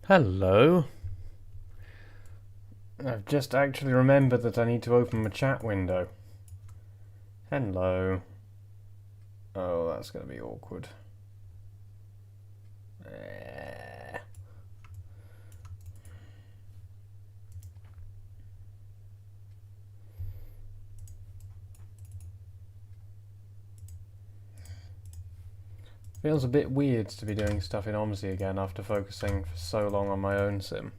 Hello. I've just actually remembered that I need to open my chat window. Hello. Oh, that's going to be awkward. Feels a bit weird to be doing stuff in OMSI again after focusing for so long on my own sim.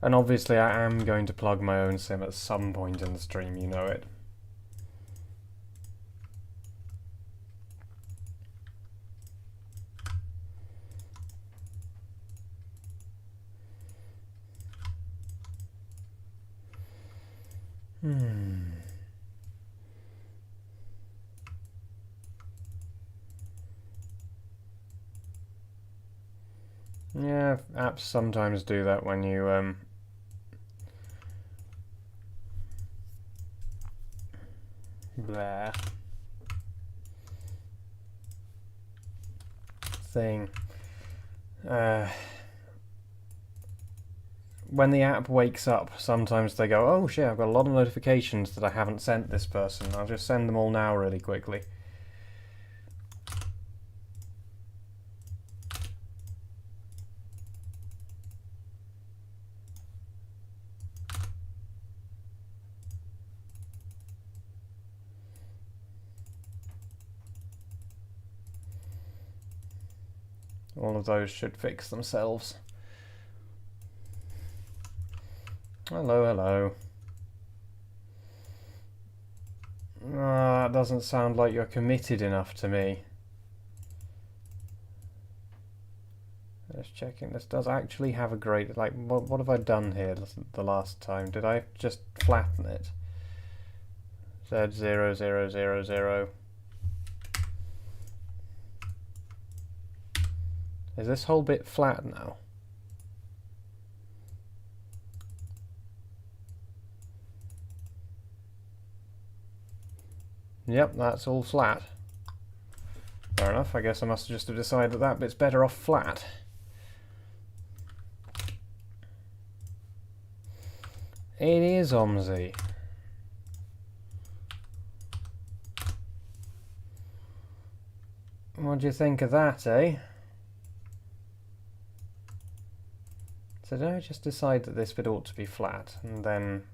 And obviously I am going to plug my own sim at some point in the stream, you know it. Yeah, apps sometimes do that when you blah thing. When the app wakes up, sometimes they go, oh shit, I've got a lot of notifications that I haven't sent this person. I'll just send them all now really quickly. All of those should fix themselves. Hello, hello. That doesn't sound like you're committed enough to me. Just checking, this does actually have a grade. Like, what have I done here the last time? Did I just flatten it? Z0000. Is this whole bit flat now? Yep, that's all flat. Fair enough, I guess I must just have decided that that bit's better off flat. It is OMSI. What do you think of that, eh? So did I just decide that this bit ought to be flat, and then...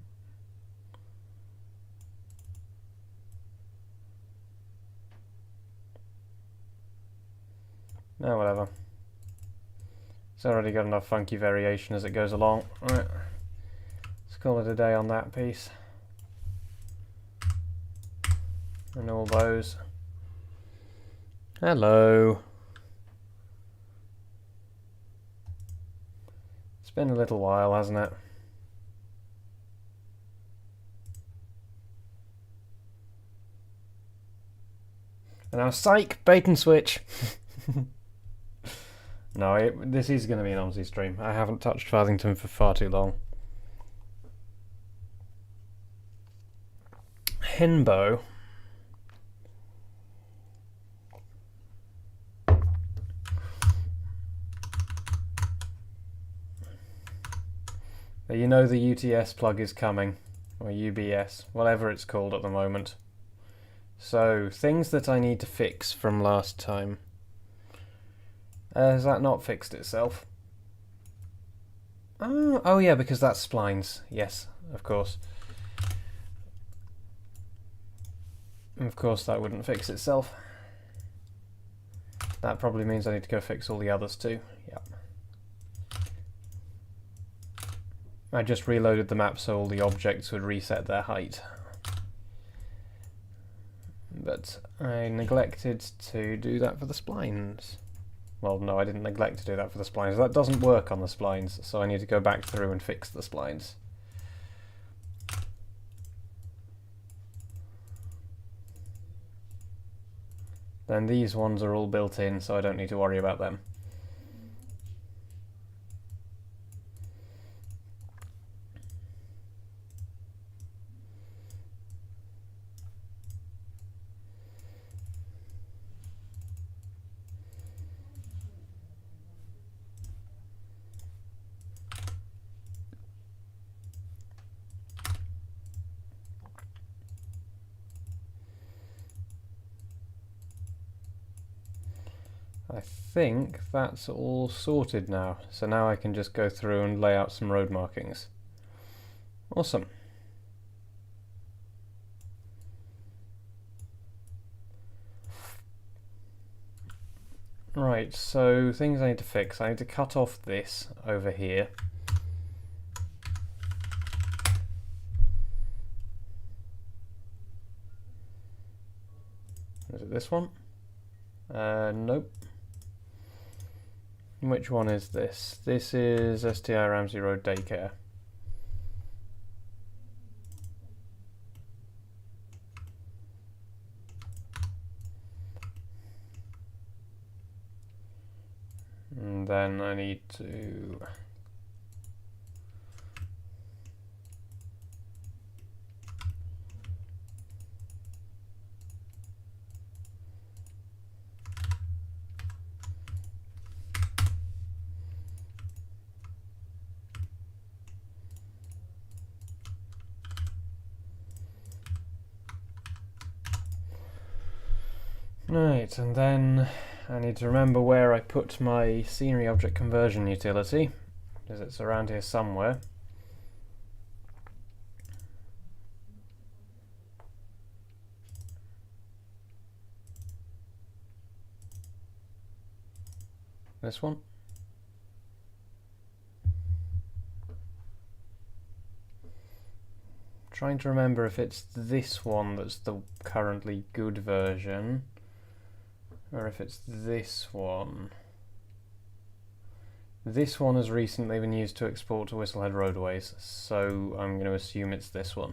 No, whatever. It's already got enough funky variation as it goes along. Right. Let's call it a day on that piece. And all those. Hello. It's been a little while, hasn't it? And now, psych, bait and switch. No, this is going to be an OMSI stream. I haven't touched Farthington for far too long. Hinbo. You know the UTS plug is coming, or UBS, whatever it's called at the moment. So, things that I need to fix from last time. Has that not fixed itself? Oh yeah, because that's splines. Yes, of course. Of course that wouldn't fix itself. That probably means I need to go fix all the others too. Yep. I just reloaded the map so all the objects would reset their height. But I neglected to do that for the splines. Well, no, I didn't neglect to do that for the splines. That doesn't work on the splines, so I need to go back through and fix the splines. then these ones are all built in, so I don't need to worry about them. I think that's all sorted now, so now I can just go through and lay out some road markings. Awesome. Right, so things I need to fix. I need to cut off this over here. Is it this one? Nope. Which one is this? This is STI Ramsey Road Daycare. And then I need to... Right, and then I need to remember where I put my scenery object conversion utility, because it's around here somewhere. This one. Trying to remember if it's this one that's the currently good version, or if it's this one. This one has recently been used to export to Whistlehead roadways, so I'm going to assume it's this one.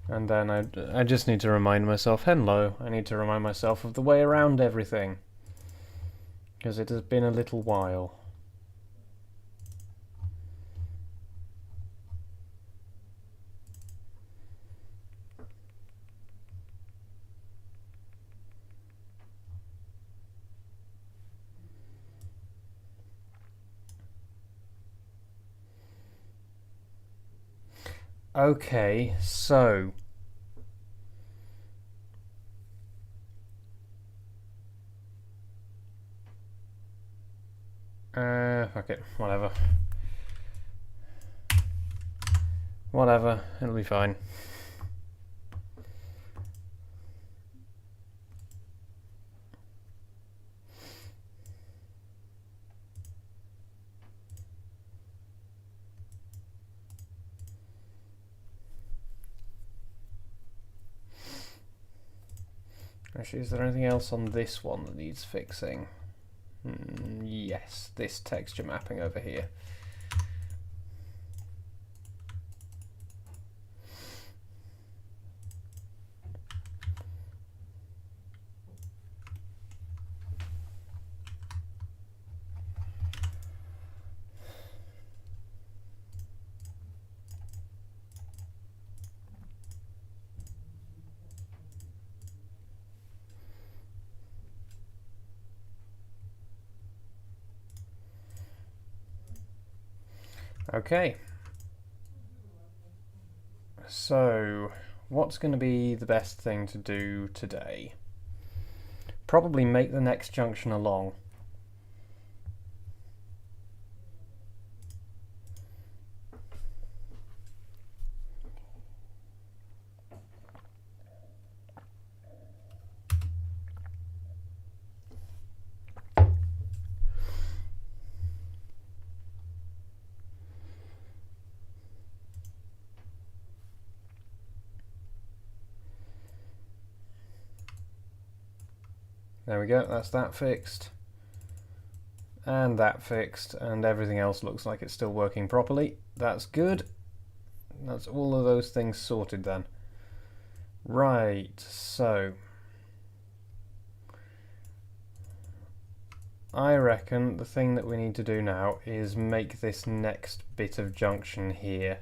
And then I just need to remind myself, hello, I need to remind myself of the way around everything. Because it has been a little while. Okay, so... fuck it, whatever. Whatever, it'll be fine. Actually, is there anything else on this one that needs fixing? Yes, this texture mapping over here. Okay, so what's going to be the best thing to do today? Probably make the next junction along. There we go, that's that fixed. And that fixed, and everything else looks like it's still working properly. That's good. That's all of those things sorted then. Right, so I reckon the thing that we need to do now is make this next bit of junction here.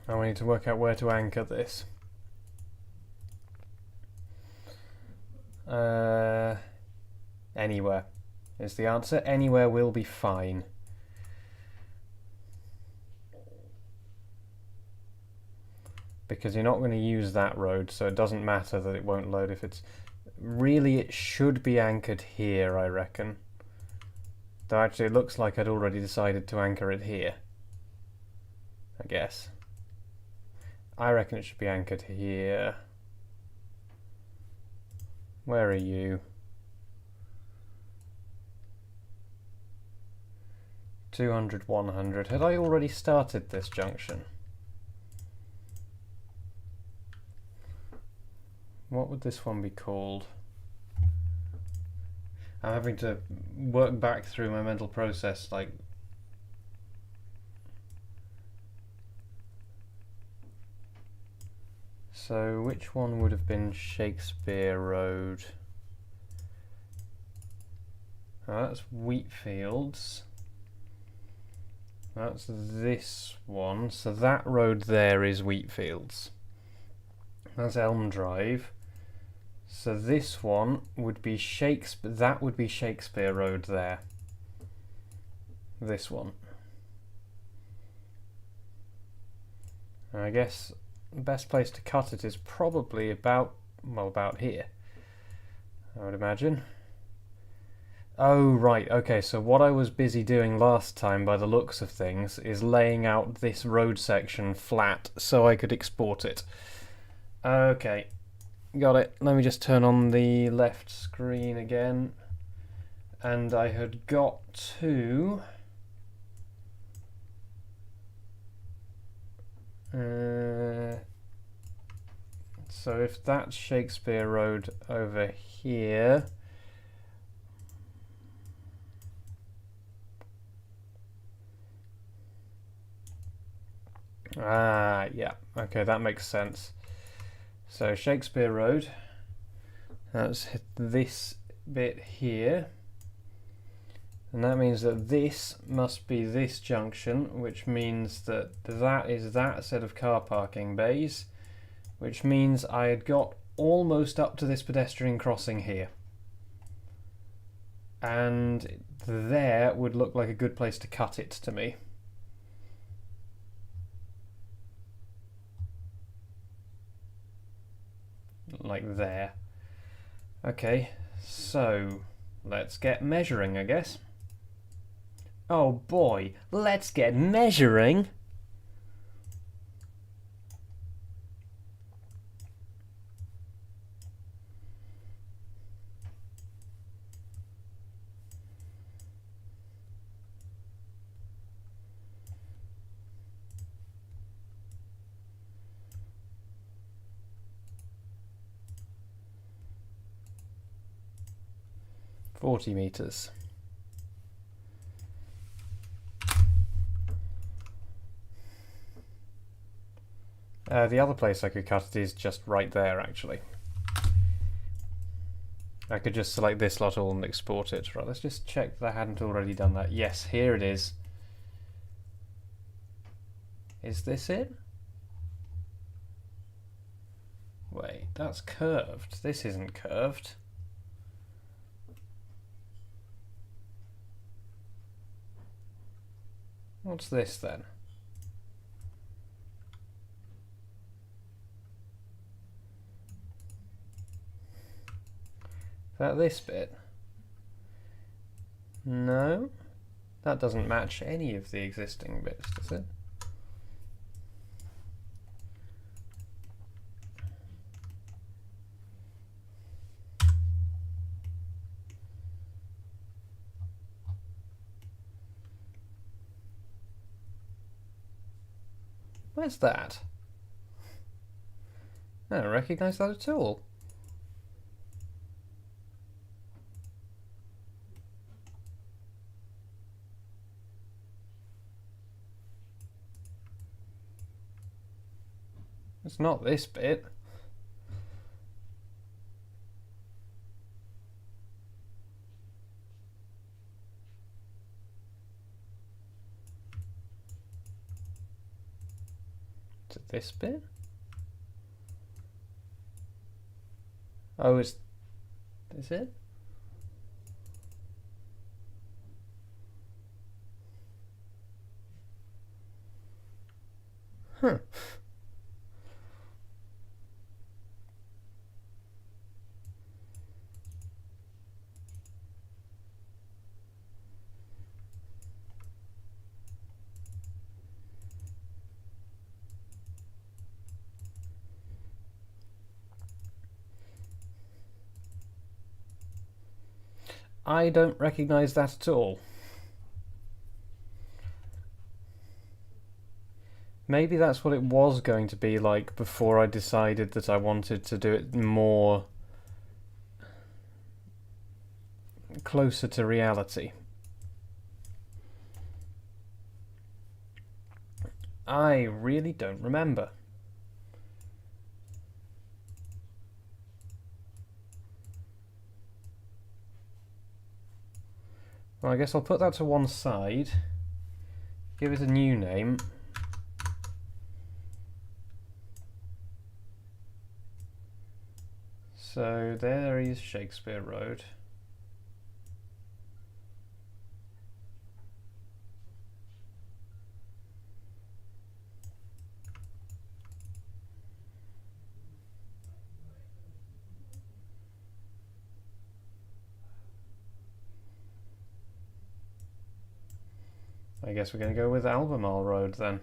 And we need to work out where to anchor this. Anywhere is the answer. Anywhere will be fine. Because you're not going to use that road, so it doesn't matter that it won't load if it's... Really, it should be anchored here, I reckon. Though actually it looks like I'd already decided to anchor it here. I guess. I reckon it should be anchored here. Where are you? 200, 100. Had I already started this junction? What would this one be called? I'm having to work back through my mental process, like... So, which one would have been Shakespeare Road? Oh, that's Wheatfields. That's this one. So that road there is Wheatfields. That's Elm Drive. So this one would be Shakespeare. That would be Shakespeare Road there. This one. And I guess the best place to cut it is probably about, well, about here, I would imagine. Oh, right, okay, so what I was busy doing last time, by the looks of things, is laying out this road section flat so I could export it. Okay, got it. Let me just turn on the left screen again. And I had got to... so if that's Shakespeare Road over here... Ah, yeah, okay, that makes sense. So Shakespeare Road, let's hit this bit here, and that means that this must be this junction, which means that that is that set of car parking bays, which means I had got almost up to this pedestrian crossing here. And there would look like a good place to cut it to me. Like there. Okay, so let's get measuring, I guess. Oh boy, let's get measuring! $40 meters. The other place I could cut it is just right there, actually. I could just select this lot all and export it. Right, let's just check that I hadn't already done that. Yes, here it is. Is this it? Wait, that's curved. This isn't curved. What's this then? Is that this bit? No, that doesn't match any of the existing bits, does it? Where's that? I don't recognise that at all. It's not this bit. Is it this bit? Oh, is it? Huh. I don't recognise that at all. Maybe that's what it was going to be like before I decided that I wanted to do it more closer to reality. I really don't remember. Well, I guess I'll put that to one side, give it a new name. So there is Shakespeare Road. I guess we're going to go with Albemarle Road then.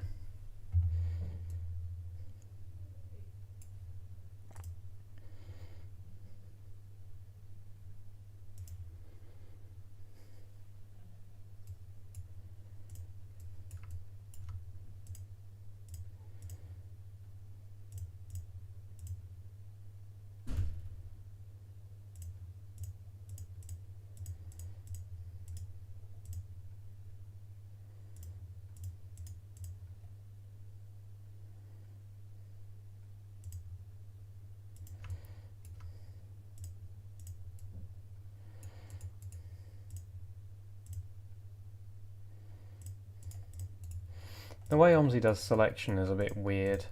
The way OMSI does selection is a bit weird,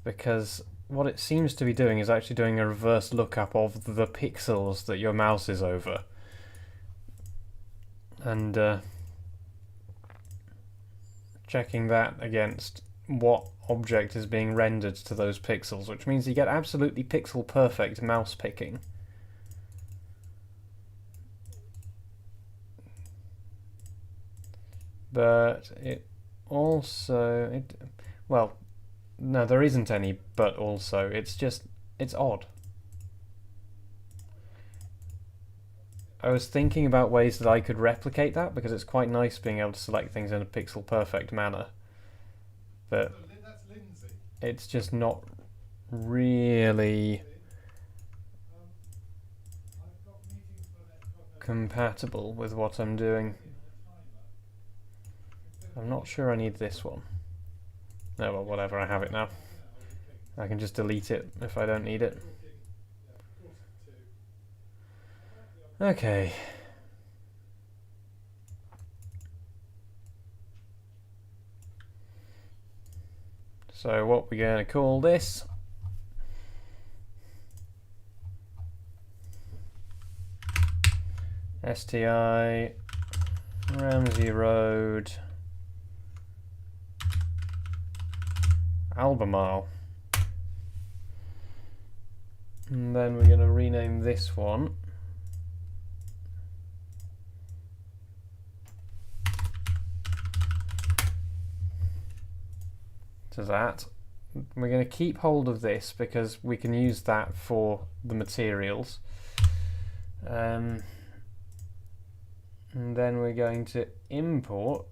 because what it seems to be doing is actually doing a reverse lookup of the pixels that your mouse is over. And checking that against what object is being rendered to those pixels, which means you get absolutely pixel perfect mouse picking. But it also, well, no, there isn't any but also, it's odd. I was thinking about ways that I could replicate that, because it's quite nice being able to select things in a pixel perfect manner. But it's just not really compatible with what I'm doing. I'm not sure I need this one. Oh well, whatever, I have it now. I can just delete it if I don't need it. Okay. So what we're going to call this? STI Ramsey Road Albemarle. And then we're going to rename this one to that. We're going to keep hold of this because we can use that for the materials. And then we're going to import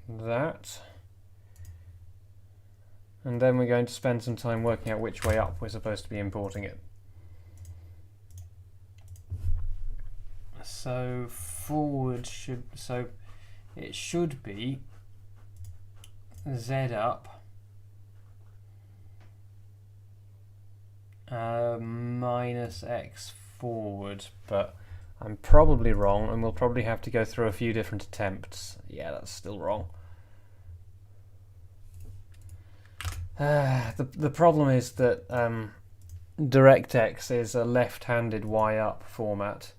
that and then we're going to spend some time working out which way up we're supposed to be importing it. So forward it should be Z up minus X forward, but I'm probably wrong, and we'll probably have to go through a few different attempts. Yeah, that's still wrong. The problem is that DirectX is a left-handed Y up format.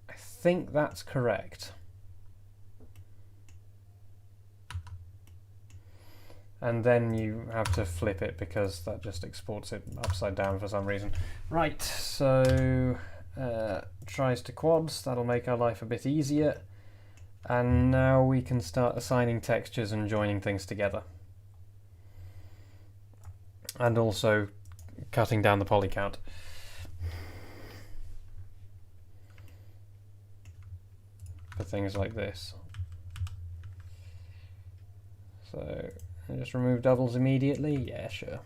I think that's correct. And then you have to flip it because that just exports it upside down for some reason. Right, so tries to quads, that'll make our life a bit easier. And now we can start assigning textures and joining things together. And also cutting down the poly count. For things like this. So just remove doubles immediately? Yeah, sure.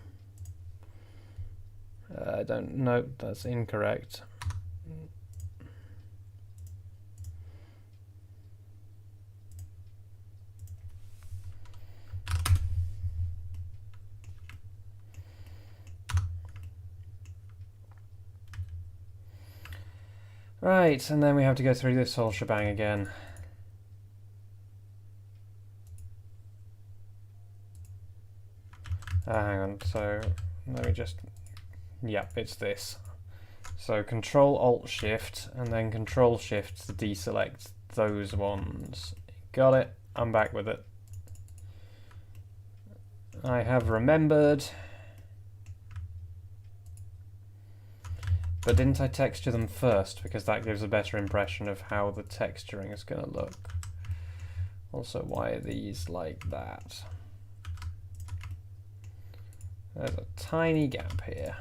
I don't know, that's incorrect. Right, and then we have to go through this whole shebang again. Hang on, so let me just, yep, it's this. So Control-Alt-Shift, and then Control-Shift to deselect those ones. Got it, I'm back with it. I have remembered. But didn't I texture them first? Because that gives a better impression of how the texturing is going to look. Also, why are these like that? There's a tiny gap here.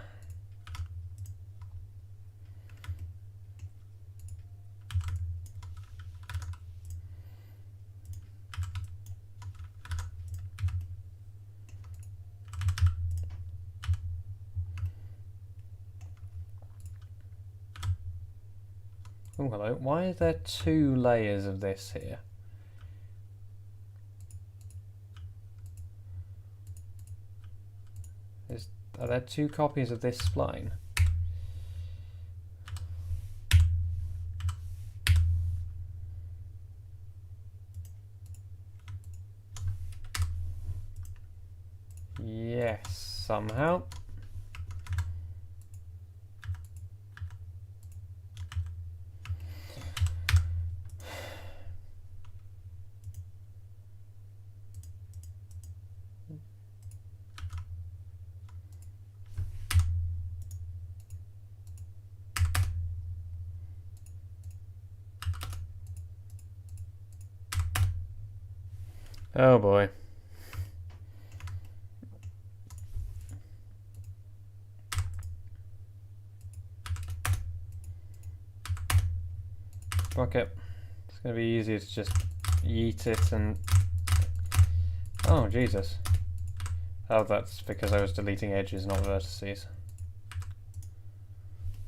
Oh, hello. Why are there two layers of this here? Are there two copies of this spline? Yes, somehow. Oh boy. Fuck it. It's going to be easier to just yeet it and... Oh, Jesus. Oh, that's because I was deleting edges, not vertices.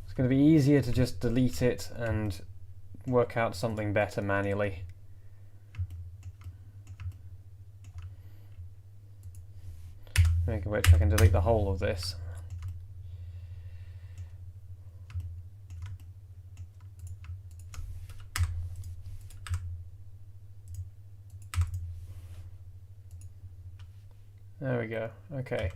It's going to be easier to just delete it and work out something better manually. Speaking of which, I can delete the whole of this. There we go. Okay.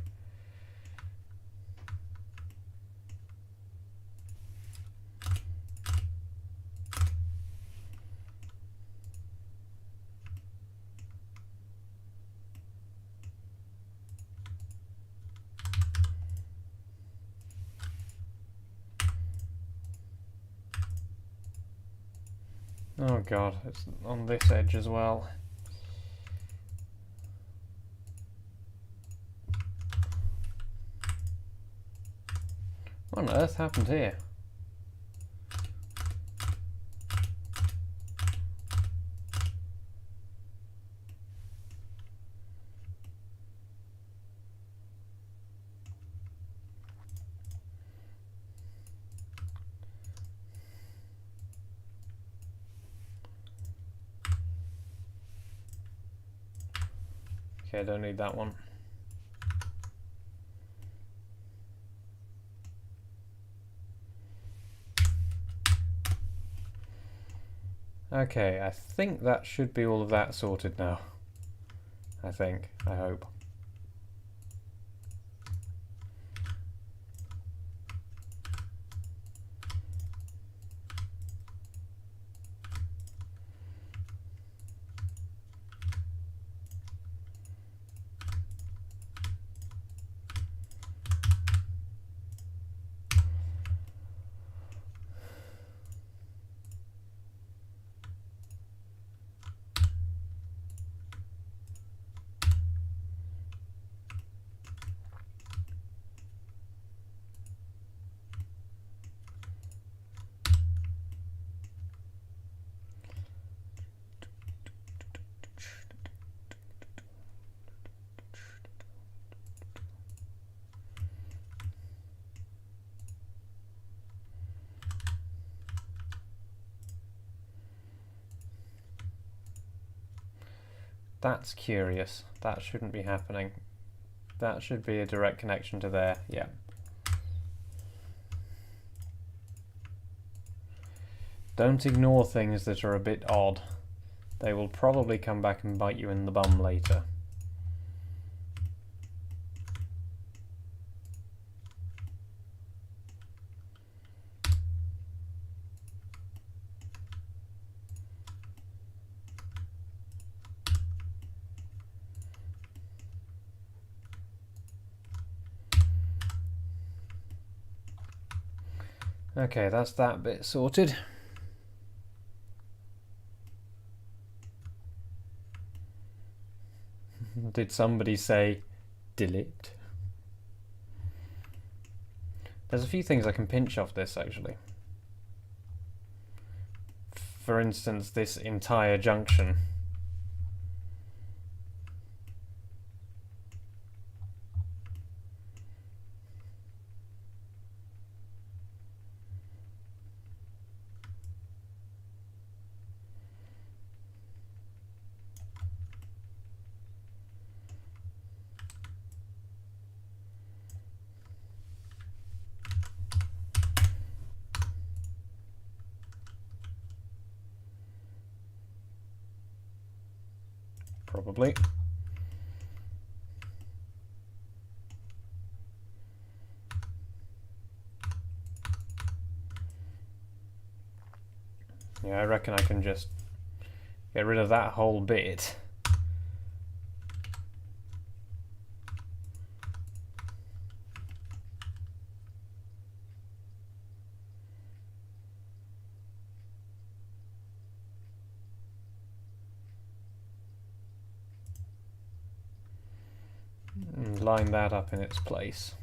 Oh god, it's on this edge as well. What on earth happened here? Okay, I don't need that one. Okay, I think that should be all of that sorted now. I hope. That's curious. That shouldn't be happening. That should be a direct connection to there. Yeah. Don't ignore things that are a bit odd. They will probably come back and bite you in the bum later. Okay, that's that bit sorted. Did somebody say delete? There's a few things I can pinch off this actually. For instance, this entire junction. Probably. Yeah, I reckon I can just get rid of that whole bit. And line that up in its place.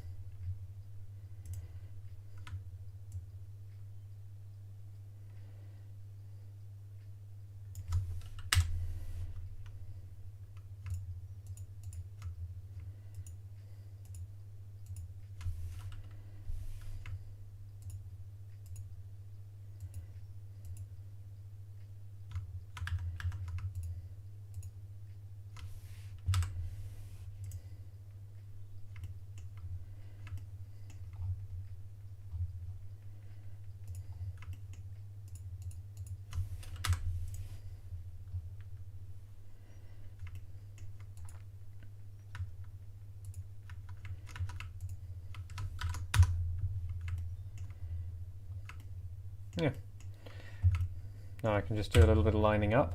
Yeah. Now I can just do a little bit of lining up.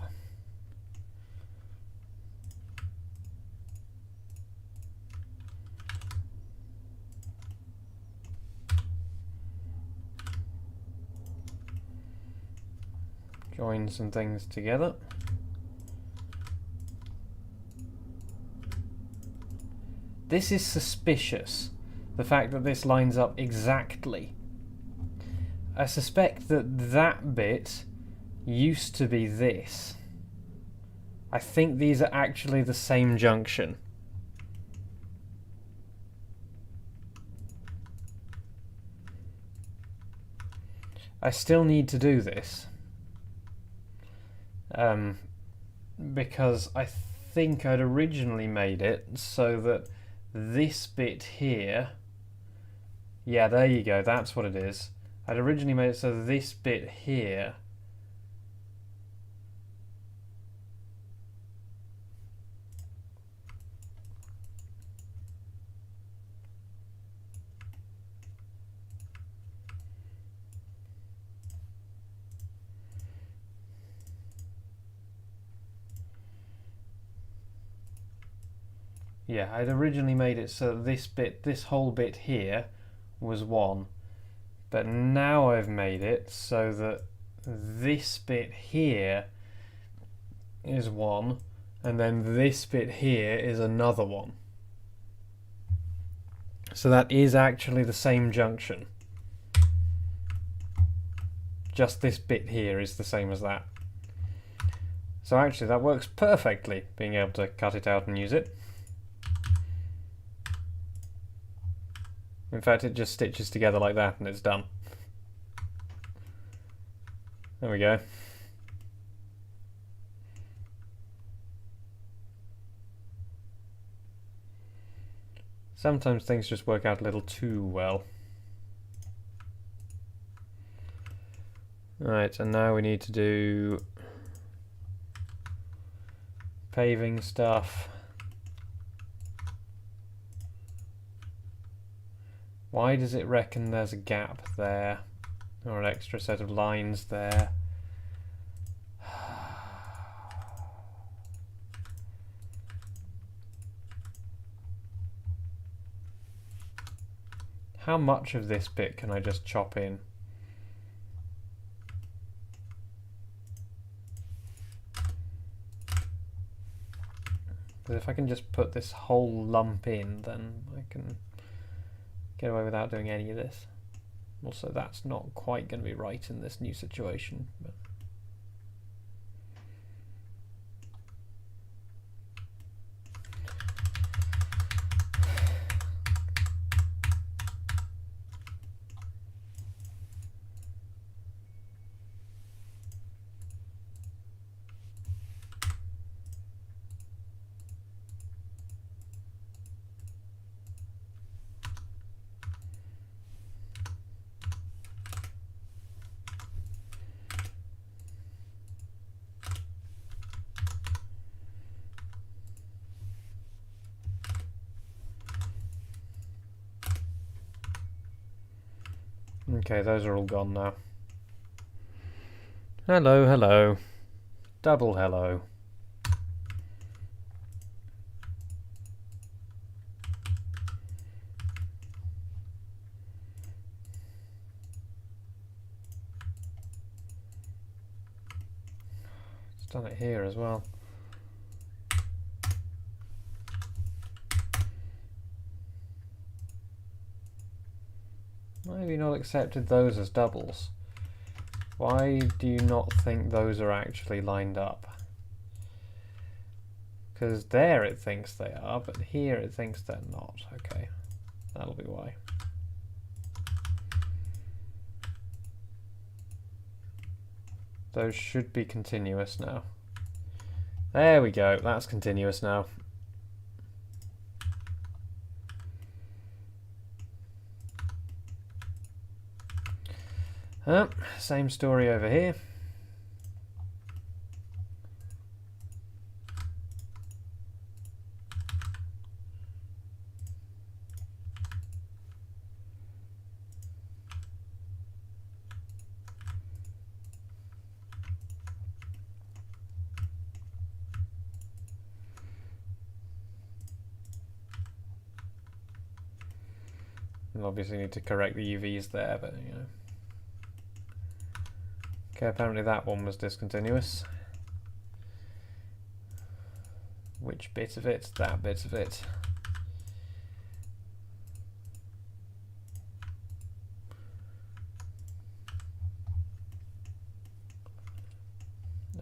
Join some things together. This is suspicious, the fact that this lines up exactly. I suspect that that bit used to be this. I think these are actually the same junction. I still need to do this. Because I think I'd originally made it so that this bit here, yeah, there you go, that's what it is. I'd originally made it so that this bit here I'd originally made it so that this whole bit here was 1. But now I've made it so that this bit here is 1, and then this bit here is another 1. So that is actually the same junction. Just this bit here is the same as that. So actually that works perfectly, being able to cut it out and use it. In fact, it just stitches together like that and it's done. There we go. Sometimes things just work out a little too well. Right, and now we need to do paving stuff. Why does it reckon there's a gap there, or an extra set of lines there? How much of this bit can I just chop in? Because if I can just put this whole lump in, then I can get away without doing any of this. Also, that's not quite going to be right in this new situation. But okay, those are all gone now. Hello, hello. Double hello. It's done it here as well. Why have you not accepted those as doubles? Why do you not think those are actually lined up? Because there it thinks they are, but here it thinks they're not. Okay, that'll be why. Those should be continuous now. There we go, that's continuous now. Same story over here. We'll obviously need to correct the UVs there, but you know. Okay, apparently that one was discontinuous. Which bit of it? That bit of it.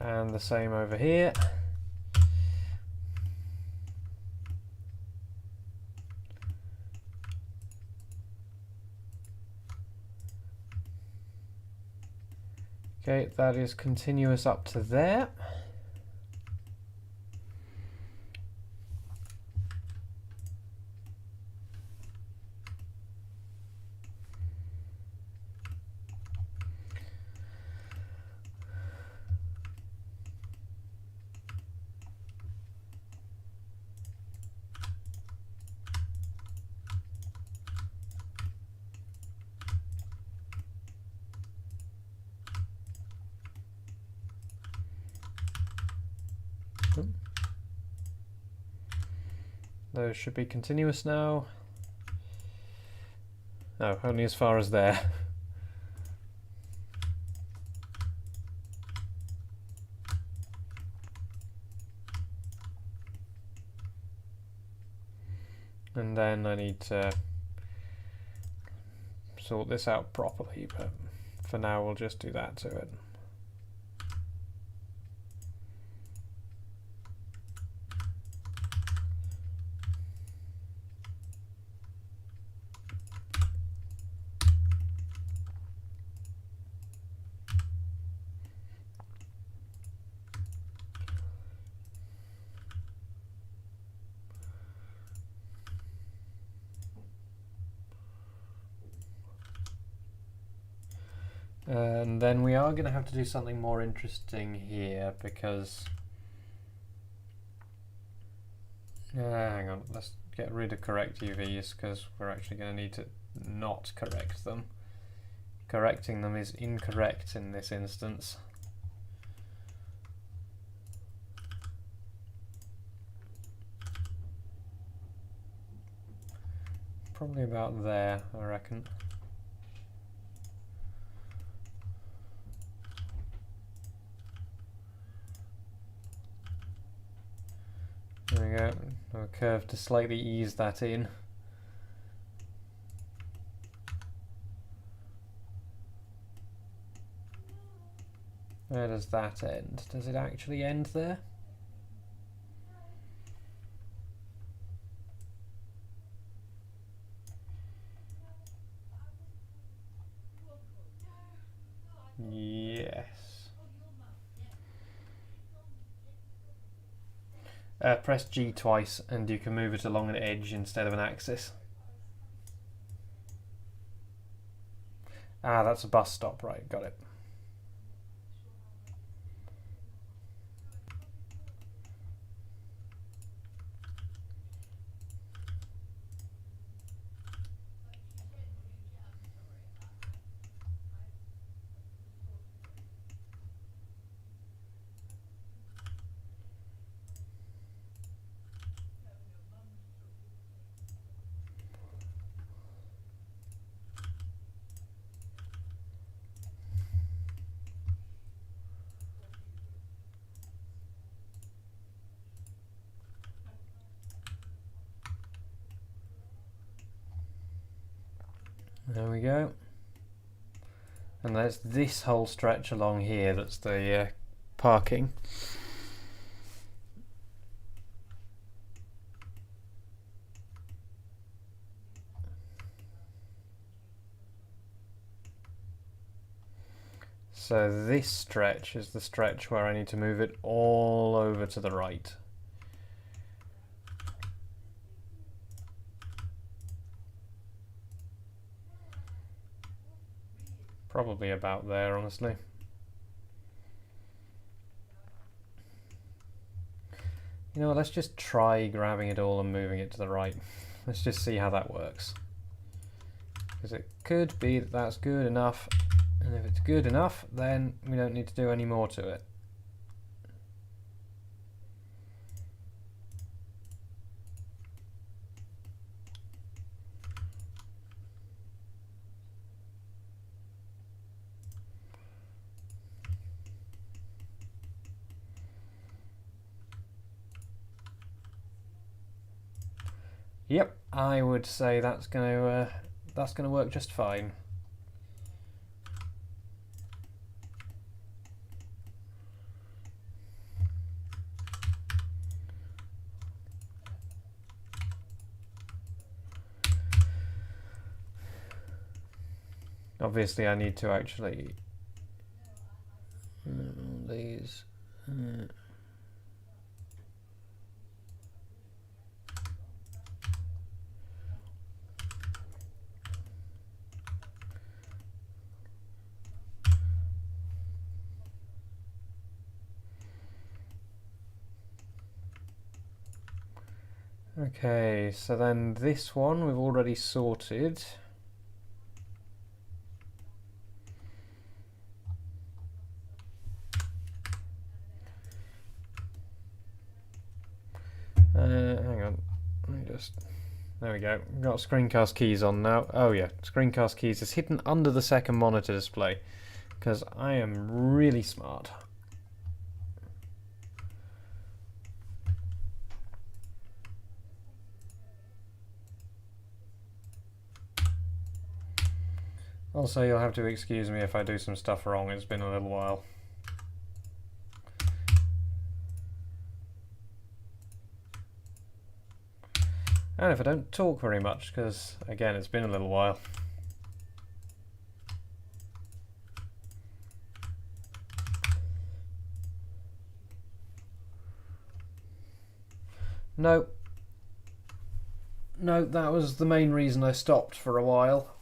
And the same over here. Okay, that is continuous up to there. Those should be continuous now. No, only as far as there. And then I need to sort this out properly, but for now we'll just do that to it. And then we are going to have to do something more interesting here because hang on, let's get rid of correct UVs because we're actually going to need to not correct them. Correcting them is incorrect in this instance. Probably about there, I reckon. There we go. A curve to slightly ease that in. Where does that end? Does it actually end there? Yes. Press G twice and you can move it along an edge instead of an axis. Ah, that's a bus stop, right, got it. There we go. And there's this whole stretch along here that's the parking. So this stretch is the stretch where I need to move it all over to the right. Probably about there, honestly. You know what, let's just try grabbing it all and moving it to the right. Let's just see how that works. Because it could be that that's good enough, and if it's good enough, then we don't need to do any more to it. Yep, I would say that's going to work just fine. Obviously, I need to actually these. Okay, so then this one we've already sorted. Hang on. Let me just... There we go. Got screencast keys on now. Oh yeah, screencast keys is hidden under the second monitor display because I am really smart. Also, you'll have to excuse me if I do some stuff wrong. It's been a little while. And if I don't talk very much, because, again, it's been a little while. No. No, that was the main reason I stopped for a while.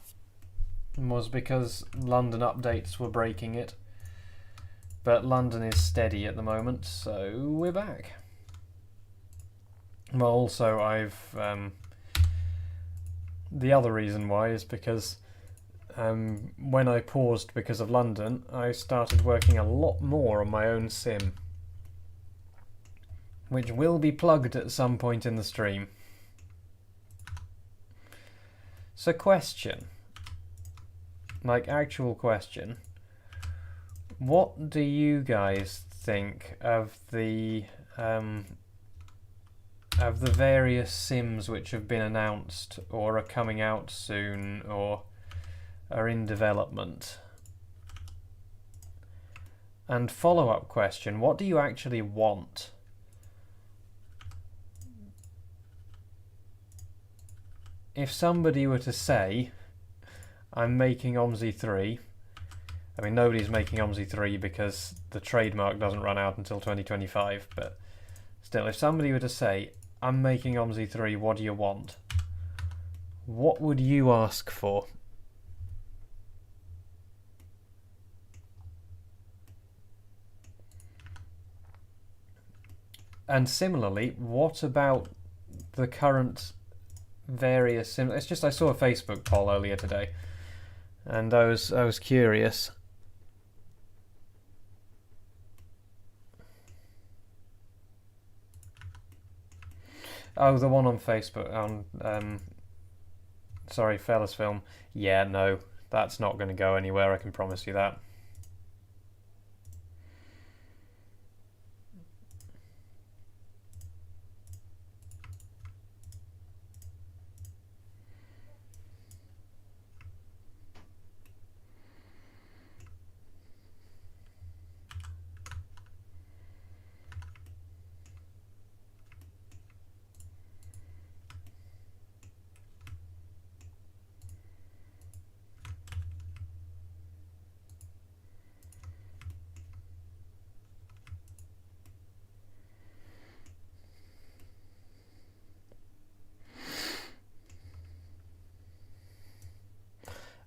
Was because London updates were breaking it. But London is steady at the moment, so we're back. Well, also, the other reason why is because when I paused because of London, I started working a lot more on my own sim, which will be plugged at some point in the stream. So, question. Like, actual question. What do you guys think of the various sims which have been announced or are coming out soon or are in development? And follow-up question, what do you actually want? If somebody were to say, I'm making OMSI 3, I mean, nobody's making OMSI 3 because the trademark doesn't run out until 2025, but still, if somebody were to say, I'm making OMSI 3, what do you want? What would you ask for? And similarly, what about the current various sims? It's just I saw a Facebook poll earlier today, and I was curious. Oh, the one on Facebook on sorry, Fellas Film. Yeah, no, that's not going to go anywhere. I can promise you that.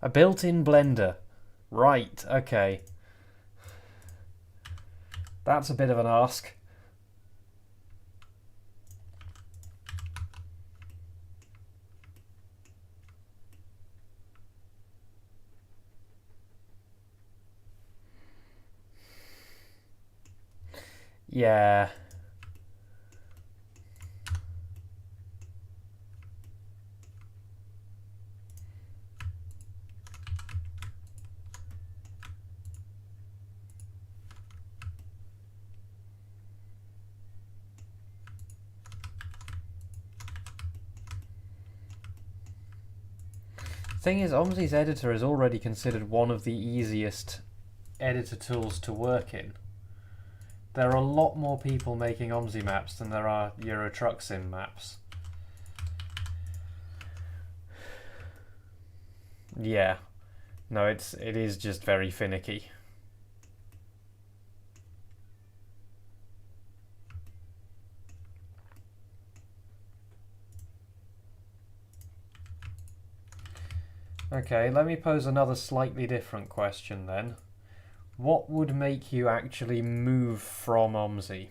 A built-in blender. Right, okay. That's a bit of an ask. Yeah. Thing is, OMSI's editor is already considered one of the easiest editor tools to work in. There are a lot more people making OMSI maps than there are Euro Truck Sim maps. Yeah. No, it is just very finicky. Okay, let me pose another slightly different question then. What would make you actually move from OMSI?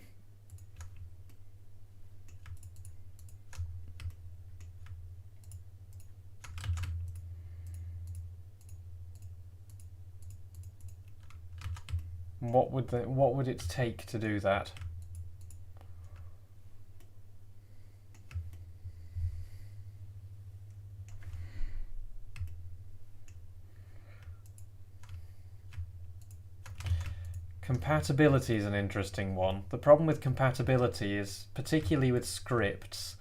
What would it take to do that? Compatibility is an interesting one. The problem with compatibility is, particularly with scripts,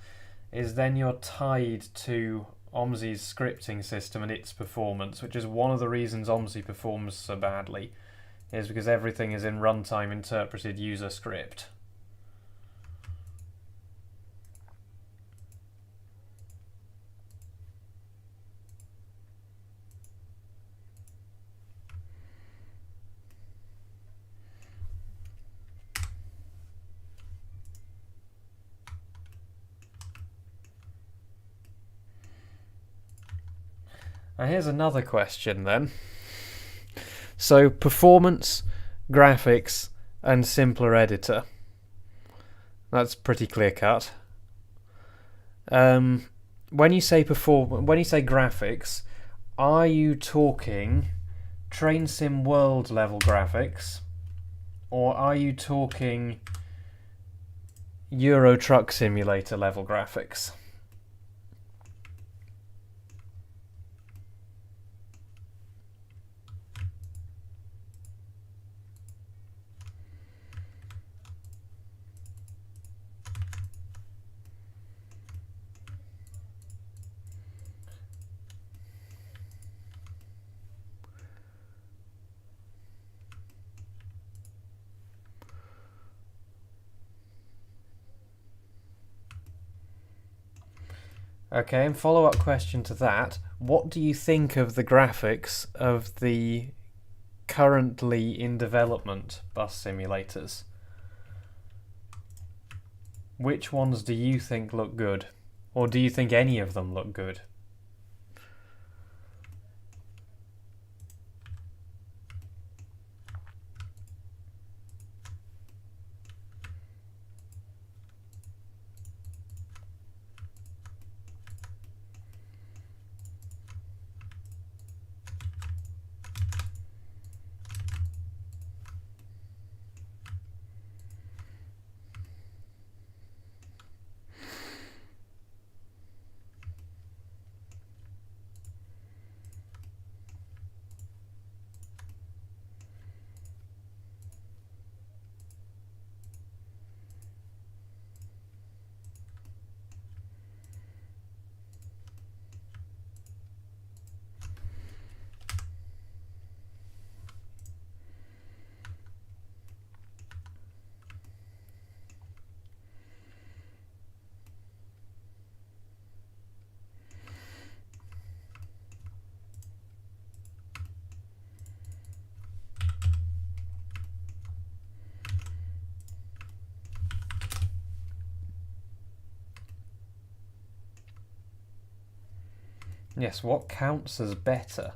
is then you're tied to OMSI's scripting system and its performance, which is one of the reasons OMSI performs so badly, is because everything is in runtime interpreted user script. Now here's another question then. So performance, graphics, and simpler editor. That's pretty clear cut. When you say graphics, are you talking Train Sim World level graphics, or are you talking Euro Truck Simulator level graphics? Okay, and follow-up question to that, what do you think of the graphics of the currently in development bus simulators? Which ones do you think look good? Or do you think any of them look good? Yes, what counts as better?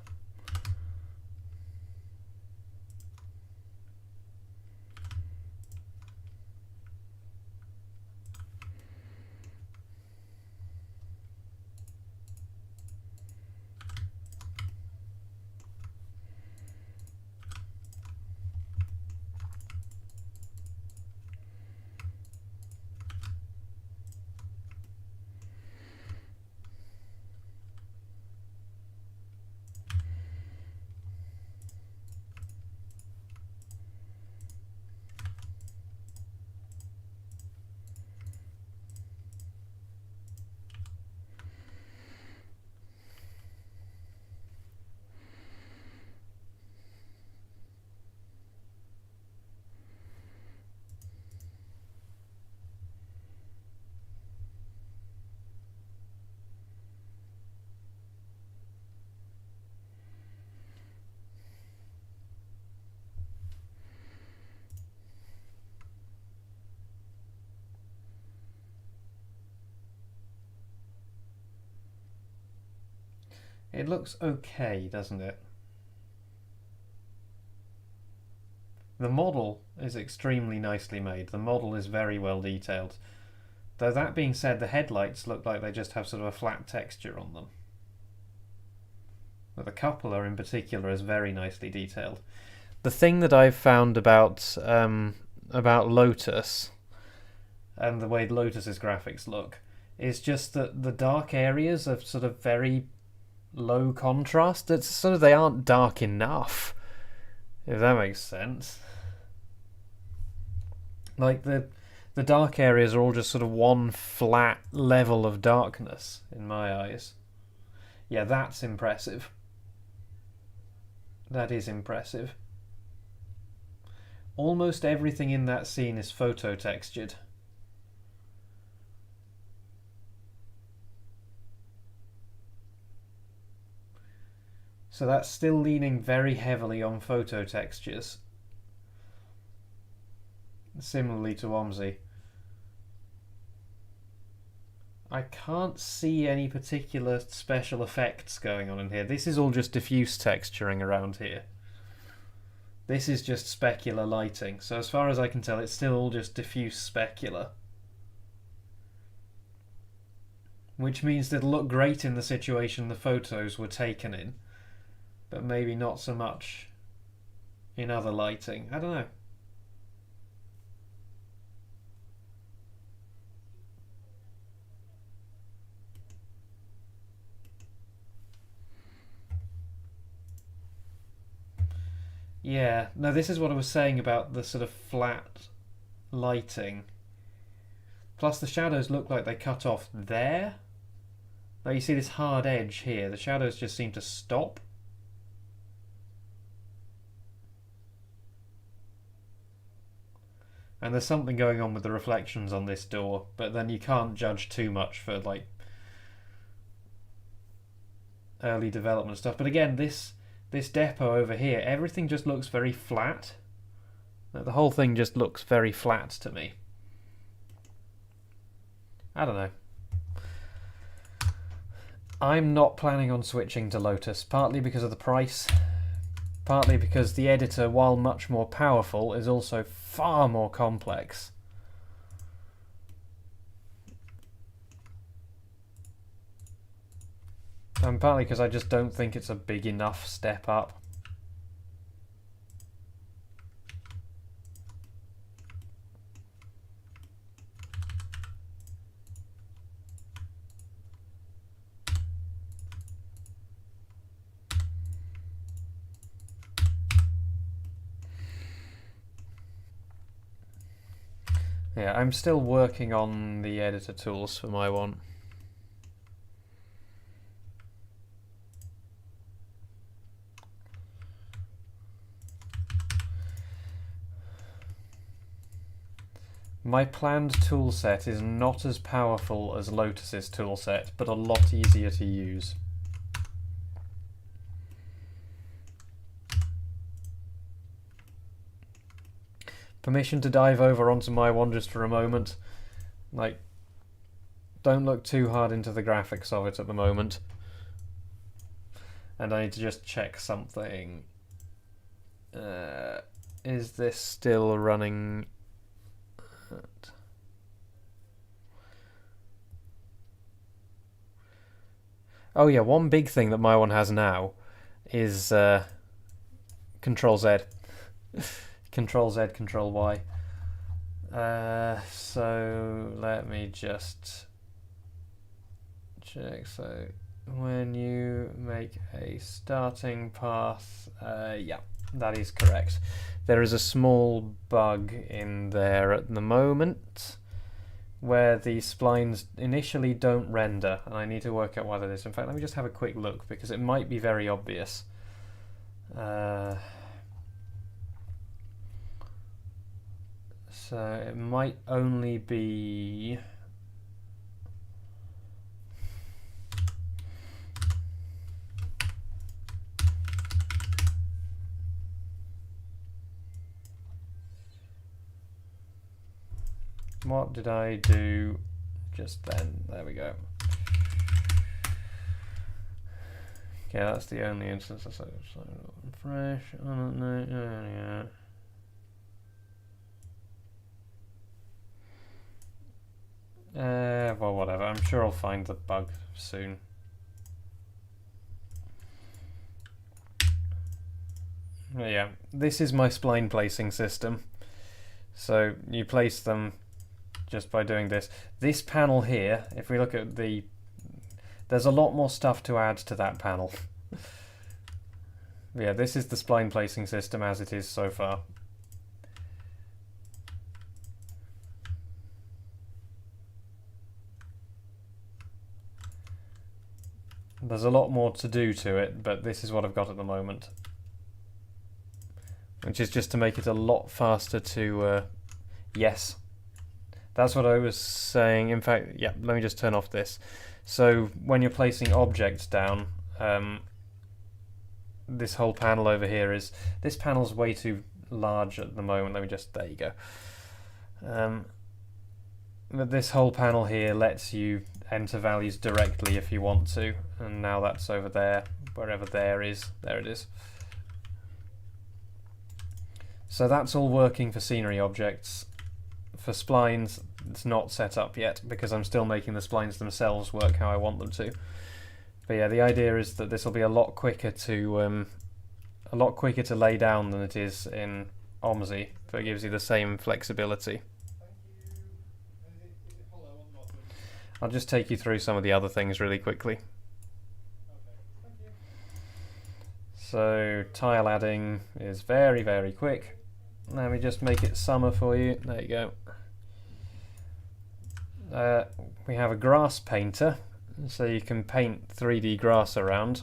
It looks okay, doesn't it? The model is extremely nicely made. The model is very well detailed. Though that being said, the headlights look like they just have sort of a flat texture on them. But the cupola in particular is very nicely detailed. The thing that I've found about Lotus and the way Lotus's graphics look is just that the dark areas are sort of very low contrast. It's sort of, they aren't dark enough, if that makes sense. Like the dark areas are all just sort of one flat level of darkness in my eyes. Yeah, that's impressive. That is impressive. Almost everything in that scene is photo textured. So that's still leaning very heavily on photo textures. Similarly to OMSI. I can't see any particular special effects going on in here. This is all just diffuse texturing around here. This is just specular lighting. So as far as I can tell, it's still all just diffuse specular. Which means it'll look great in the situation the photos were taken in, but maybe not so much in other lighting. I don't know. Yeah, no, this is what I was saying about the sort of flat lighting. Plus the shadows look like they cut off there. Like you see this hard edge here, the shadows just seem to stop. And there's something going on with the reflections on this door, but then you can't judge too much for like early development stuff. But again, this depot over here, everything just looks very flat. The whole thing just looks very flat to me. I don't know. I'm not planning on switching to Lotus, partly because of the price, partly because the editor, while much more powerful, is also far more complex. And partly because I just don't think it's a big enough step up. Yeah, I'm still working on the editor tools for my one. My planned toolset is not as powerful as Lotus's toolset, but a lot easier to use. Permission to dive over onto my one just for a moment. Like, don't look too hard into the graphics of it at the moment. And I need to just check something. Is this still running? Oh yeah, one big thing that my one has now is Control Z. Control Z, Control Y. So let me just check. So when you make a starting path, yeah, that is correct. There is a small bug in there at the moment where the splines initially don't render, and I need to work out why that is. In fact, let me just have a quick look because it might be very obvious. So it might only be... What did I do just then? There we go. Okay, that's the only instance. So fresh. I don't know. Well, whatever. I'm sure I'll find the bug soon. Yeah, this is my spline placing system. So you place them just by doing this. This panel here, if we look at the... There's a lot more stuff to add to that panel. Yeah, this is the spline placing system as it is so far. There's a lot more to do to it, but this is what I've got at the moment. Which is just to make it a lot faster to... yes. That's what I was saying. In fact, yeah, let me just turn off this. So when you're placing objects down, this whole panel over here is... This panel's way too large at the moment. Let me just... There you go. But this whole panel here lets you enter values directly if you want to. And now that's over there, wherever there is. There it is. So that's all working for scenery objects. For splines, it's not set up yet because I'm still making the splines themselves work how I want them to. But yeah, the idea is that this will be a lot quicker to lay down than it is in OMSI, but it gives you the same flexibility. I'll just take you through some of the other things really quickly. So tile adding is very, very quick. Let me just make it summer for you. There you go. We have a grass painter, so you can paint 3D grass around,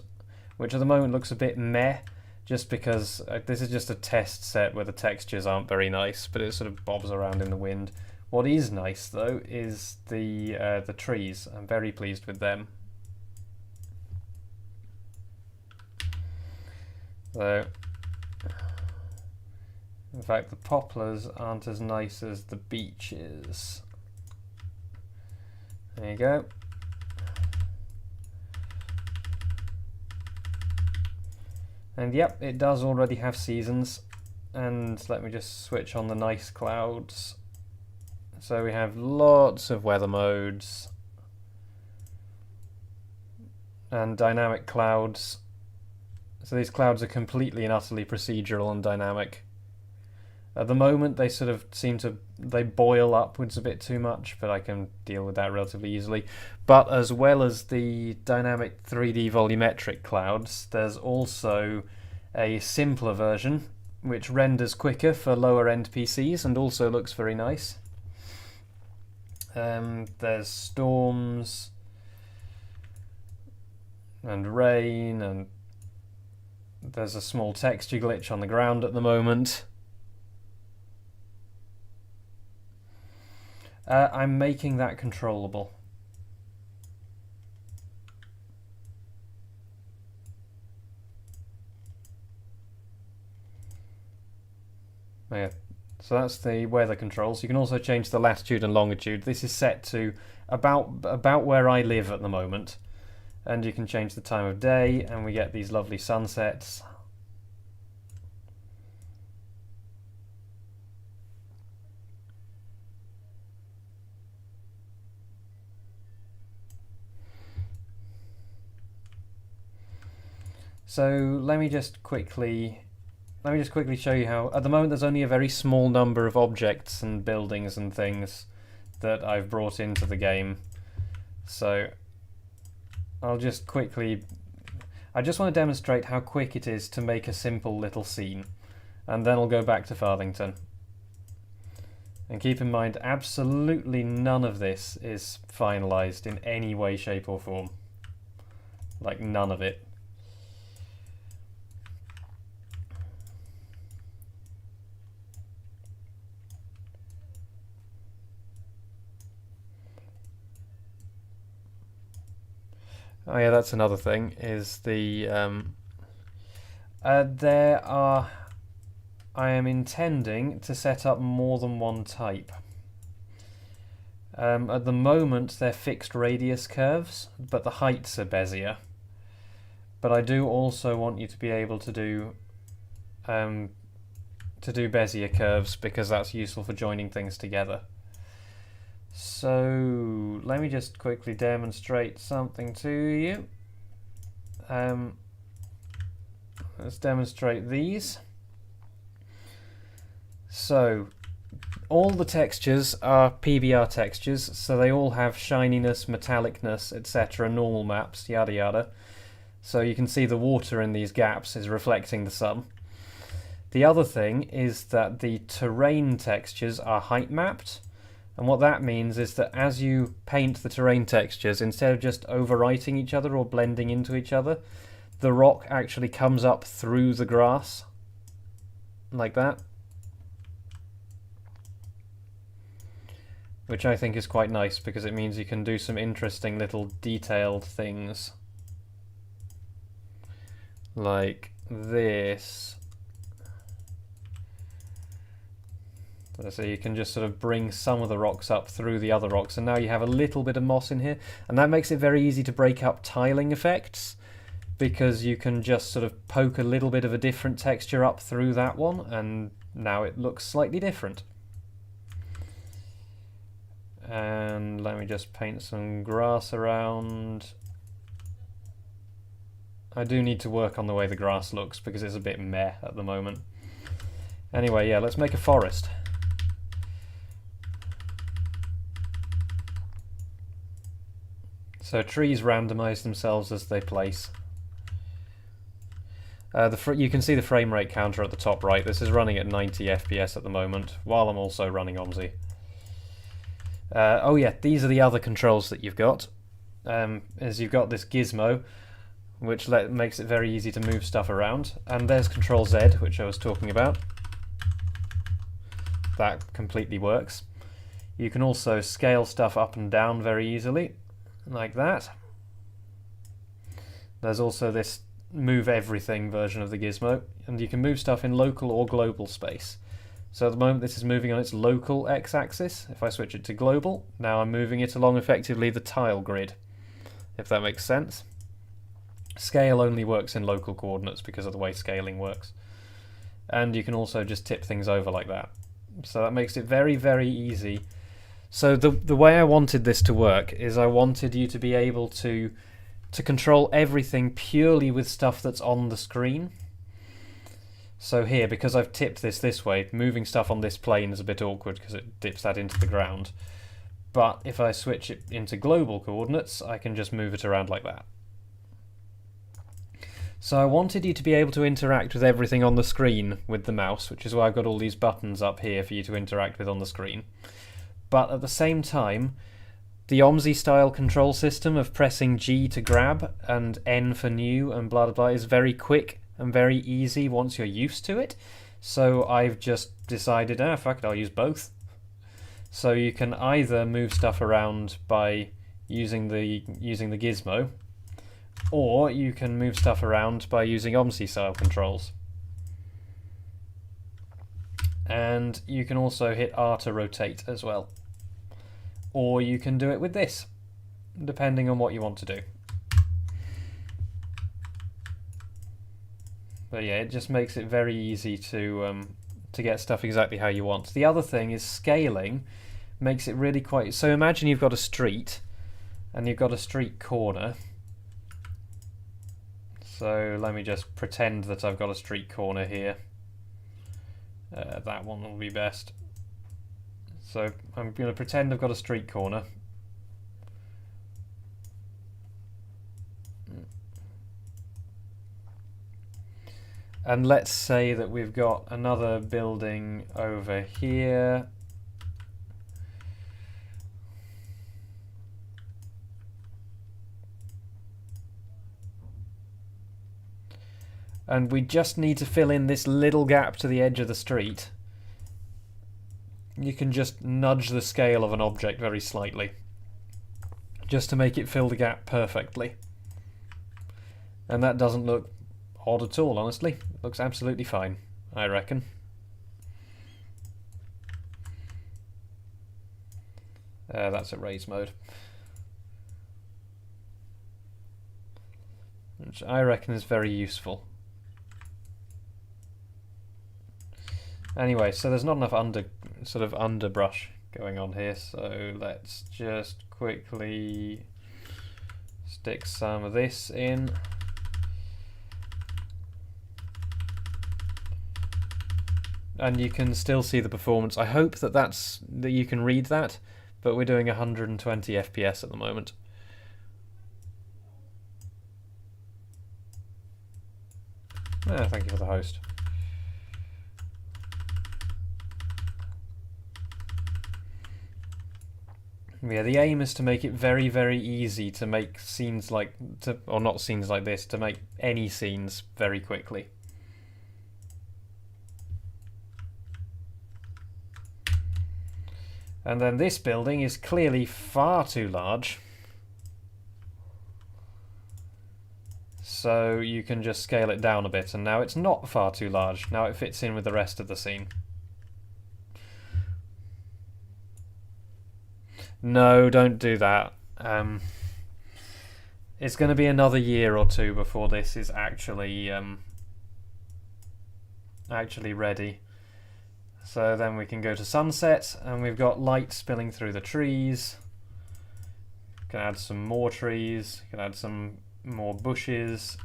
which at the moment looks a bit meh, just because this is just a test set where the textures aren't very nice, but it sort of bobs around in the wind. What is nice though is the trees. I'm very pleased with them. So, in fact, the poplars aren't as nice as the beeches. There you go. And yep, it does already have seasons. And let me just switch on the nice clouds. So we have lots of weather modes and dynamic clouds. So these clouds are completely and utterly procedural and dynamic. At the moment they sort of they boil upwards a bit too much, but I can deal with that relatively easily. But as well as the dynamic 3D volumetric clouds, there's also a simpler version which renders quicker for lower end PCs and also looks very nice. There's storms and rain, and there's a small texture glitch on the ground at the moment. I'm making that controllable. Yeah. So that's the weather controls. You can also change the latitude and longitude. This is set to about where I live at the moment. And you can change the time of day, and we get these lovely sunsets. So let me just quickly show you how, at the moment there's only a very small number of objects and buildings and things that I've brought into the game. So I just want to demonstrate how quick it is to make a simple little scene, and then I'll go back to Farthington. And keep in mind, absolutely none of this is finalized in any way, shape or form. Like, none of it. Oh yeah, that's another thing, is the I am intending to set up more than one type. At the moment they're fixed radius curves, but the heights are Bezier. But I do also want you to be able to do Bezier curves, because that's useful for joining things together. So let me just quickly demonstrate something to you. Let's demonstrate these. So all the textures are PBR textures, so they all have shininess, metallicness, etc., normal maps, yada yada. So you can see the water in these gaps is reflecting the sun. The other thing is that the terrain textures are height mapped, And what that means is that as you paint the terrain textures, instead of just overwriting each other or blending into each other, the rock actually comes up through the grass, like that. Which I think is quite nice, because it means you can do some interesting little detailed things. Like this. So you can just sort of bring some of the rocks up through the other rocks, and now you have a little bit of moss in here, and that makes it very easy to break up tiling effects, because you can just sort of poke a little bit of a different texture up through that one, and now it looks slightly different. And let me just paint some grass around. I do need to work on the way the grass looks, because it's a bit meh at the moment. Anyway, yeah, let's make a forest. So trees randomize themselves as they place. You can see the frame rate counter at the top right. This is running at 90 FPS at the moment, while I'm also running OMSI. Oh yeah, these are the other controls that you've got. Is you've got this gizmo, which makes it very easy to move stuff around. And there's Control Z, which I was talking about. That completely works. You can also scale stuff up and down very easily, like that. There's also this move everything version of the gizmo, and you can move stuff in local or global space. So at the moment this is moving on its local x-axis. If I switch it to global, now I'm moving it along effectively the tile grid, if that makes sense. Scale only works in local coordinates because of the way scaling works. And you can also just tip things over like that. So that makes it very, very easy. So the way I wanted this to work is I wanted you to be able to control everything purely with stuff that's on the screen. So here, because I've tipped this way, moving stuff on this plane is a bit awkward because it dips that into the ground. But if I switch it into global coordinates, I can just move it around like that. So I wanted you to be able to interact with everything on the screen with the mouse, which is why I've got all these buttons up here for you to interact with on the screen. But at the same time, the OMSI style control system of pressing G to grab and N for new and blah blah blah is very quick and very easy once you're used to it. So I've just decided, fuck it, I'll use both. So you can either move stuff around by using the gizmo, or you can move stuff around by using OMSI style controls. And you can also hit R to rotate as well. Or you can do it with this, depending on what you want to do. But yeah, it just makes it very easy to get stuff exactly how you want. The other thing is scaling makes it really quite... So imagine you've got a street, and you've got a street corner. So let me just pretend that I've got a street corner here. That one will be best. So I'm going to pretend I've got a street corner. And let's say that we've got another building over here. And we just need to fill in this little gap to the edge of the street. You can just nudge the scale of an object very slightly, just to make it fill the gap perfectly. And that doesn't look odd at all, honestly. It looks absolutely fine, I reckon. That's at raise mode. Which I reckon is very useful. Anyway, so there's not enough underbrush going on here, so let's just quickly stick some of this in. And you can still see the performance. I hope that you can read that, but we're doing 120 FPS at the moment. Thank you for the host. Yeah, the aim is to make it very, very easy to make scenes like, or not scenes like this, to make any scenes very quickly. And then this building is clearly far too large. So you can just scale it down a bit, and now it's not far too large. Now it fits in with the rest of the scene. No, don't do that. It's going to be another year or two before this is actually ready. So then we can go to sunset, and we've got light spilling through the trees. Can add some more trees. Can add some more bushes.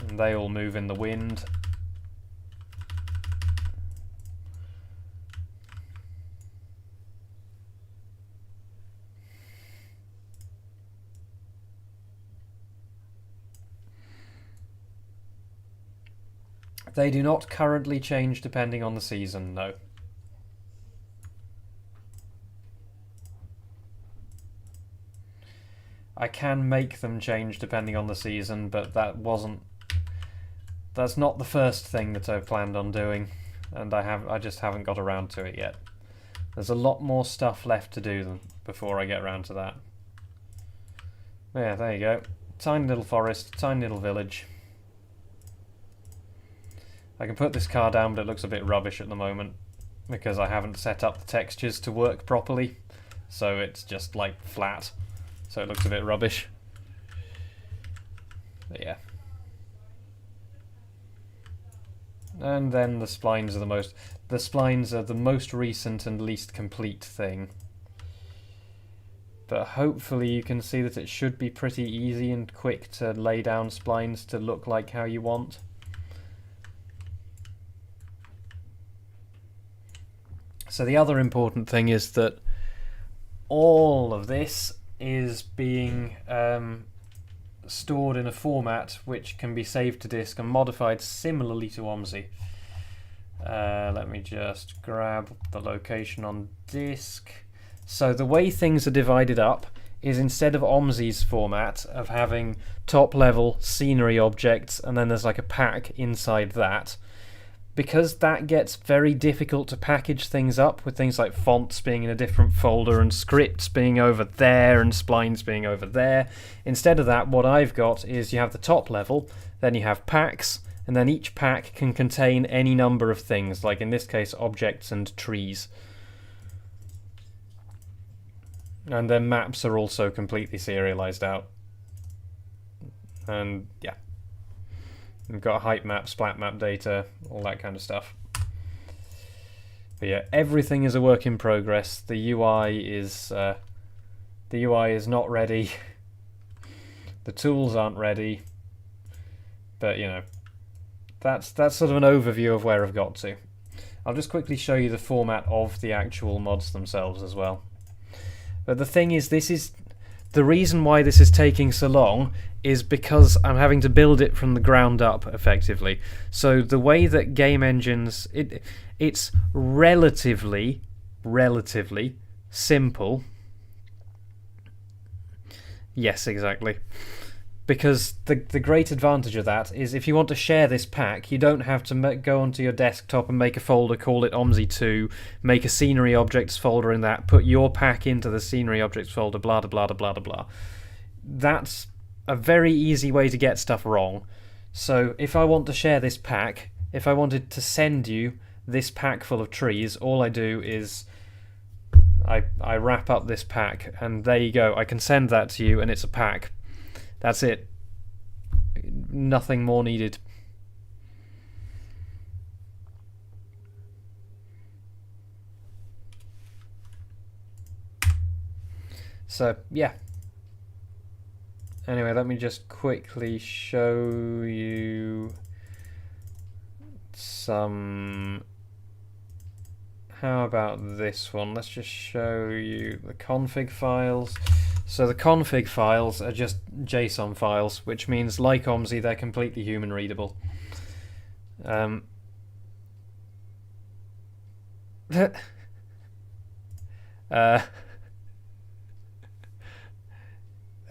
And they all move in the wind. They do not currently change depending on the season, no. I can make them change depending on the season, but that's not the first thing that I've planned on doing, and I just haven't got around to it yet. There's a lot more stuff left to do before I get around to that. Yeah, there you go. Tiny little forest, tiny little village. I can put this car down, but it looks a bit rubbish at the moment because I haven't set up the textures to work properly, so it's just like flat, so it looks a bit rubbish. But yeah. And then the splines are the most recent and least complete thing. But hopefully you can see that it should be pretty easy and quick to lay down splines to look like how you want. So the other important thing is that all of this is being stored in a format which can be saved to disk and modified similarly to OMSI. Let me just grab the location on disk. So the way things are divided up is, instead of OMSI's format of having top level scenery objects and then there's like a pack inside that, because that gets very difficult to package things up, with things like fonts being in a different folder and scripts being over there and splines being over there. Instead of that, what I've got is you have the top level, then you have packs, and then each pack can contain any number of things, like in this case objects and trees. And then maps are also completely serialized out. And yeah. We've got height map, splat map data, all that kind of stuff. But yeah, everything is a work in progress. The UI is not ready. The tools aren't ready. But you know, that's sort of an overview of where I've got to. I'll just quickly show you the format of the actual mods themselves as well. But the thing is, the reason why this is taking so long is because I'm having to build it from the ground up, effectively. So the way that game engines, it's relatively simple. Yes, exactly. Because the great advantage of that is, if you want to share this pack, you don't have to go onto your desktop and make a folder, call it OMSI2, make a scenery objects folder in that, put your pack into the scenery objects folder, blah blah blah blah blah blah. That's a very easy way to get stuff wrong. So if I want to share this pack, if I wanted to send you this pack full of trees, all I do is I wrap up this pack, and there you go. I can send that to you, and it's a pack. That's it. Nothing more needed. So, yeah. Anyway, let me just quickly show you some... How about this one? Let's just show you the config files. So the config files are just JSON files, which means, like OMSI, they're completely human readable. Uh,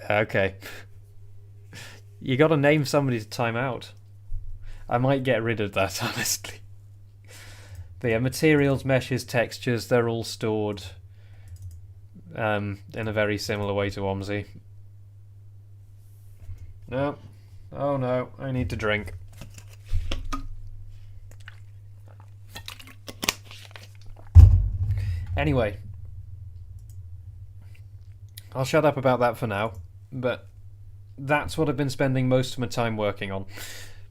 okay. You gotta name somebody to time out. I might get rid of that, honestly. But yeah, materials, meshes, textures, they're all stored in a very similar way to OMSI. No. Oh no, I need to drink. Anyway, I'll shut up about that for now, but that's what I've been spending most of my time working on.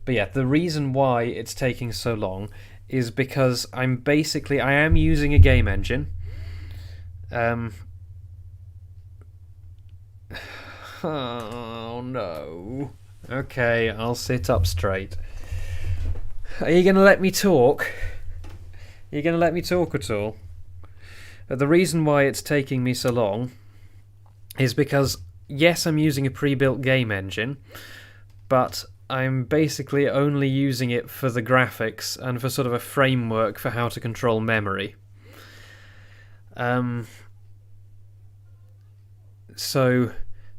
But yeah, the reason why it's taking so long is because I am using a game engine. Oh no. Okay, I'll sit up straight. Are you going to let me talk? Are you going to let me talk at all? The reason why it's taking me so long is because, yes, I'm using a pre-built game engine, but I'm basically only using it for the graphics and for sort of a framework for how to control memory. So,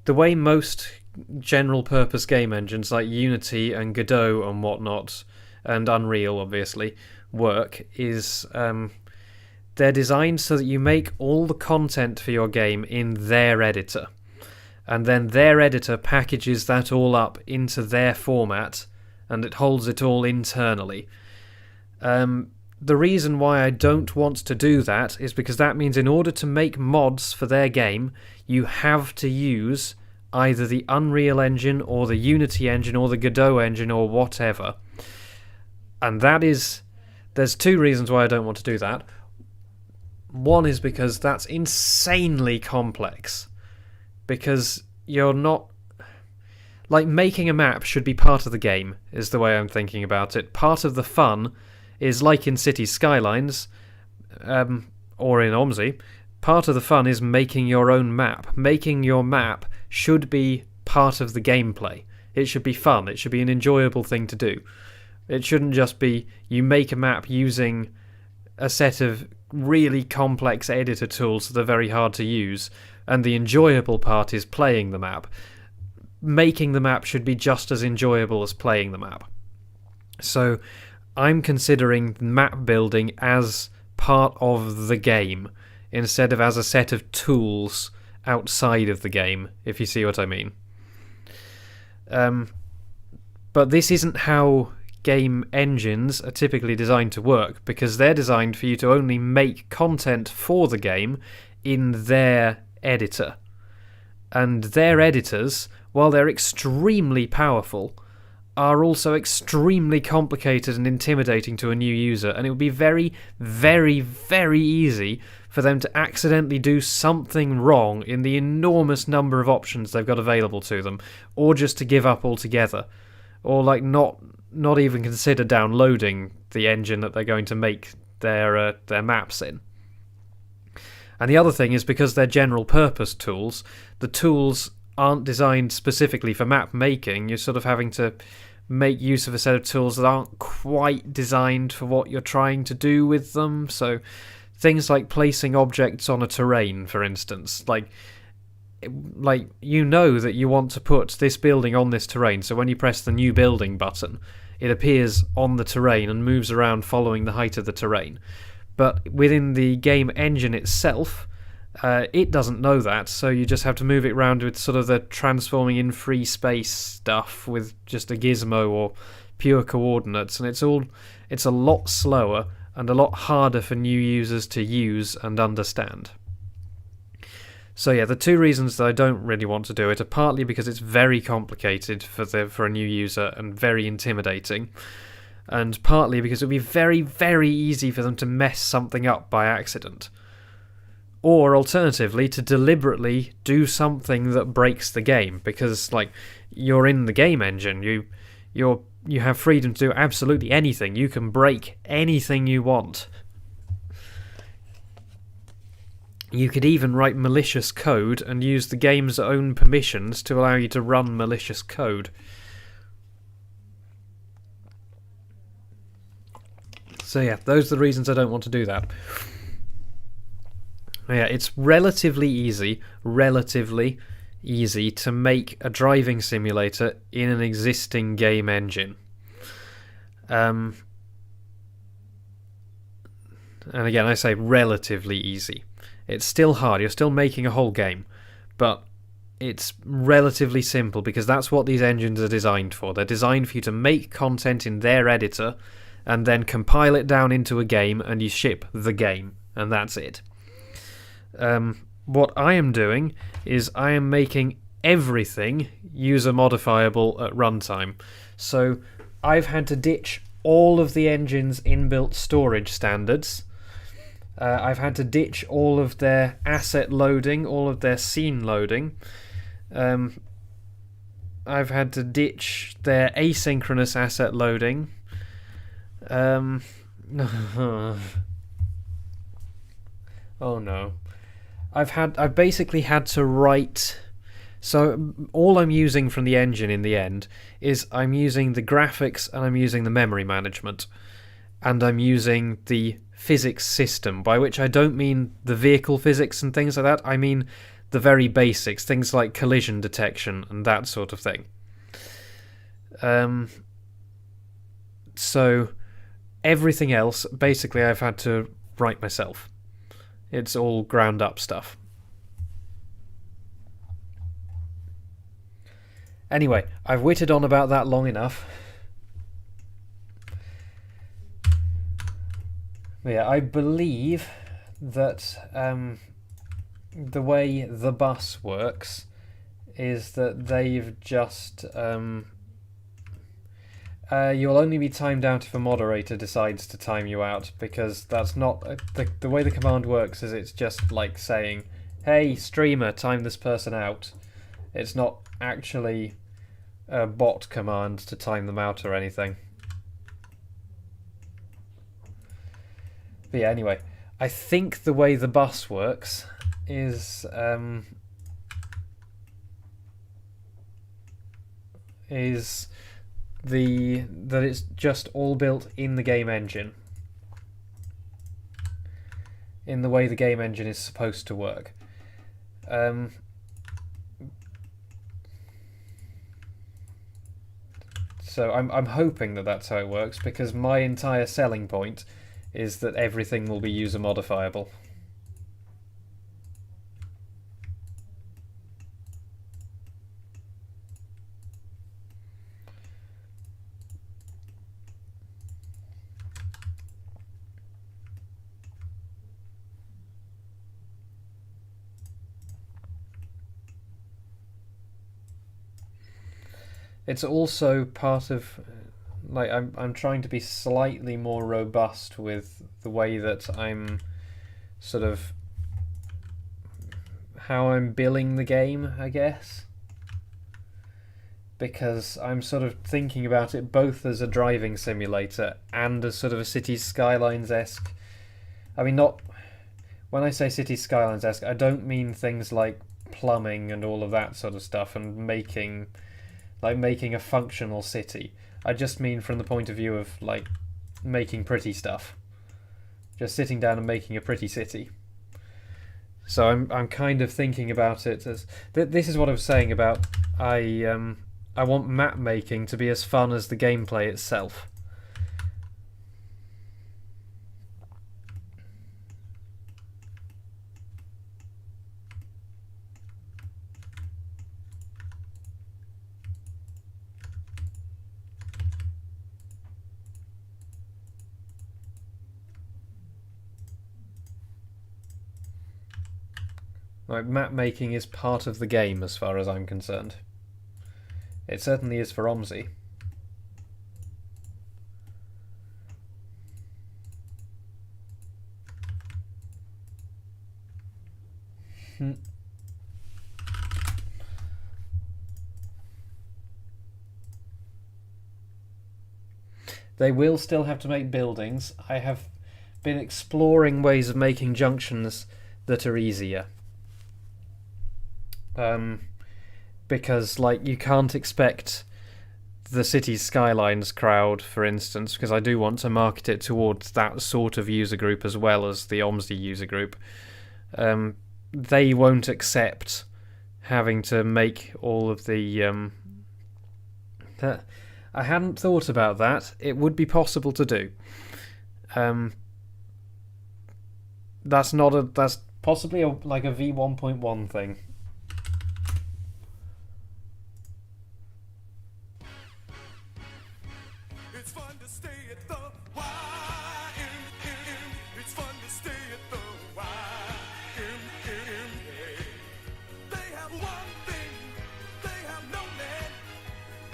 the way most general-purpose game engines like Unity and Godot and whatnot, and Unreal, obviously, work is they're designed so that you make all the content for your game in their editor. And then their editor packages that all up into their format, and it holds it all internally. The reason why I don't want to do that is because that means in order to make mods for their game, you have to use either the Unreal Engine or the Unity engine or the Godot engine or whatever. And there's two reasons why I don't want to do that. One is because that's insanely complex. Because you're not... Like, making a map should be part of the game, is the way I'm thinking about it. Part of the fun is, like in City Skylines, or in OMSI, part of the fun is making your own map. Making your map should be part of the gameplay. It should be fun. It should be an enjoyable thing to do. It shouldn't just be you make a map using a set of really complex editor tools that are very hard to use, and the enjoyable part is playing the map. Making the map should be just as enjoyable as playing the map. So I'm considering map building as part of the game instead of as a set of tools outside of the game, if you see what I mean. But this isn't how game engines are typically designed to work, because they're designed for you to only make content for the game in their editor. And their editors, while they're extremely powerful, are also extremely complicated and intimidating to a new user, and it would be very, very, very easy for them to accidentally do something wrong in the enormous number of options they've got available to them, or just to give up altogether, or like not even consider downloading the engine that they're going to make their maps in. And the other thing is, because they're general purpose tools, the tools aren't designed specifically for map making. You're sort of having to make use of a set of tools that aren't quite designed for what you're trying to do with them. So things like placing objects on a terrain, for instance, like you know that you want to put this building on this terrain, so when you press the new building button, it appears on the terrain and moves around following the height of the terrain. But within the game engine itself, it doesn't know that, so you just have to move it around with sort of the transforming in free space stuff with just a gizmo or pure coordinates, and it's a lot slower and a lot harder for new users to use and understand. So yeah, the two reasons that I don't really want to do it are partly because it's very complicated for a new user and very intimidating, and partly because it would be very, very easy for them to mess something up by accident. Or alternatively, to deliberately do something that breaks the game, because like you're in the game engine, you have freedom to do absolutely anything. You can break anything you want. You could even write malicious code and use the game's own permissions to allow you to run malicious code. So yeah, those are the reasons I don't want to do that. Yeah, it's relatively easy to make a driving simulator in an existing game engine. And again, I say relatively easy. It's still hard. You're still making a whole game, but it's relatively simple because that's what these engines are designed for. They're designed for you to make content in their editor and then compile it down into a game, and you ship the game, and that's it. What I am doing is I am making everything user modifiable at runtime. So I've had to ditch all of the engine's inbuilt storage standards. I've had to ditch all of their asset loading, all of their scene loading. I've had to ditch their asynchronous asset loading. Oh no. I've basically had to write. So all I'm using from the engine in the end is I'm using the graphics and I'm using the memory management, and I'm using the physics system, by which I don't mean the vehicle physics and things like that. I mean the very basics, things like collision detection and that sort of thing. So everything else, basically, I've had to write myself. It's all ground up stuff. Anyway, I've witted on about that long enough. Yeah, I believe that the way the bus works is that they've just... you'll only be timed out if a moderator decides to time you out, because that's not... The way the command works is it's just like saying, hey, streamer, time this person out. It's not actually a bot command to time them out or anything. But yeah, anyway, I think the way the bus works is that it's just all built in the game engine, in the way the game engine is supposed to work. So I'm hoping that that's how it works, because my entire selling point is that everything will be user modifiable. It's also part of, like, I'm trying to be slightly more robust with the way that I'm sort of how I'm billing the game, I guess, because I'm sort of thinking about it both as a driving simulator and as sort of a Cities Skylines-esque. I mean, not when I say Cities Skylines-esque, I don't mean things like plumbing and all of that sort of stuff and making a functional city. I just mean from the point of view of, like, making pretty stuff. Just sitting down and making a pretty city. So I'm kind of thinking about it as... This is what I was saying about... I want map making to be as fun as the gameplay itself. Like, map making is part of the game as far as I'm concerned. It certainly is for OMSI. They will still have to make buildings. I have been exploring ways of making junctions that are easier. Because, like, you can't expect the Cities Skylines crowd, for instance, because I do want to market it towards that sort of user group as well as the OMSI user group. they won't accept having to make all of the... I hadn't thought about that. It would be possible to do. That's possibly like a v1.1 thing. It's fun to stay at the YMCA. It's fun to stay at the YMCA. They have one thing they have no man.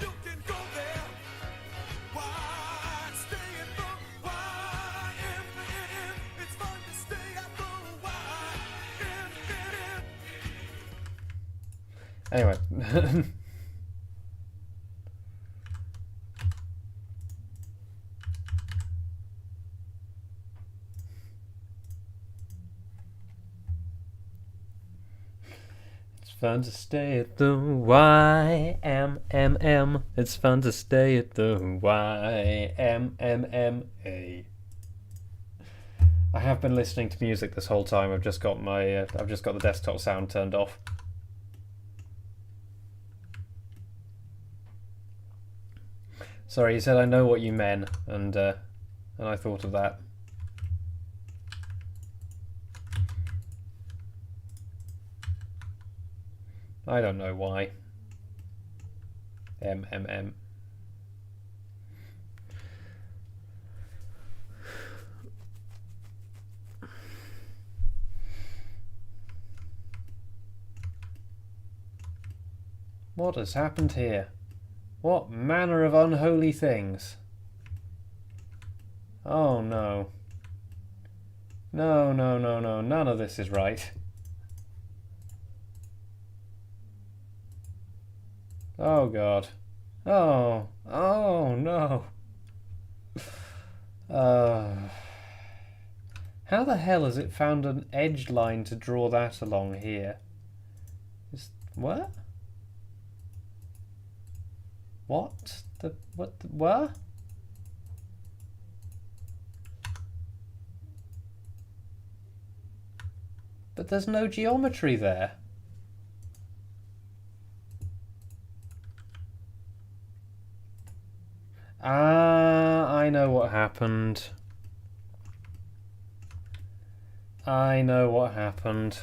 You can go there. Why stay at the YMCA? It's fun to stay at the YMCA. Anyway. It's fun to stay at the YMMM. It's fun to stay at the YMMMA. I have been listening to music this whole time. I've just got the desktop sound turned off. Sorry, he said I know what you meant, and I thought of that. I don't know why. MMM. What has happened here? What manner of unholy things? Oh no. No, no, no, no. None of this is right. Oh god. Oh. Oh no. How the hell has it found an edge line to draw that along here? What? What? What? But there's no geometry there. I know what happened. I know what happened.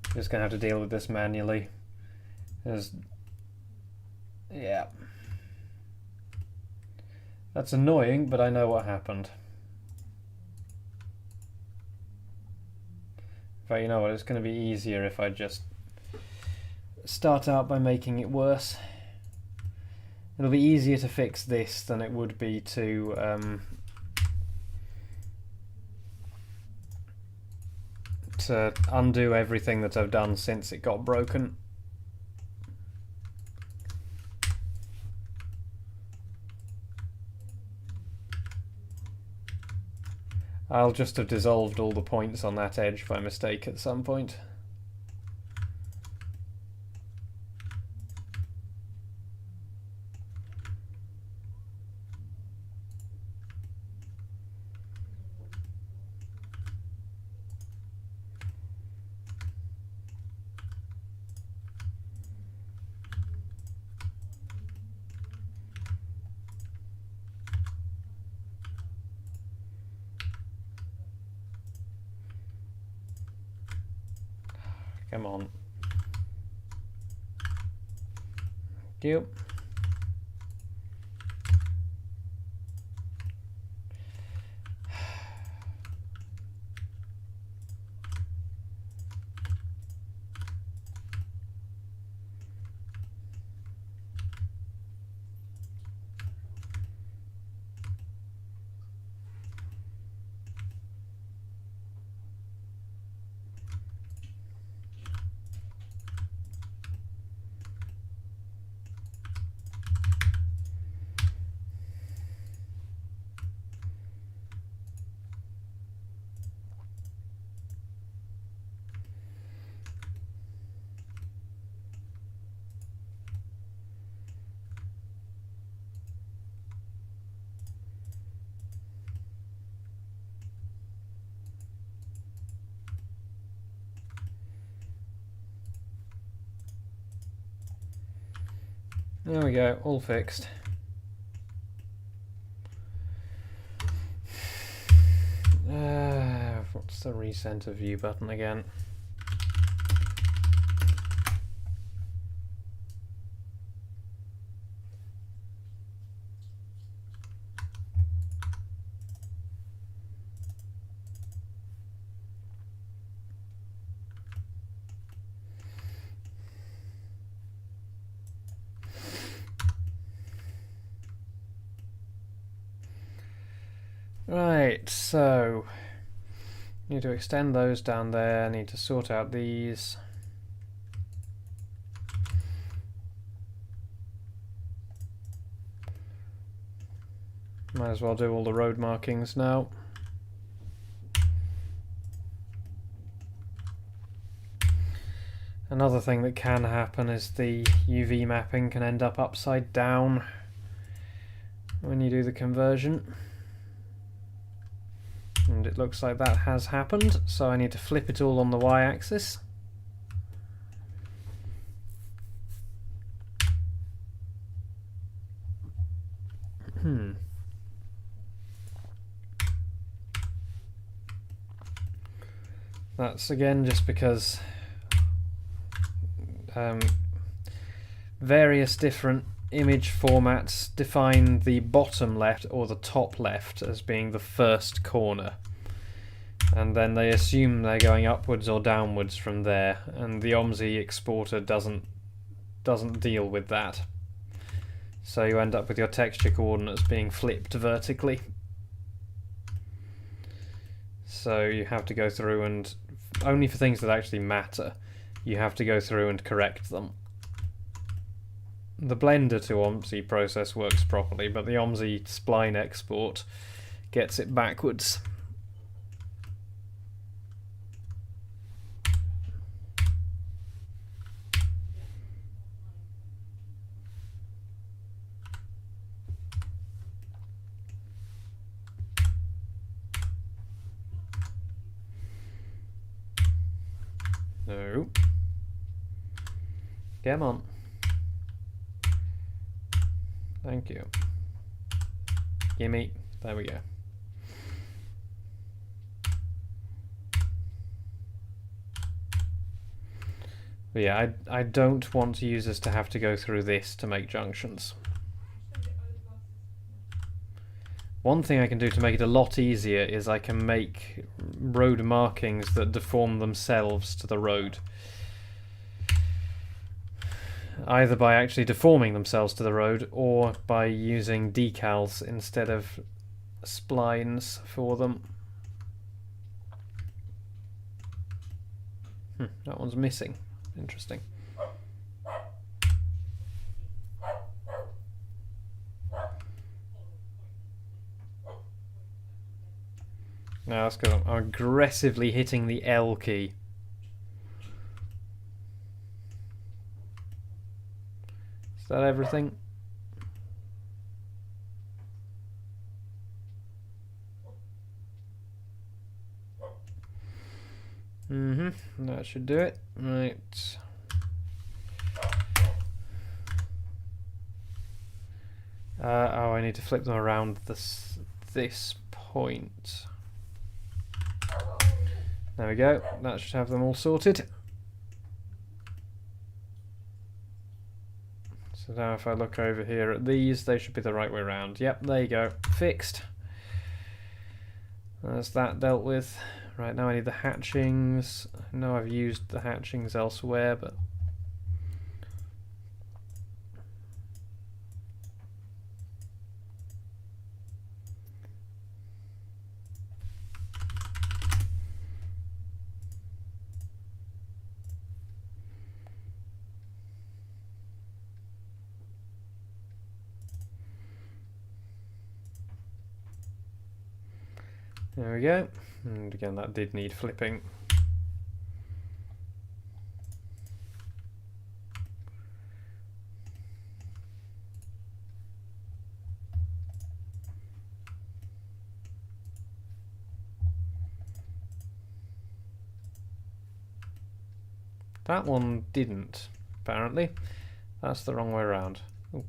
I'm just gonna have to deal with this manually. Yeah. That's annoying, but I know what happened. But you know what, it's going to be easier if I just start out by making it worse. It'll be easier to fix this than it would be to undo everything that I've done since it got broken. I'll just have dissolved all the points on that edge by mistake at some point. Come on. Thank you. There we go, all fixed. What's the recenter view button again? Right, so need to extend those down there, need to sort out these. Might as well do all the road markings now. Another thing that can happen is the UV mapping can end up upside down when you do the conversion. And it looks like that has happened, so I need to flip it all on the y-axis. That's again just because various different image formats define the bottom left or the top left as being the first corner, and then they assume they're going upwards or downwards from there, and the OMSI exporter doesn't deal with that, so you end up with your texture coordinates being flipped vertically. So you have to go through, and only for things that actually matter, you have to go through and correct them. The Blender to OMSI process works properly, but the OMSI spline export gets it backwards. No. Come on. Thank you. Gimme. There we go. But yeah, I don't want users to have to go through this to make junctions. One thing I can do to make it a lot easier is I can make road markings that deform themselves to the road. Either by actually deforming themselves to the road, or by using decals instead of splines for them. That one's missing. Interesting. Now that's because I'm aggressively hitting the L key. Is that everything? That should do it. Right. Oh, I need to flip them around this point. There we go. That should have them all sorted. So now if I look over here at these, they should be the right way around. Yep, there you go. Fixed. That's that dealt with. Right, now I need the hatchings. I know I've used the hatchings elsewhere, but... There we go. And again, that did need flipping. That one didn't, apparently. That's the wrong way around. Oh.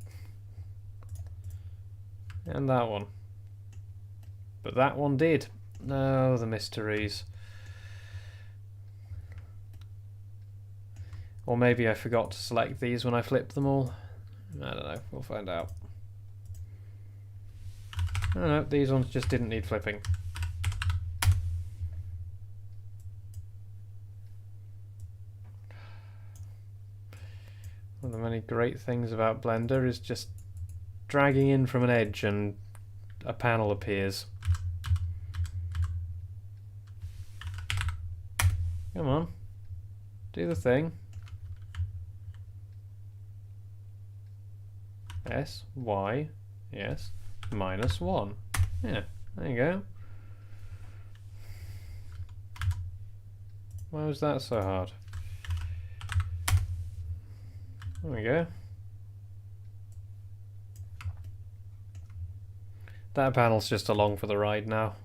And that one. But that one did. Oh, the mysteries. Or maybe I forgot to select these when I flipped them all. I don't know, we'll find out. Oh no, these ones just didn't need flipping. One of the many great things about Blender is just dragging in from an edge and a panel appears. Come on, do the thing. S, Y, yes, -1. Yeah, there you go. Why was that so hard? There we go. That panel's just along for the ride now.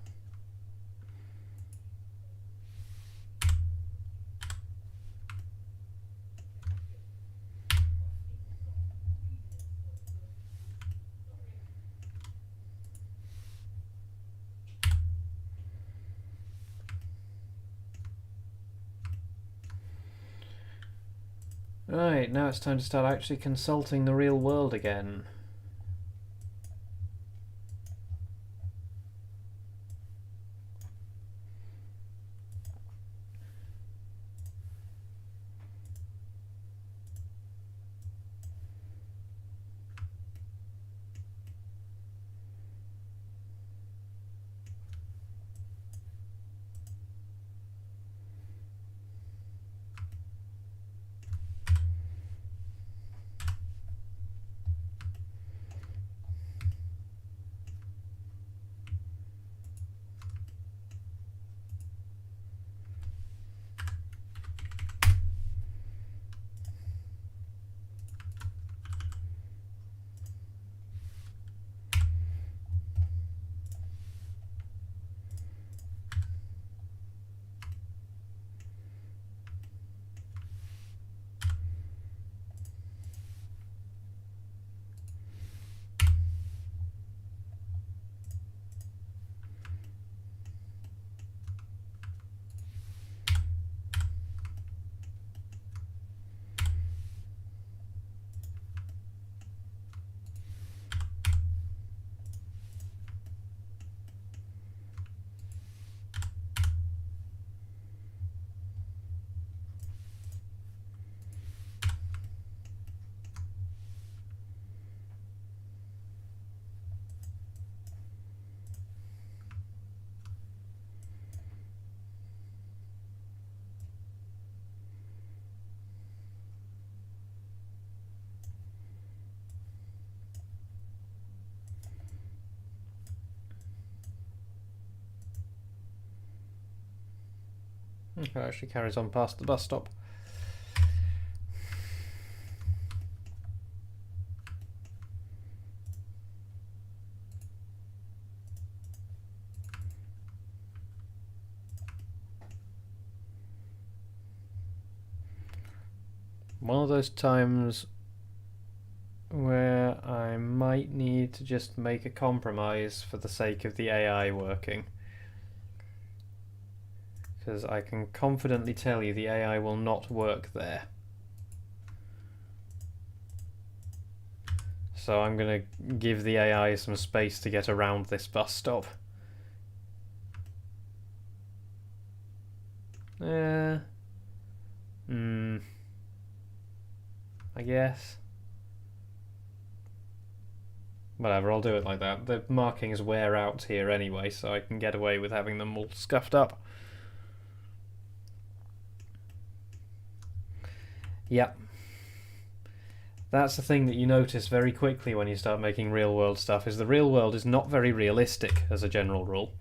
Right, now it's time to start actually consulting the real world again. It actually carries on past the bus stop. One of those times where I might need to just make a compromise for the sake of the AI working. Because I can confidently tell you the AI will not work there. So I'm going to give the AI some space to get around this bus stop. I guess. Whatever, I'll do it like that. The markings wear out here anyway, so I can get away with having them all scuffed up. Yep. That's the thing that you notice very quickly when you start making real world stuff, is the real world is not very realistic as a general rule.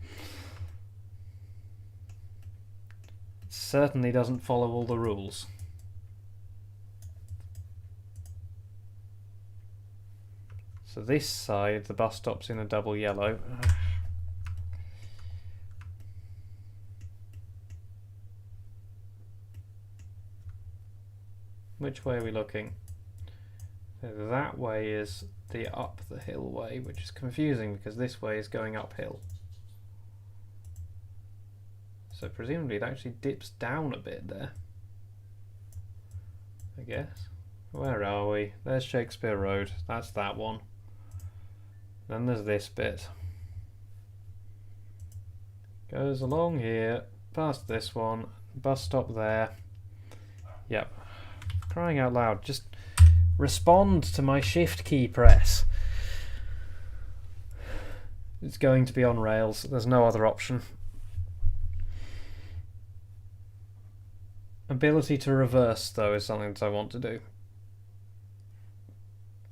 It certainly doesn't follow all the rules. So this side, the bus stop's in a double yellow. Which way are we looking? That way is the up the hill way, which is confusing because this way is going uphill. So presumably it actually dips down a bit there, I guess. Where are we? There's Shakespeare Road. That's that one. Then there's this bit. Goes along here, past this one, bus stop there. Yep. Crying out loud, just respond to my shift key press. It's going to be on rails, there's no other option. Ability to reverse, though, is something that I want to do.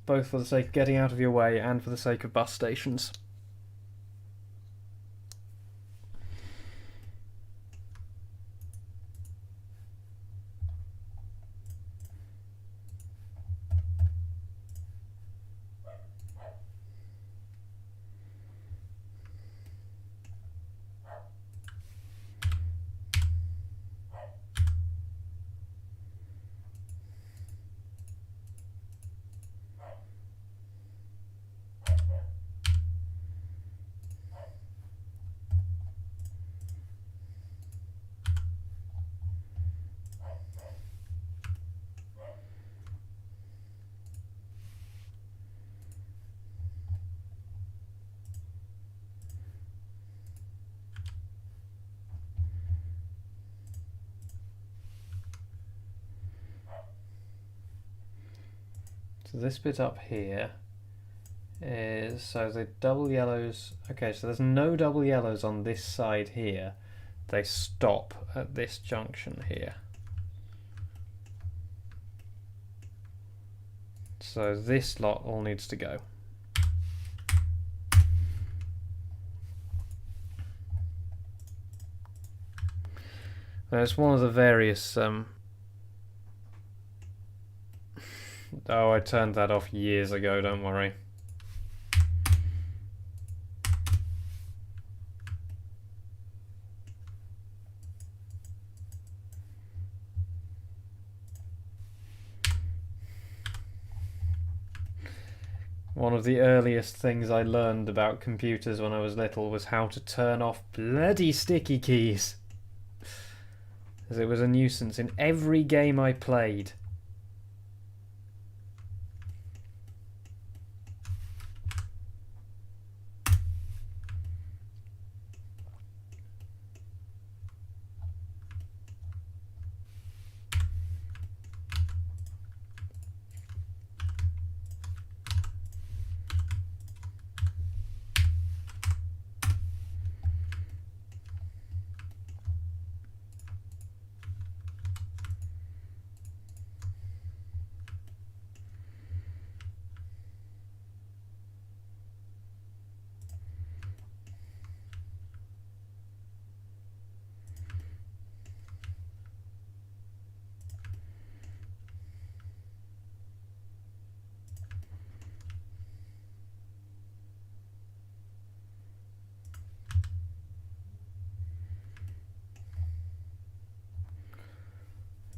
Both for the sake of getting out of your way and for the sake of bus stations. So this bit up here is, so the double yellows, okay, so there's no double yellows on this side here. They stop at this junction here. So this lot all needs to go. It's one of the various oh, I turned that off years ago, don't worry. One of the earliest things I learned about computers when I was little was how to turn off bloody sticky keys. As it was a nuisance in every game I played.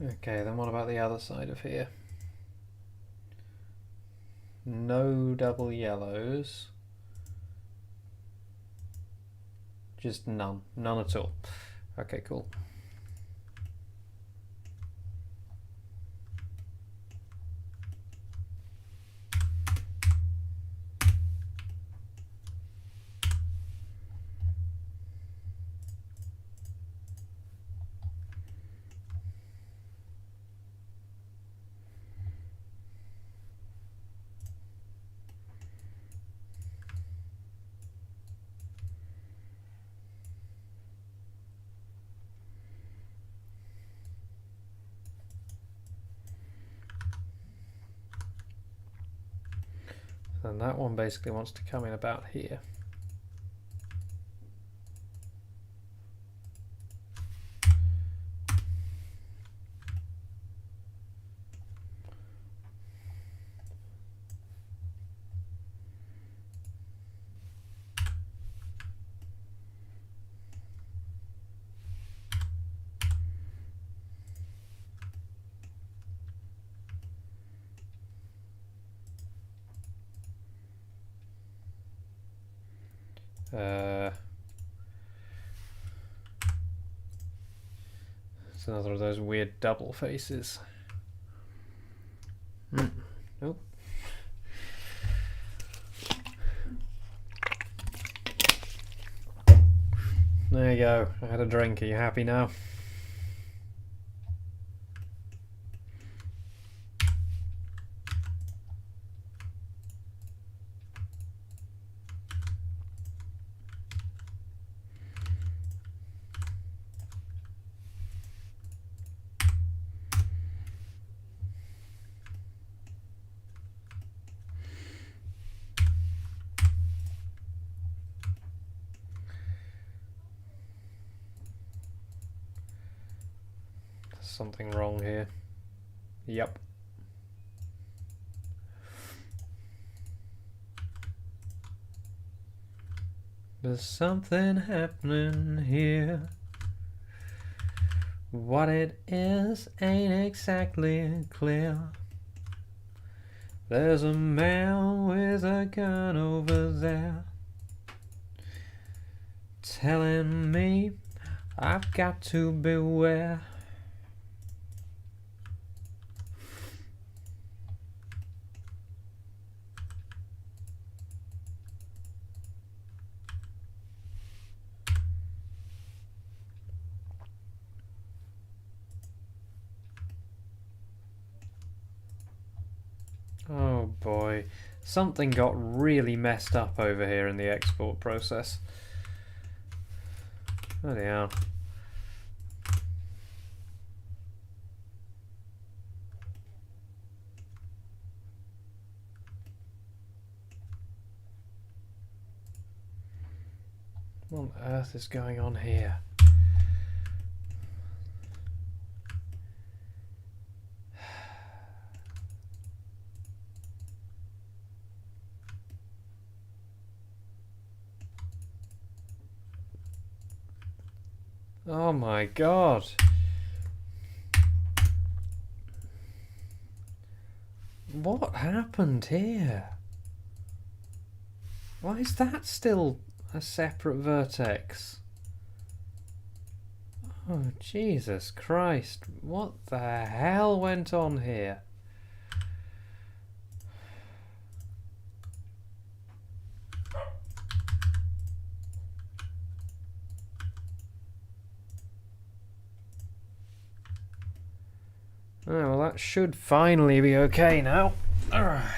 Okay, then what about the other side of here? No double yellows. Just none. None at all. Okay, cool. And that one basically wants to come in about here. It's another of those weird double faces. Nope. There you go. I had a drink. Are you happy now? Something wrong here. Yep. There's something happening here. What it is ain't exactly clear. There's a man with a gun over there telling me I've got to beware. Oh boy, something got really messed up over here in the export process. Bloody hell. What on earth is going on here? Oh my god. What happened here? Why is that still a separate vertex? Oh, Jesus Christ. What the hell went on here? Oh, well, that should finally be okay now. Urgh.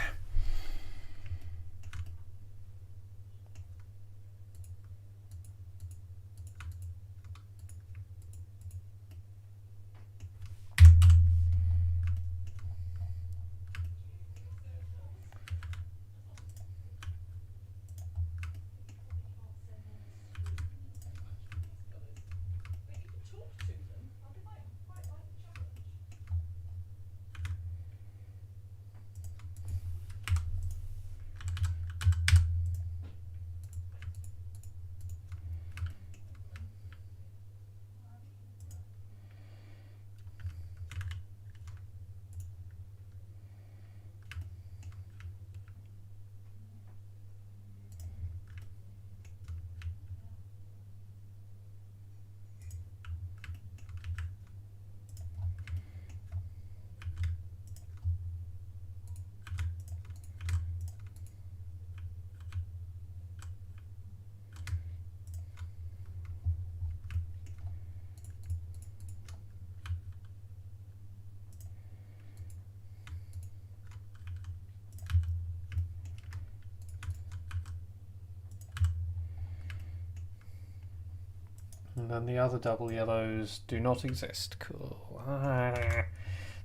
And then the other double yellows do not exist. Cool.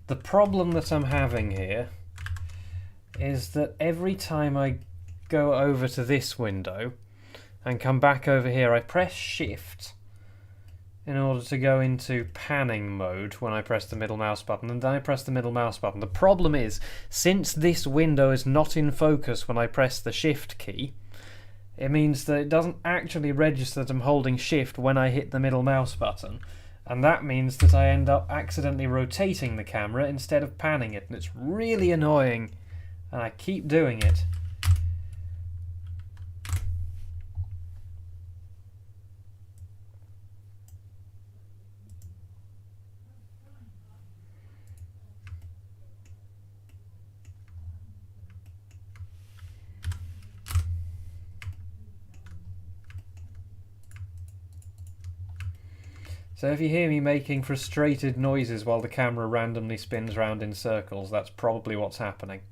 The problem that I'm having here is that every time I go over to this window and come back over here, I press Shift in order to go into panning mode when I press the middle mouse button, and then I press the middle mouse button. The problem is, since this window is not in focus when I press the Shift key, it means that it doesn't actually register that I'm holding Shift when I hit the middle mouse button. And that means that I end up accidentally rotating the camera instead of panning it. And it's really annoying. And I keep doing it. So if you hear me making frustrated noises while the camera randomly spins round in circles, that's probably what's happening.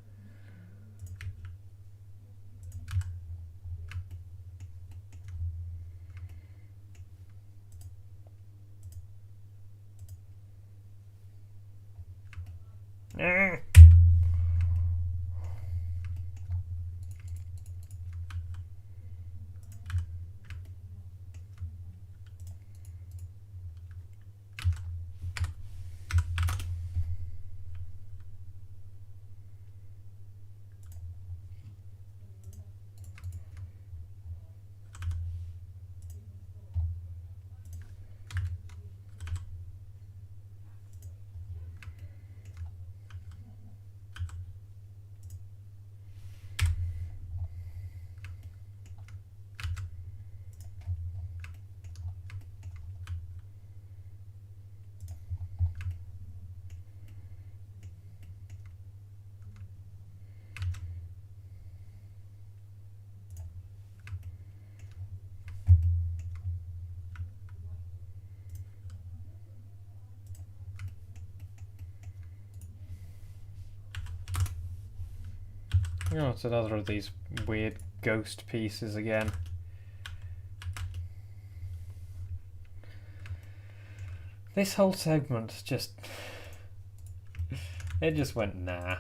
Ah. Oh, it's another of these weird ghost pieces again. This whole segment just... it just went nah.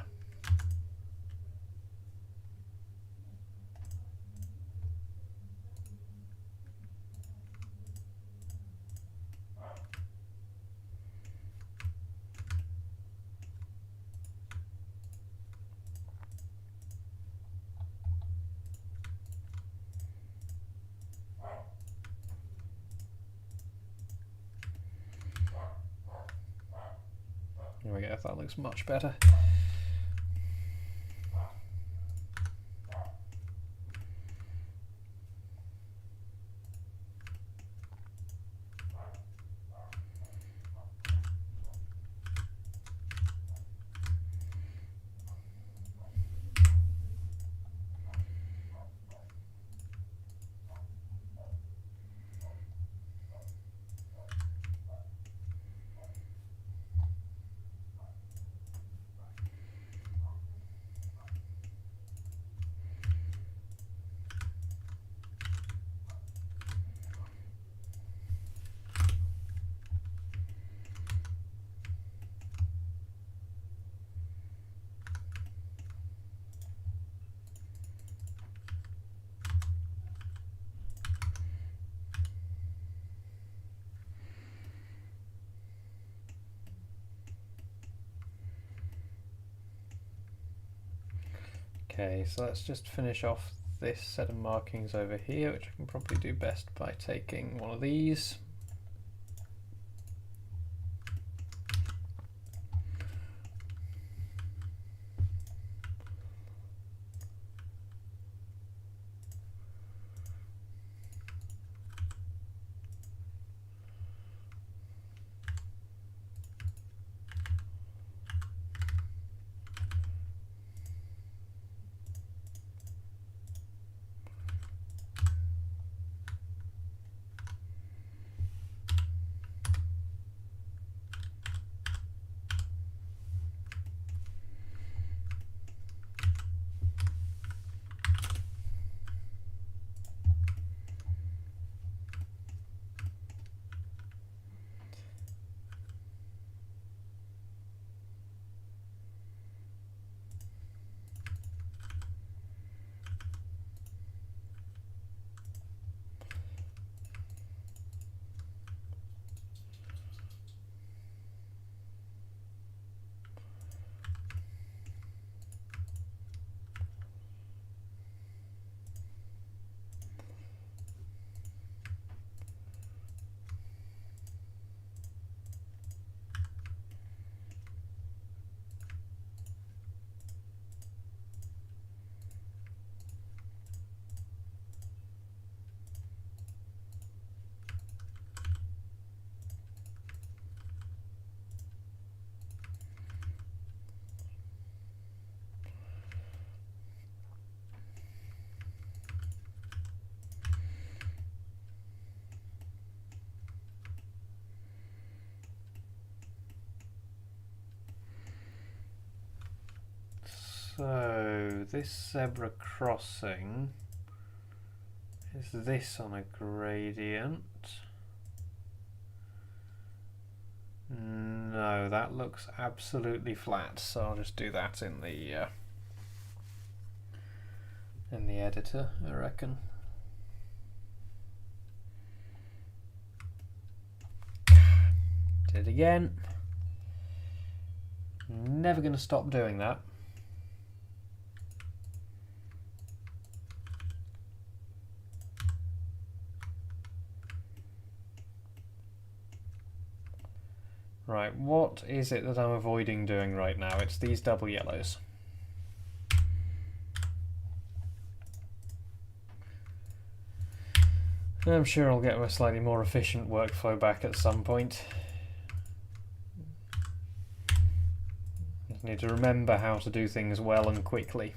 There we go, that looks much better. Okay, so let's just finish off this set of markings over here, which I can probably do best by taking one of these. So this zebra crossing, is this on a gradient? No, that looks absolutely flat, so I'll just do that in the editor, I reckon. Did it again. Never going to stop doing that. Right, what is it that I'm avoiding doing right now? It's these double yellows. I'm sure I'll get a slightly more efficient workflow back at some point. Just need to remember how to do things well and quickly.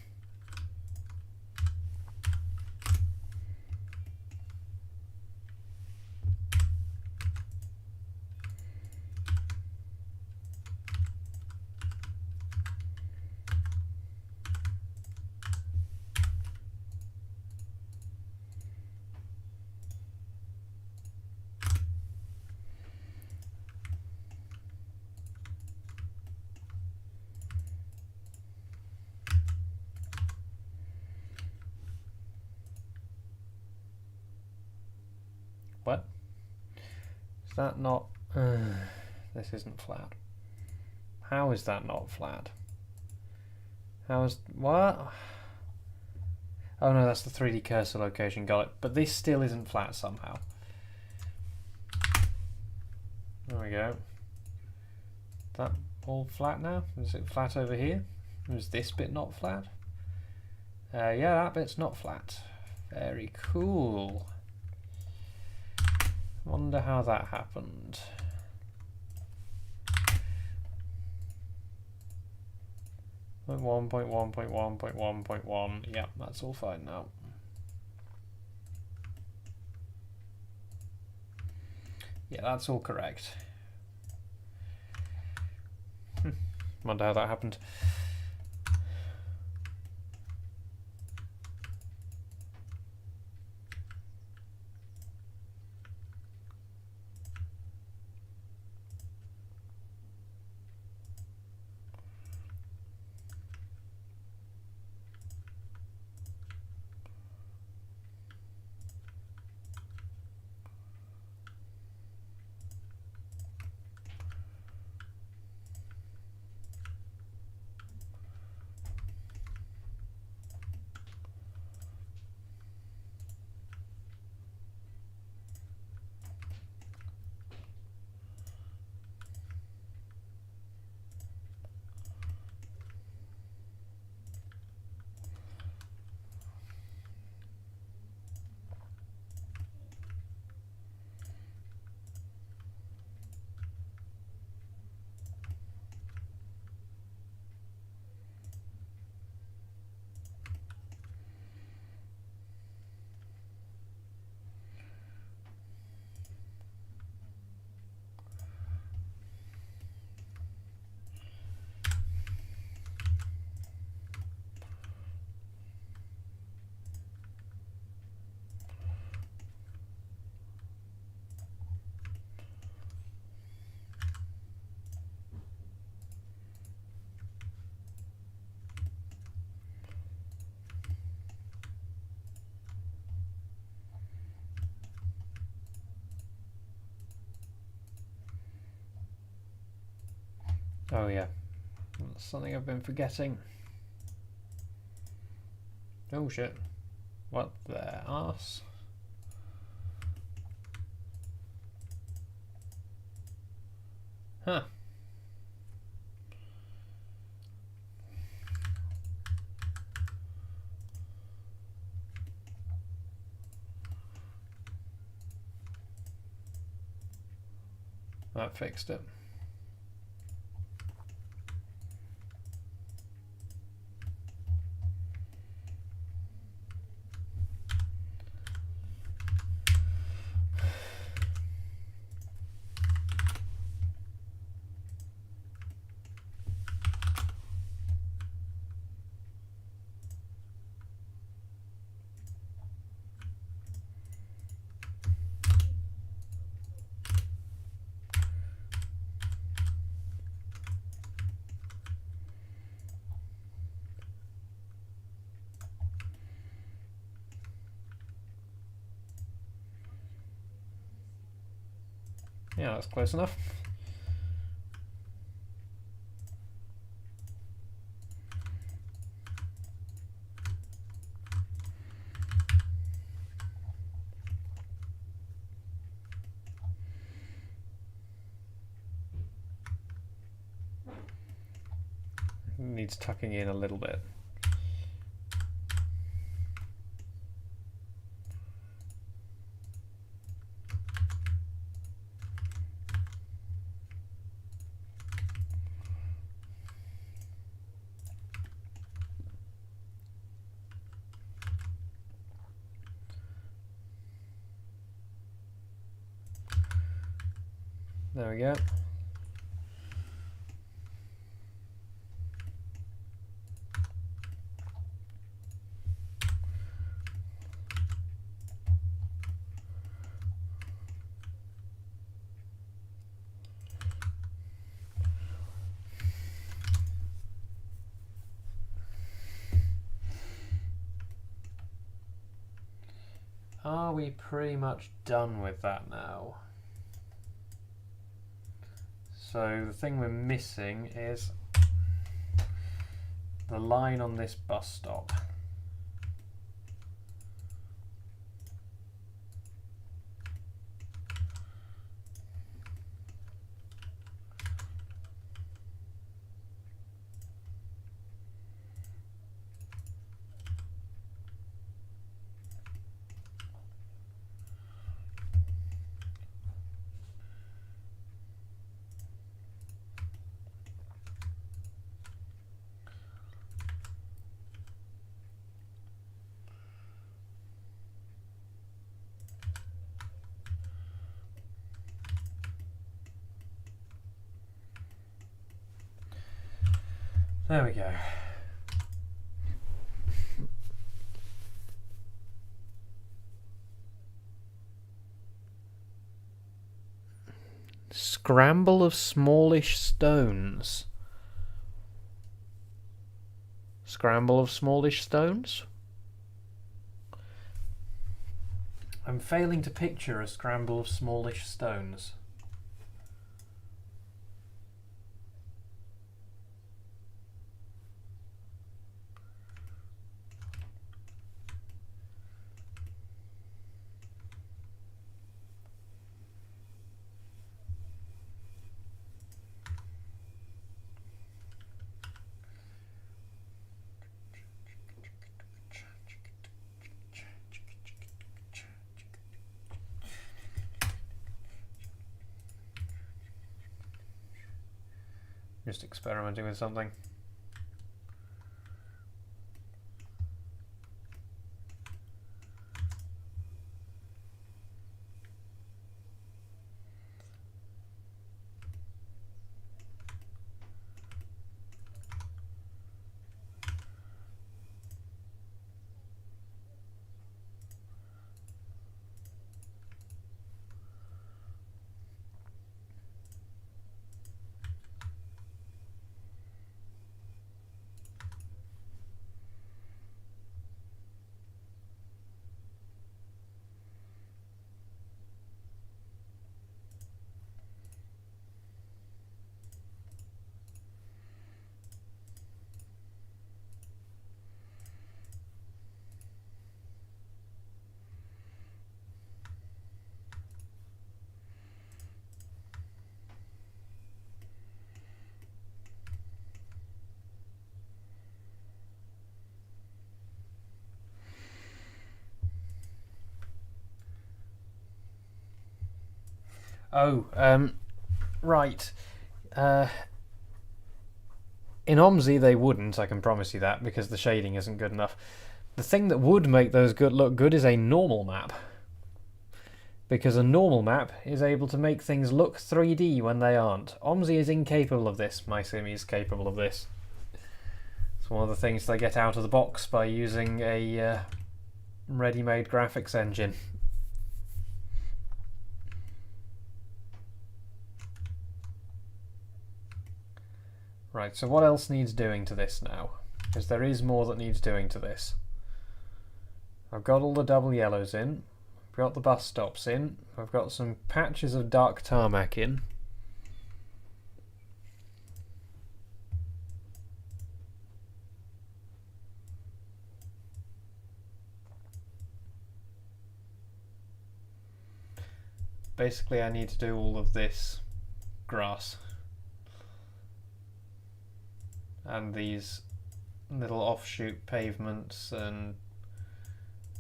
What? Is that not... this isn't flat. How is that not flat? How is... what? Oh no, that's the 3D cursor location, got it. But this still isn't flat somehow. There we go. Is that all flat now? Is it flat over here? Is this bit not flat? Yeah, that bit's not flat. Very cool. Wonder how that happened. Point 1.1.1.1.1. Yep, that's all fine now. Yeah, that's all correct. Wonder how that happened. Oh yeah, that's something I've been forgetting. Oh shit. What the arse? Huh. That fixed it. Yeah, that's close enough. Needs tucking in a little bit. There we go. Are we pretty much done with that now? So the thing we're missing is the line on this bus stop. There we go. Scramble of smallish stones. Scramble of smallish stones? I'm failing to picture a scramble of smallish stones. Just experimenting with something. Oh, right. In OMSI they wouldn't, I can promise you that, because the shading isn't good enough. The thing that would make those look good is a normal map. Because a normal map is able to make things look 3D when they aren't. OMSI is incapable of this. My sim is capable of this. It's one of the things they get out of the box by using a ready-made graphics engine. Right, so what else needs doing to this now? Because there is more that needs doing to this. I've got all the double yellows in. got the bus stops in. I've got some patches of dark tarmac in. Basically, I need to do all of this grass and these little offshoot pavements and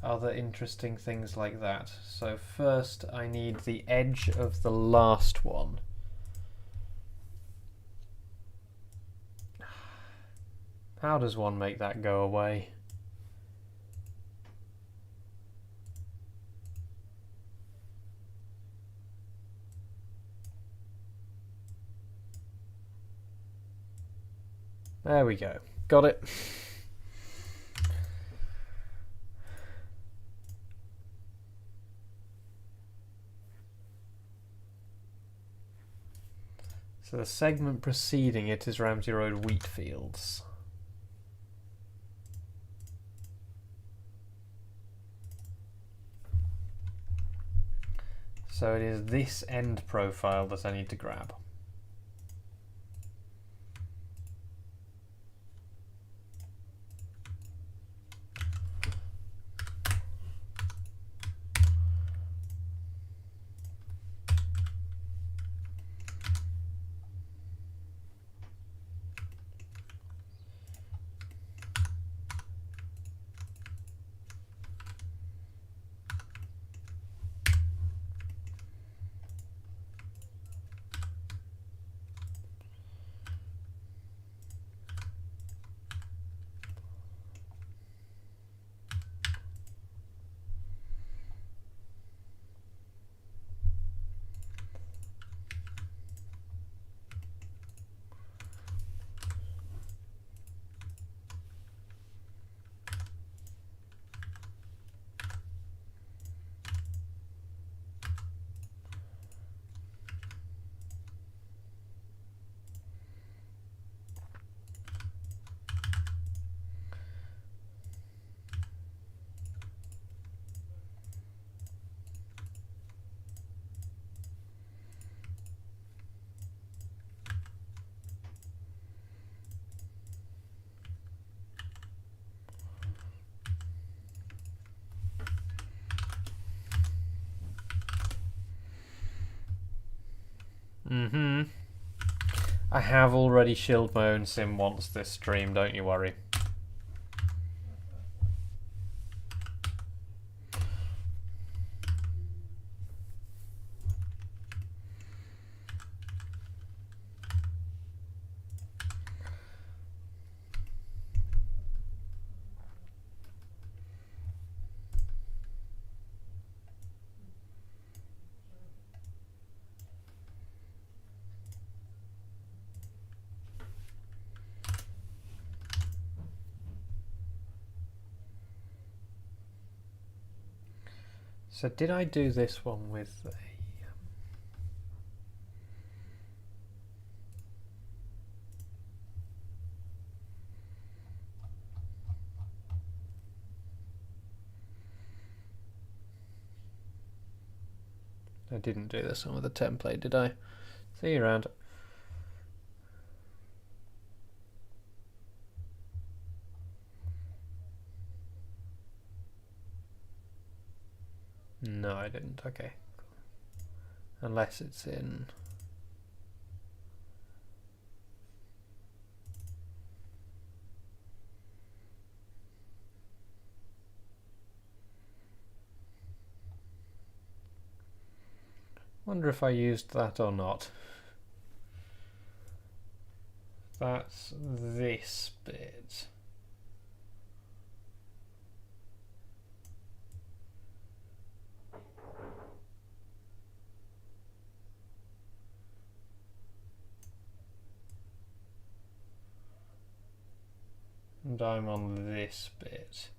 other interesting things like that. So first I need the edge of the last one. How does one make that go away? There we go. Got it. So the segment preceding it is Ramsey Road wheat fields. So it is this end profile that I need to grab. I have already shilled my own sim once this stream, don't you worry. So did I do this one with a... I didn't do this one with a template, did I? See you around. No, I didn't. Okay. Unless it's in... Wonder if I used that or not. That's this bit. And I'm on this bit.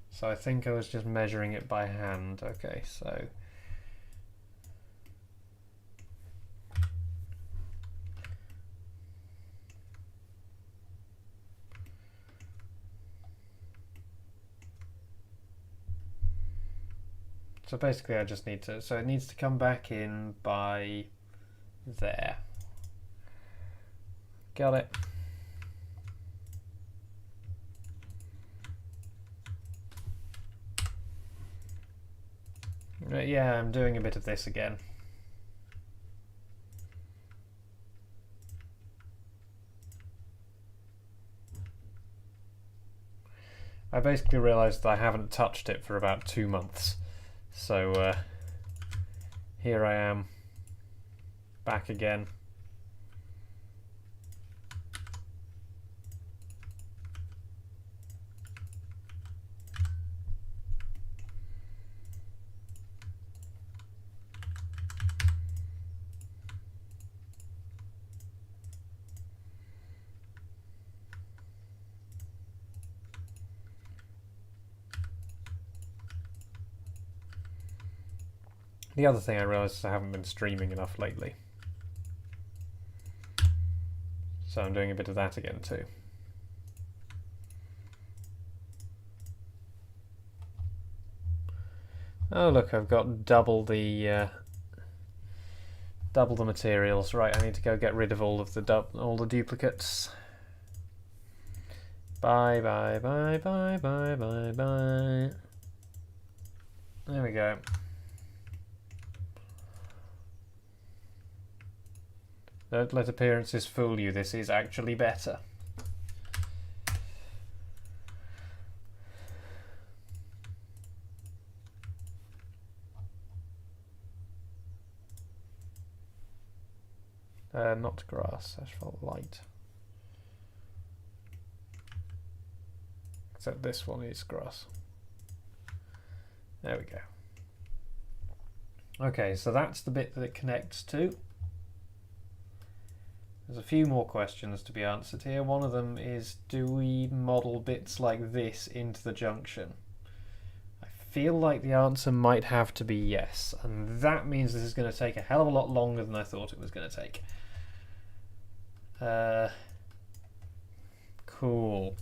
So I think I was just measuring it by hand. Okay, so... So basically I just need to, so it needs to come back in by there. Got it. Yeah, I'm doing a bit of this again. I basically realised that I haven't touched it for about 2 months. So here I am, back again. The other thing I realised is I haven't been streaming enough lately. So I'm doing a bit of that again too. Oh look, I've got double the materials. Right, I need to go get rid of all of the duplicates. Bye bye bye bye bye bye bye. There we go. Don't let appearances fool you, this is actually better. Not grass, asphalt light. Except this one is grass. There we go. Okay, so that's the bit that it connects to. There's a few more questions to be answered here. One of them is, do we model bits like this into the junction? I feel like the answer might have to be yes, and that means this is going to take a hell of a lot longer than I thought it was going to take. Cool.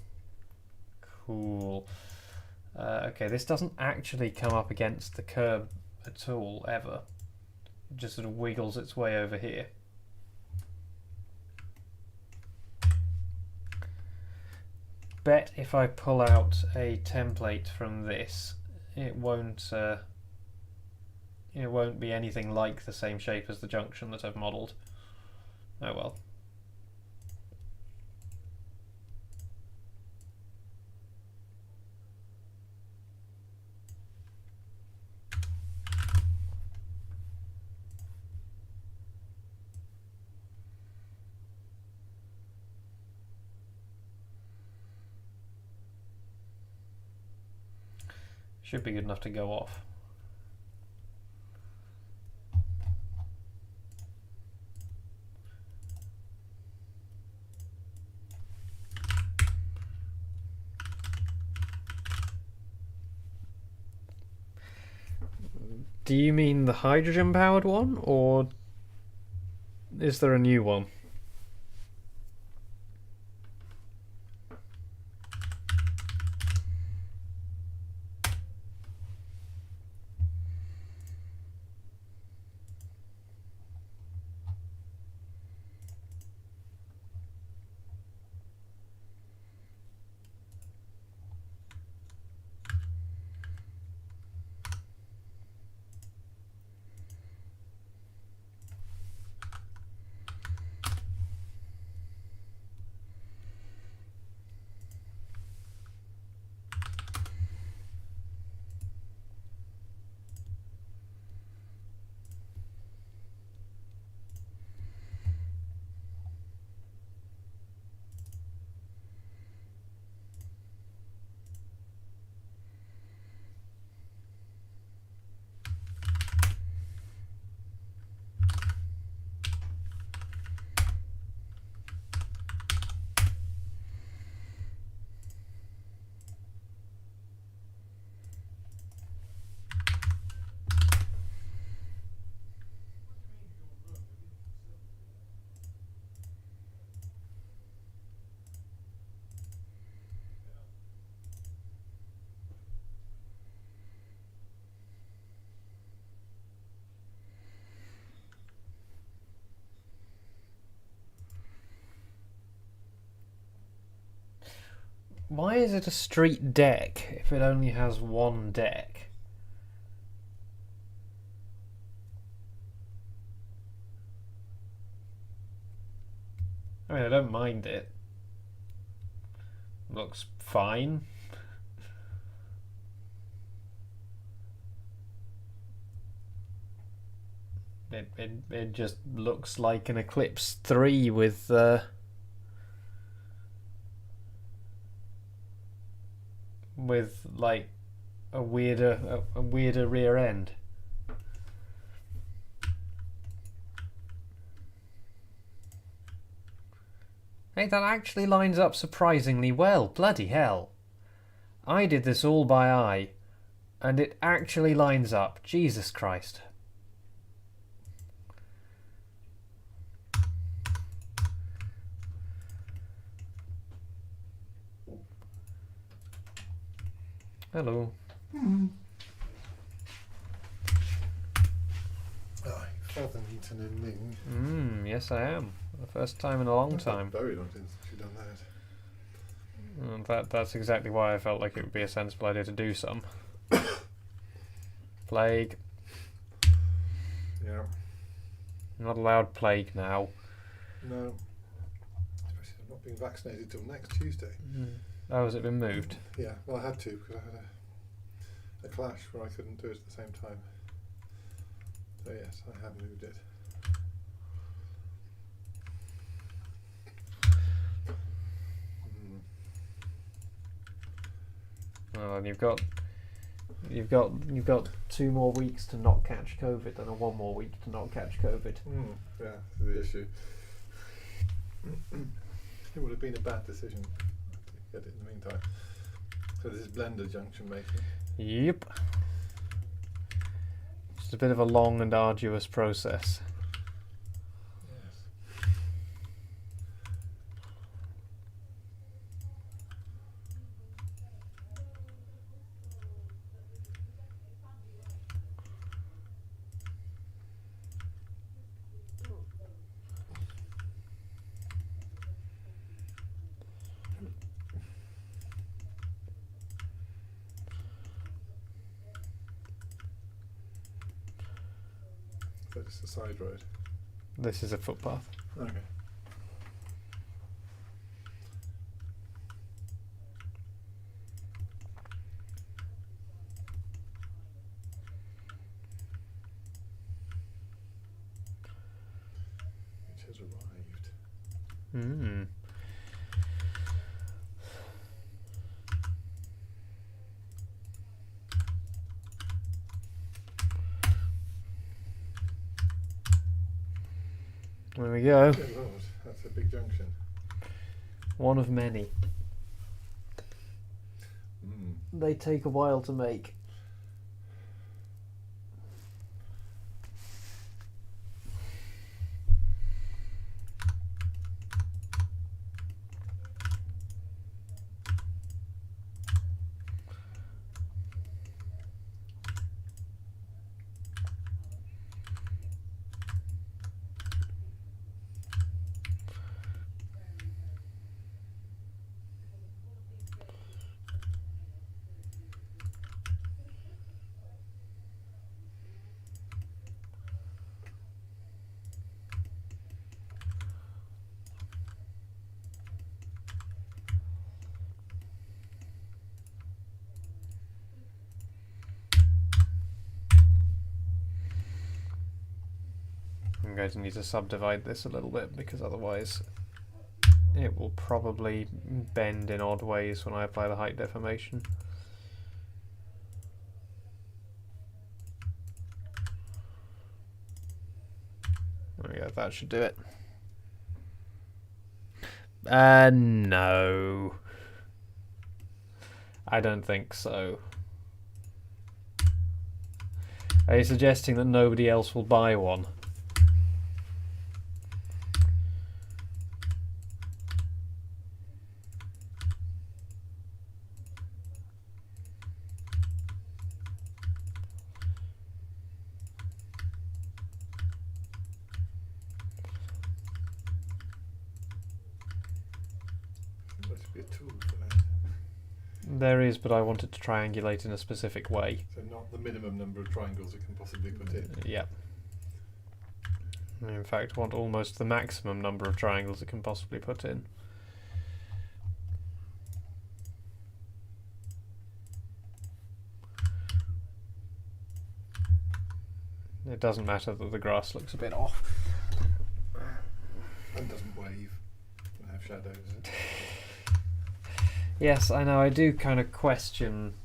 Okay, this doesn't actually come up against the curb at all, ever. It just sort of wiggles its way over here. Bet if I pull out a template from this, it won't be anything like the same shape as the junction that I've modelled. Oh well. Should be good enough to go off. Do you mean the hydrogen powered one, or is there a new one? Why is it a street deck if it only has one deck? I mean, I don't mind it. Looks fine. It just looks like an Eclipse 3 with like a weirder rear end. Hey, that actually lines up surprisingly well. Bloody hell. I did this all by eye, and it actually lines up. Jesus Christ. Hello. Oh, Featherington in Ning. Yes I am. The first time in a long time. Very long since you've done that. That's exactly why I felt like it would be a sensible idea to do some. Plague. Yeah. I'm not allowed plague now. No. Especially I'm not being vaccinated till next Tuesday. Oh, has it been moved? Yeah, well I had to because I had a clash where I couldn't do it at the same time. So yes, I have moved it. Well, and you've got 2 more weeks to not catch COVID, and 1 more week to not catch COVID. Yeah, that's the issue. It would have been a bad decision to get it in the meantime. So this is blender junction making. Yep. Just a bit of a long and arduous process. Yes. So it's a side road. This is a footpath. Okay. Which has arrived. There we go. Good Lord, that's a big junction. One of many. Mm. They take a while to make. I'm going to need to subdivide this a little bit because otherwise it will probably bend in odd ways when I apply the height deformation. There we go, that should do it. No. I don't think so. Are you suggesting that nobody else will buy one? There must be a tool for that. There is, but I want it to triangulate in a specific way. So not the minimum number of triangles it can possibly put in. Yep. In fact, I want almost the maximum number of triangles it can possibly put in. It doesn't matter that the grass looks a bit off. And doesn't wave and have shadows. Yes, I know, I do kind of question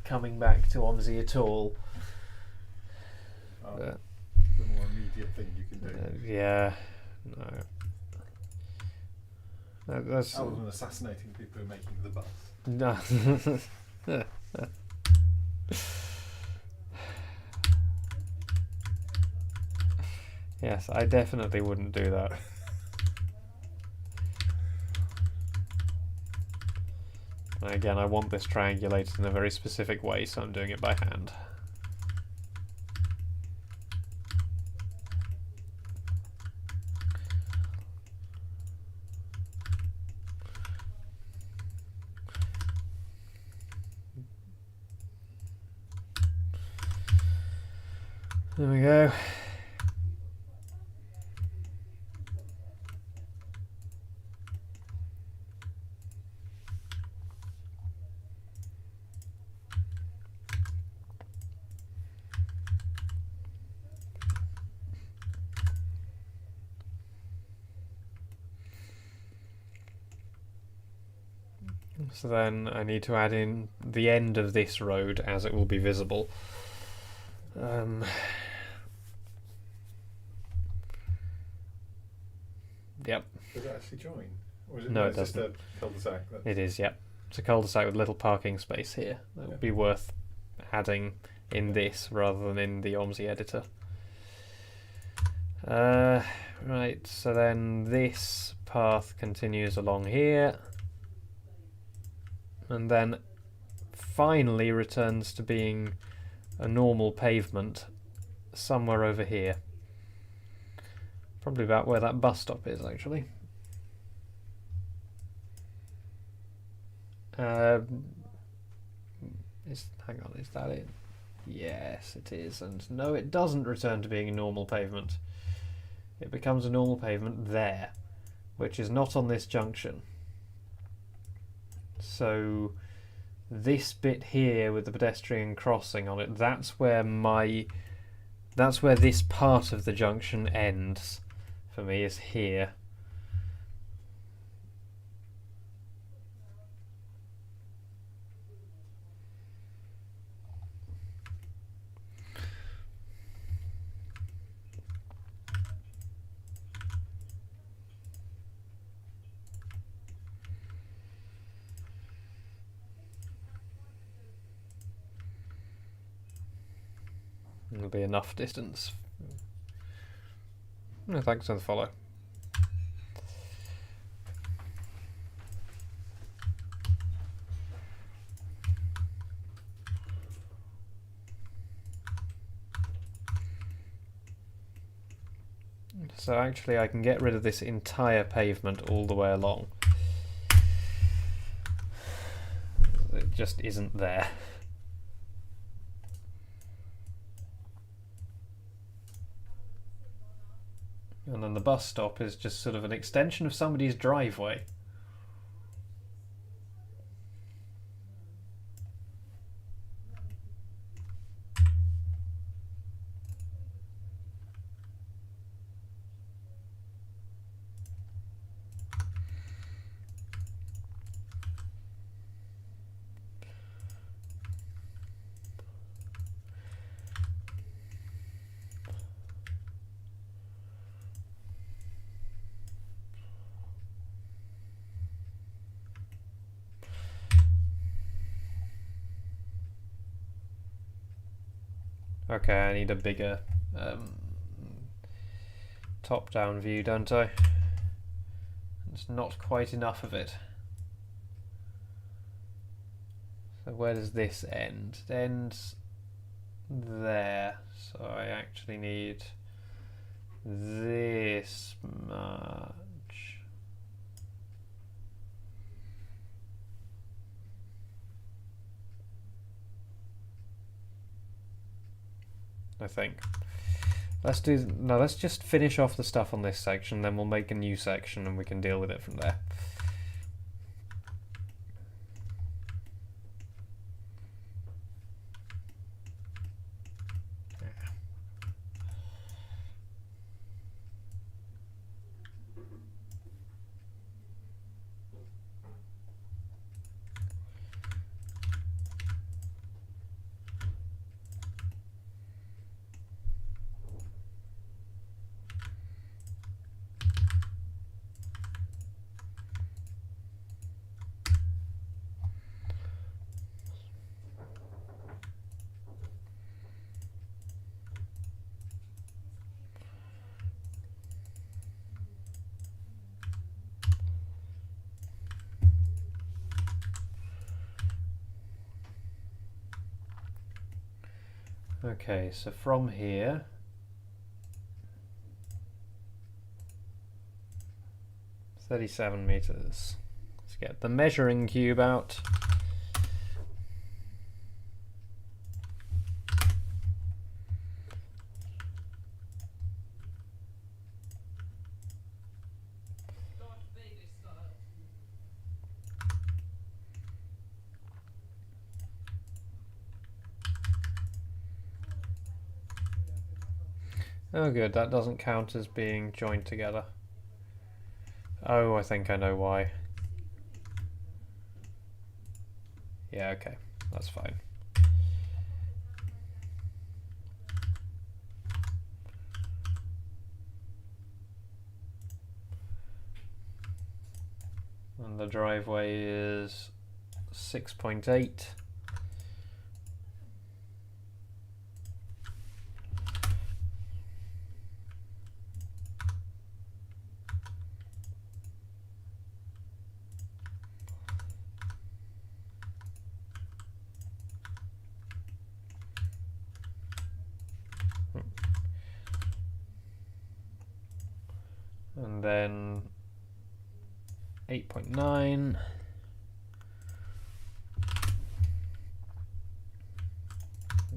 coming back to OMSI at all. The more immediate thing you can do. Yeah, no. That's Other than assassinating people who are making the bus. no. Yes, I definitely wouldn't do that. And again, I want this triangulated in a very specific way, so I'm doing it by hand. There we go. So then I need to add in the end of this road as it will be visible. Yep. Does it actually join? Or is No, it it's just doesn't. a cul-de-sac? It is, yep. It's a cul-de-sac with little parking space here. That would be worth adding in this rather than in the OMSI editor. Right, so then this path continues along here. And then finally returns to being a normal pavement somewhere over here. Probably about where that bus stop is, actually. Hang on, is that it? Yes, it is. And no, it doesn't return to being a normal pavement. It becomes a normal pavement there, which is not on this junction. So this bit here with the pedestrian crossing on it, that's where this part of the junction ends for me, is here. There'll be enough distance. No, thanks for the follow. So actually I can get rid of this entire pavement all the way along. It just isn't there. And then the bus stop is just sort of an extension of somebody's driveway. Okay, I need a bigger top-down view, don't I? It's not quite enough of it. So where does this end? It ends there. So I actually need this much. I think. Let's just finish off the stuff on this section, then we'll make a new section and we can deal with it from there. Okay, so from here, $37 meters. Let's get the measuring cube out. Oh good, that doesn't count as being joined together. Oh, I think I know why. Yeah, okay, that's fine. And the driveway is 6.8. And then 8.9.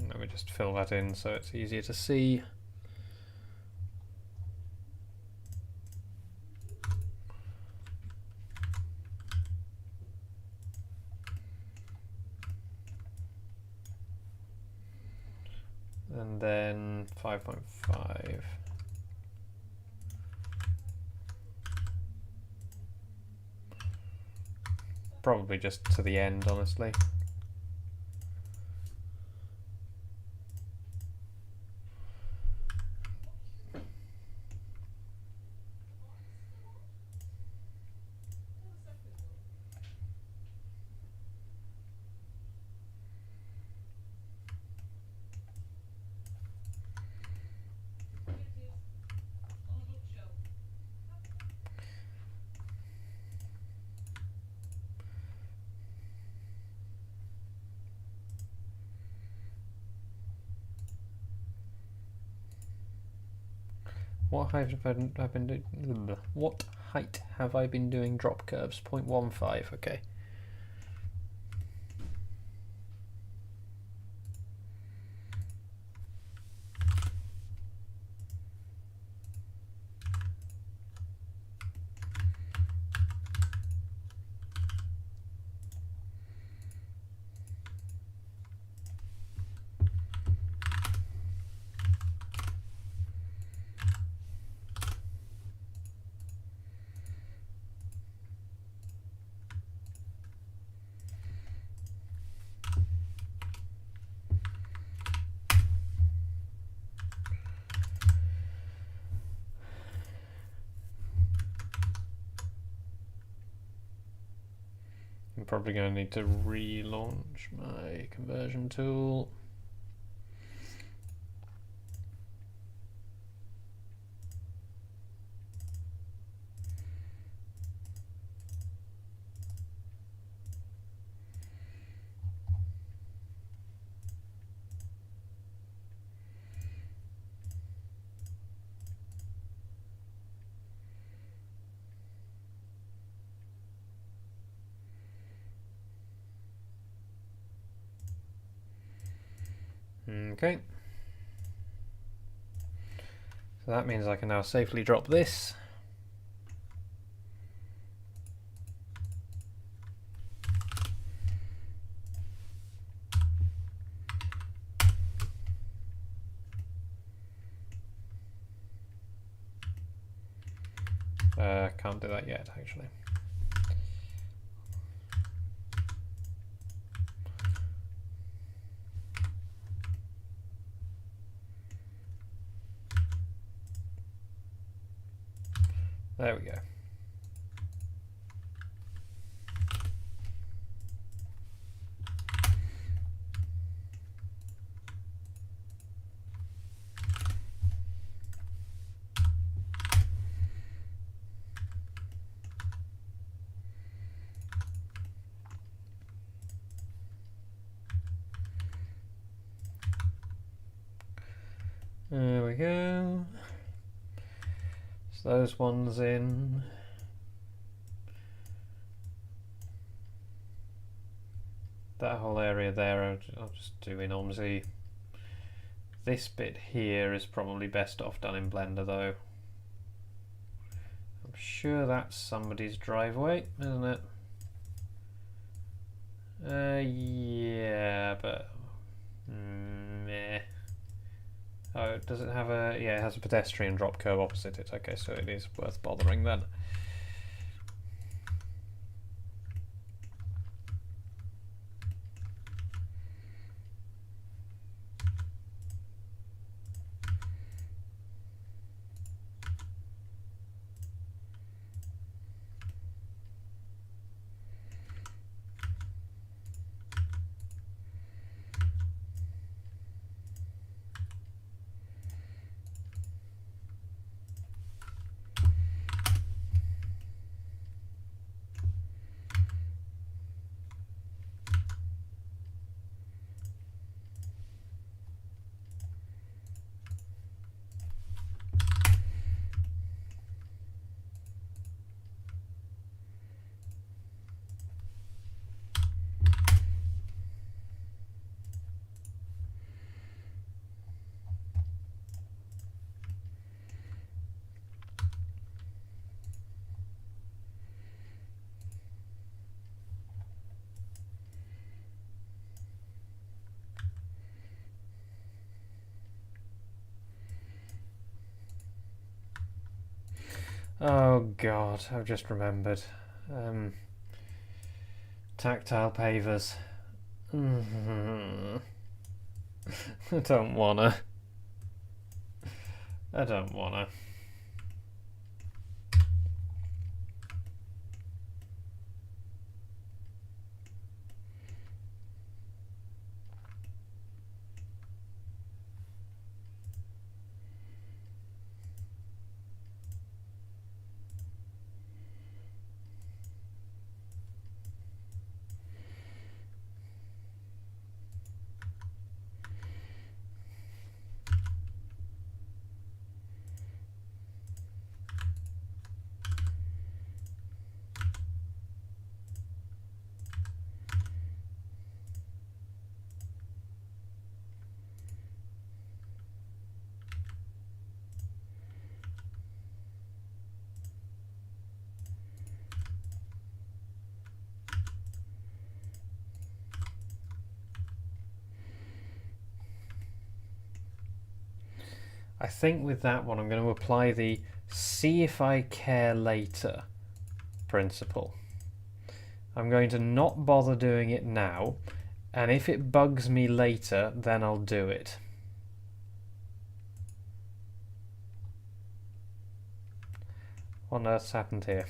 Let me just fill that in so it's easier to see. And then 5.5. Probably just to the end, honestly. What height have I been doing? What height have I been doing drop curves? 0.15. Okay. I'm probably going to need to relaunch my conversion tool. Okay. So that means I can now safely drop this. Can't do that yet, actually. There we go. There we go. So those ones in. That whole area there, I'll just do in OMSI. This bit here is probably best off done in Blender though. I'm sure that's somebody's driveway, isn't it? Yeah, but meh. Oh, does it have a... yeah, it has a pedestrian drop curb opposite it. Okay, so it is worth bothering then. Oh god, I've just remembered. Tactile pavers. I don't wanna. I don't wanna. I think with that one I'm going to apply the see if I care later principle. I'm going to not bother doing it now, and if it bugs me later, then I'll do it. What on earth's happened here?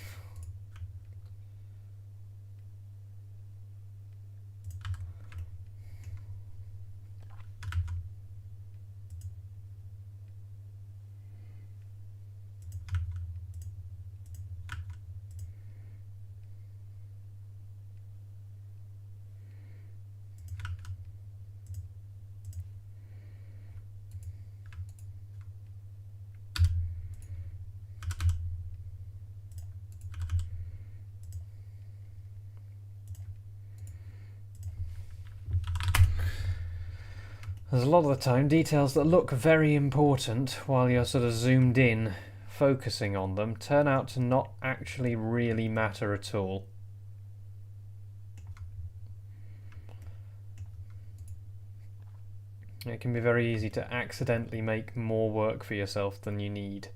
There's a lot of the time details that look very important while you're sort of zoomed in, focusing on them, turn out to not actually really matter at all. It can be very easy to accidentally make more work for yourself than you need.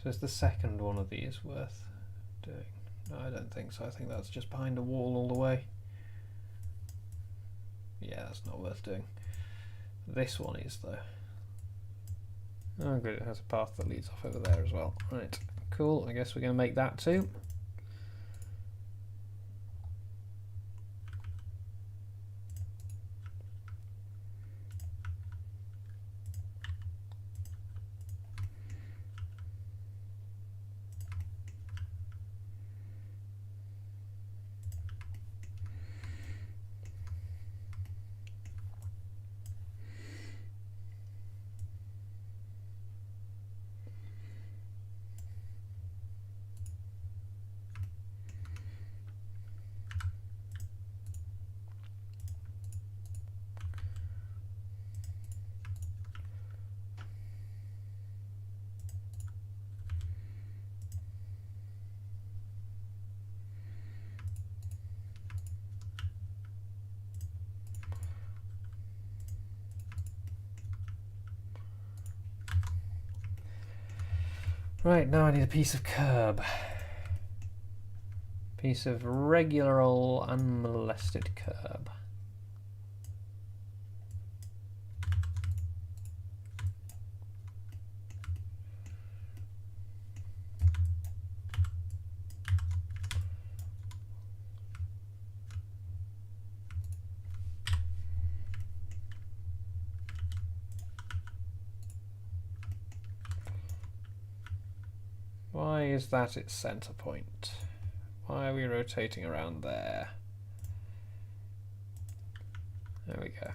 So is the second one of these worth doing? No, I don't think so. I think that's just behind a wall all the way. Yeah, that's not worth doing. This one is, though. Oh, good, it has a path that leads off over there as well. Right, cool. I guess we're going to make that too. Right, now I need a piece of curb. Piece of regular old unmolested curb. Why is that its center point? Why are we rotating around there? There we go.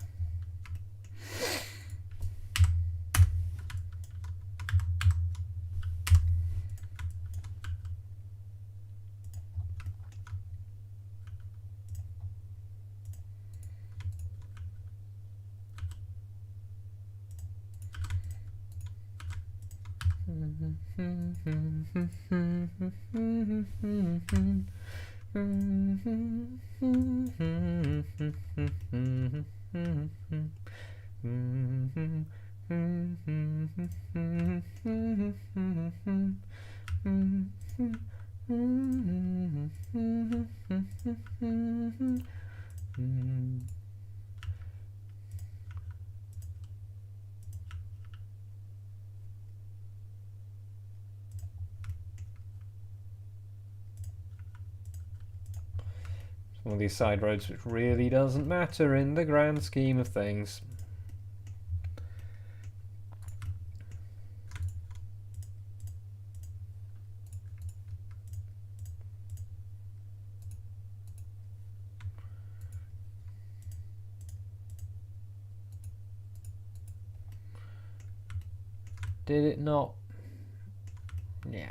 One of these side roads which really doesn't matter in the grand scheme of things. Did it not? Yeah.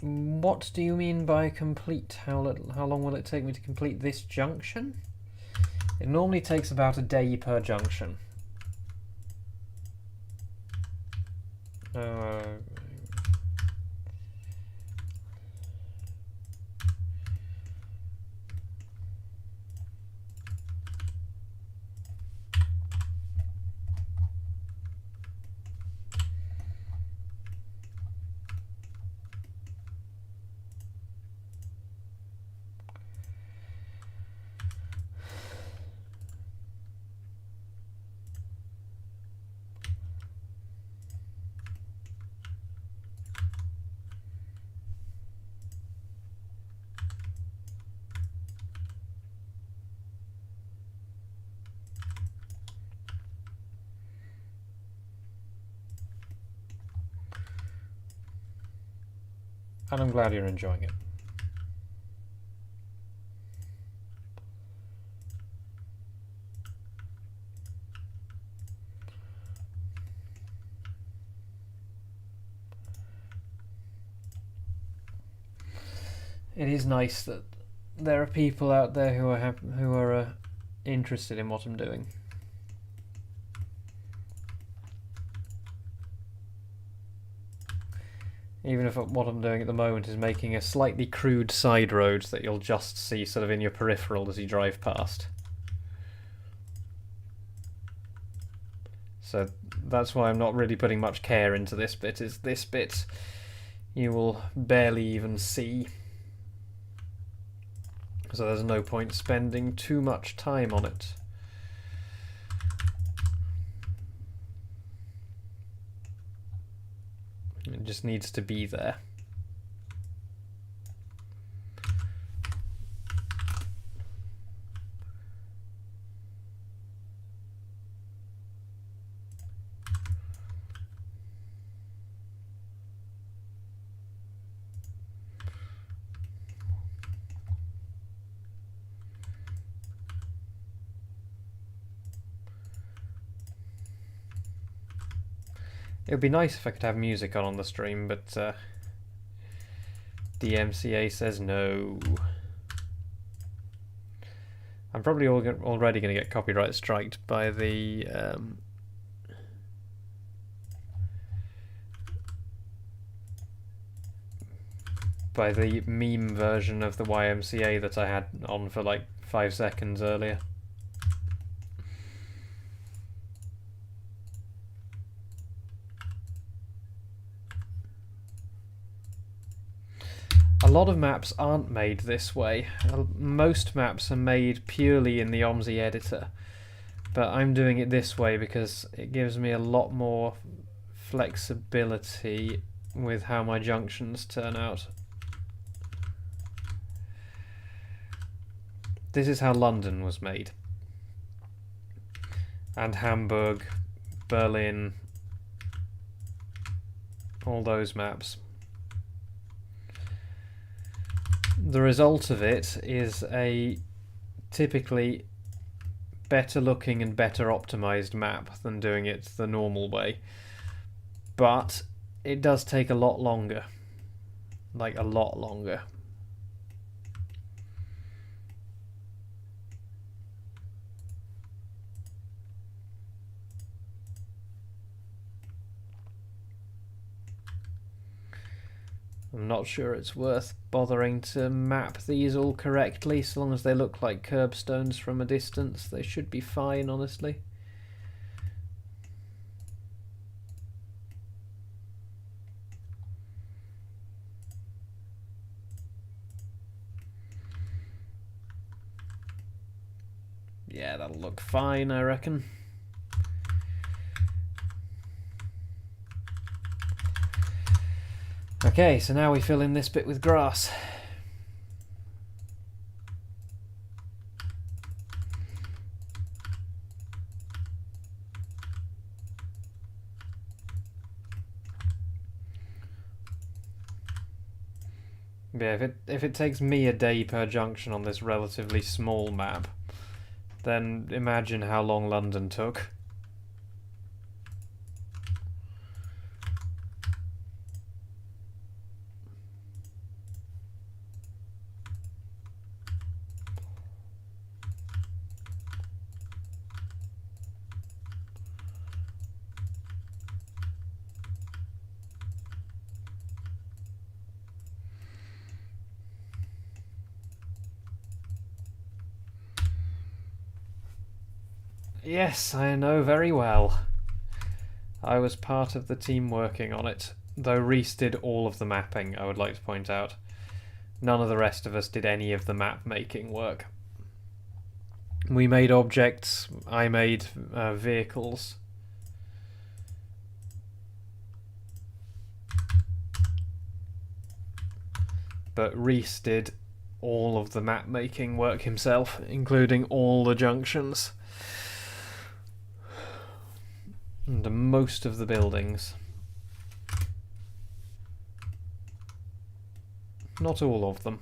What do you mean by complete? How long will it take me to complete this junction? It normally takes about a day per junction. And I'm glad you're enjoying it. It is nice that there are people out there who are interested in what I'm doing. Even if what I'm doing at the moment is making a slightly crude side road that you'll just see sort of in your peripheral as you drive past. So that's why I'm not really putting much care into this bit, is this bit you will barely even see. So there's no point spending too much time on it. It just needs to be there. It would be nice if I could have music on the stream, but DMCA says no. I'm probably already going to get copyright striked by the meme version of the YMCA that I had on for like 5 seconds earlier. A lot of maps aren't made this way. Most maps are made purely in the OMSI editor, but I'm doing it this way because it gives me a lot more flexibility with how my junctions turn out. This is how London was made, and Hamburg, Berlin, all those maps. The result of it is a typically better looking and better optimized map than doing it the normal way, but it does take a lot longer, like a lot longer. I'm not sure it's worth bothering to map these all correctly. So long as they look like curbstones from a distance, they should be fine, honestly. Yeah, that'll look fine, I reckon. Okay, so now we fill in this bit with grass. Yeah, if it takes me a day per junction on this relatively small map, then imagine how long London took. Yes, I know very well. I was part of the team working on it, though Reese did all of the mapping, I would like to point out. None of the rest of us did any of the map making work. We made objects, I made vehicles. But Reese did all of the map making work himself, including all the junctions. And most of the buildings. Not all of them.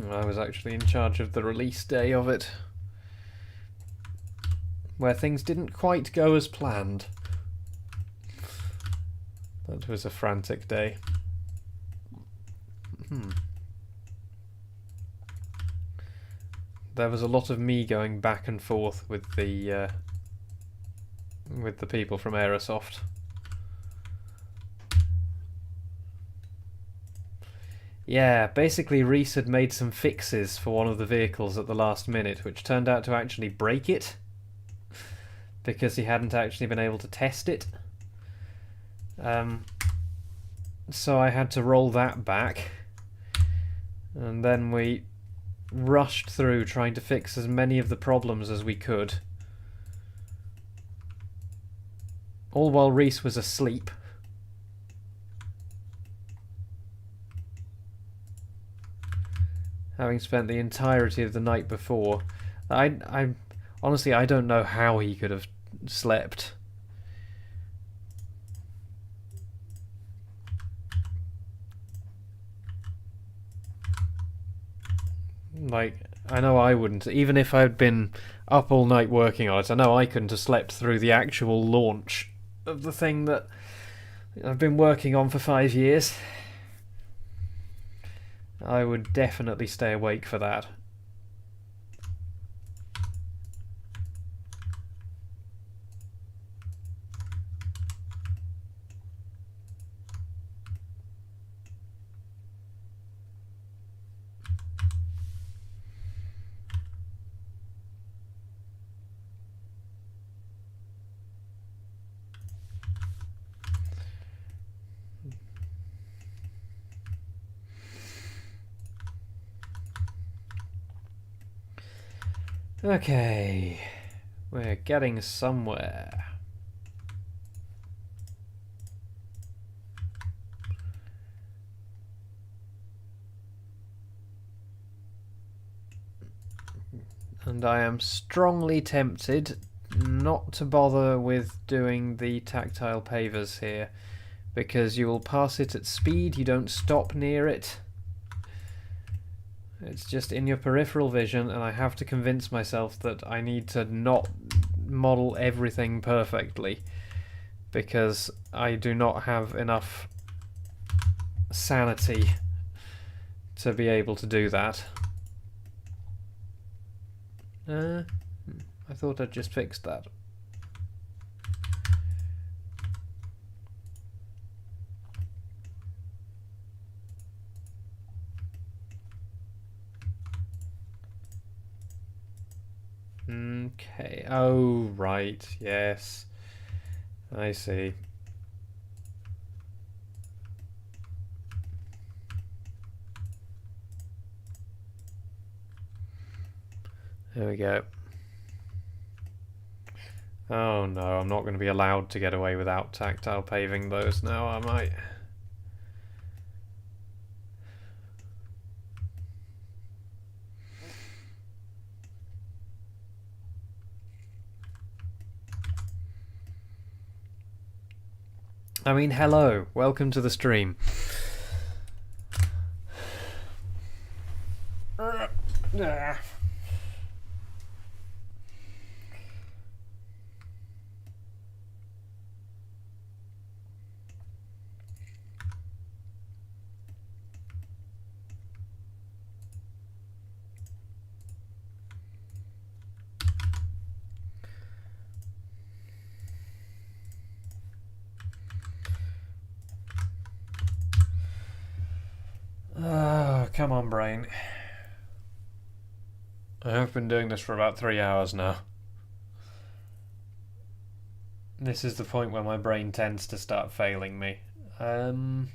I was actually in charge of the release day of it, where things didn't quite go as planned. That was a frantic day. There was a lot of me going back and forth with the people from Aerosoft. Yeah, basically Reese had made some fixes for one of the vehicles at the last minute, which turned out to actually break it, because he hadn't actually been able to test it. So I had to roll that back. And then we rushed through trying to fix as many of the problems as we could. All while Reese was asleep. Having spent the entirety of the night before. I honestly, I don't know how he could have slept. Like, I know I wouldn't. Even if I'd been up all night working on it, I know I couldn't have slept through the actual launch of the thing that I've been working on for 5 years. I would definitely stay awake for that. Okay, we're getting somewhere. And I am strongly tempted not to bother with doing the tactile pavers here, because you will pass it at speed, you don't stop near it. It's just in your peripheral vision, and I have to convince myself that I need to not model everything perfectly, because I do not have enough sanity to be able to do that. I thought I'd just fixed that. Okay. Oh, right. Yes. I see. There we go. Oh no, I'm not going to be allowed to get away without tactile paving those now, am I? I mean, hello, welcome to the stream. Oh, come on, brain. I have been doing this for about 3 hours now. This is the point where my brain tends to start failing me. Right,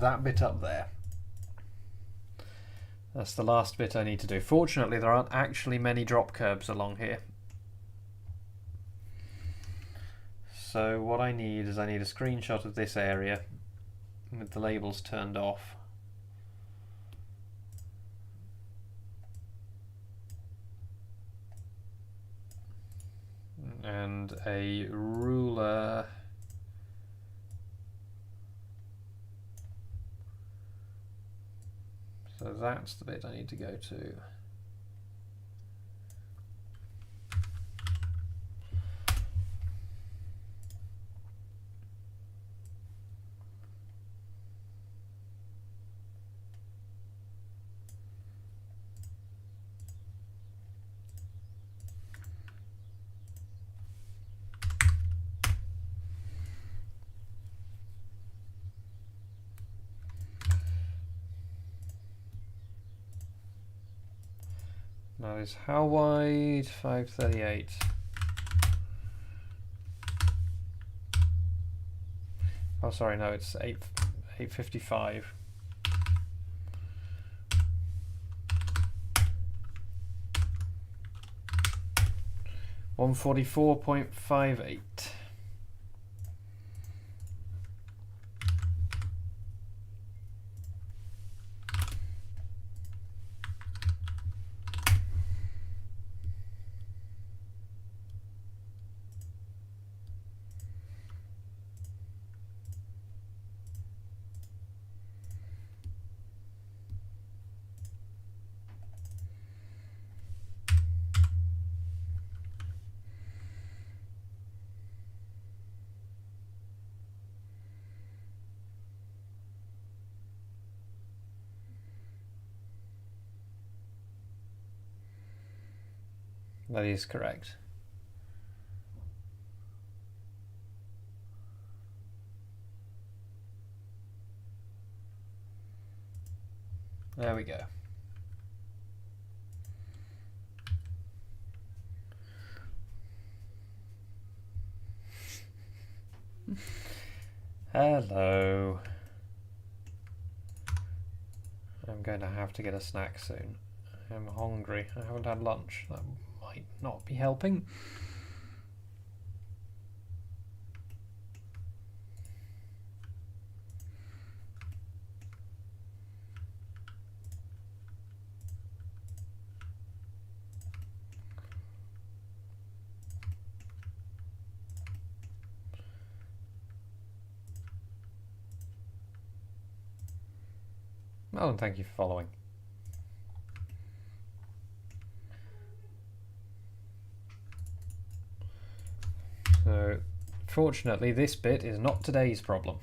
that bit up there. That's the last bit I need to do. Fortunately, there aren't actually many drop curbs along here. So what I need is a screenshot of this area with the labels turned off. And a ruler. So that's the bit I need to go to. That is how wide? 538. Oh, sorry, no, it's 855. $144.58. That is correct. There we go. Hello. I'm going to have to get a snack soon. I'm hungry. I haven't had lunch. That might not be helping. Oh, and thank you for following. So, fortunately, this bit is not today's problem.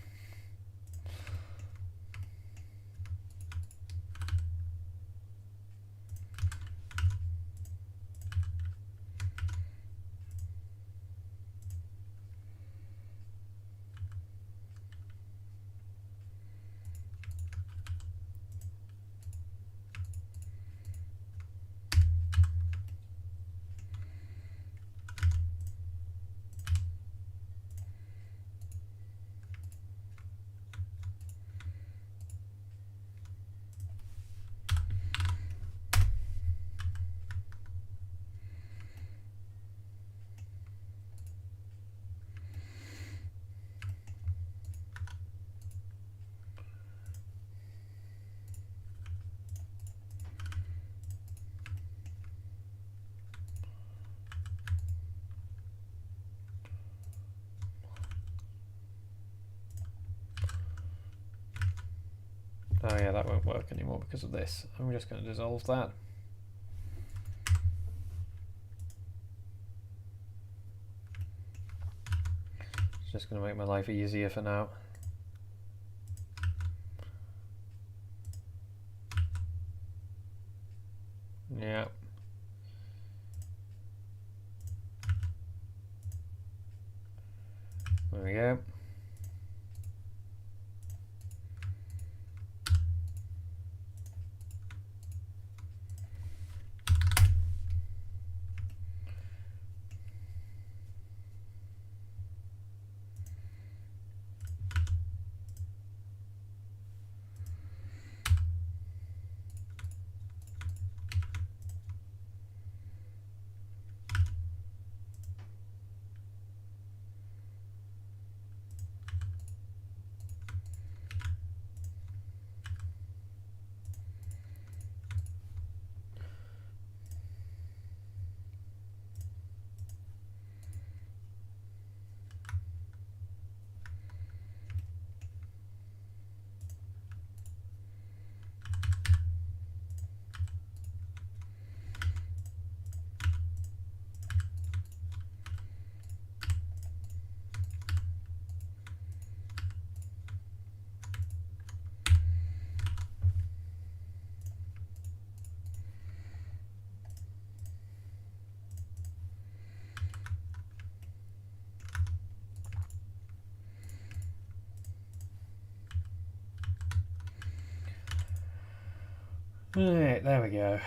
Oh yeah, that won't work anymore because of this. I'm just going to dissolve that. It's just going to make my life easier for now. Yeah. There we go. Right, there we go.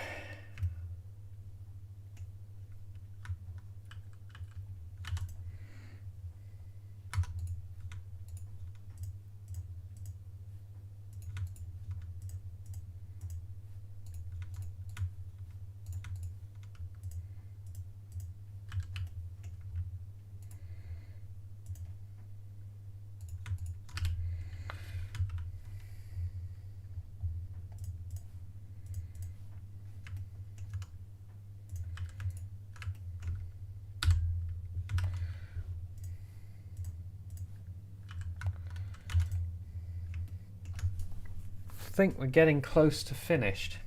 I think we're getting close to finished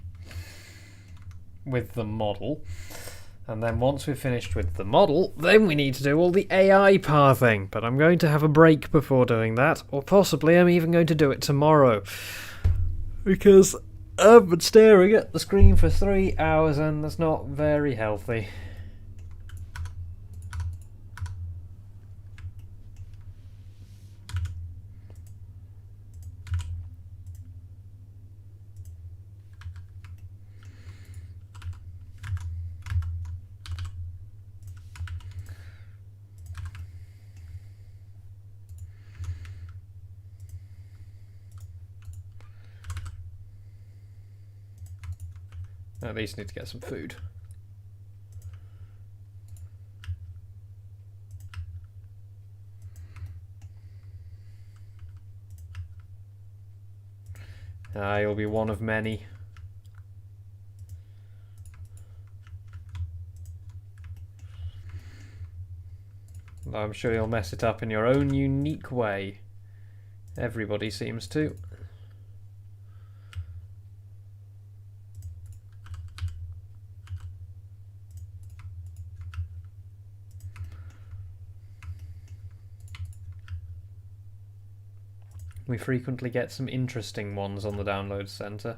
with the model, and then once we've finished with the model, then we need to do all the AI pathing, but I'm going to have a break before doing that, or possibly I'm even going to do it tomorrow, because I've been staring at the screen for 3 hours and that's not very healthy. At least need to get some food. You'll be one of many. I'm sure you'll mess it up in your own unique way. Everybody seems to. We frequently get some interesting ones on the download center.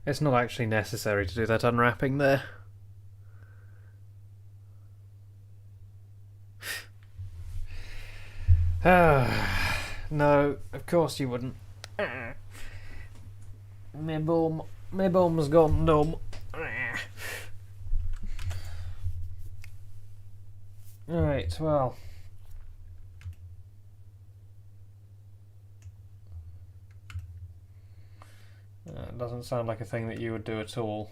It's not actually necessary to do that unwrapping there. No, of course you wouldn't. My bum's gone numb. Right, well. It doesn't sound like a thing that you would do at all.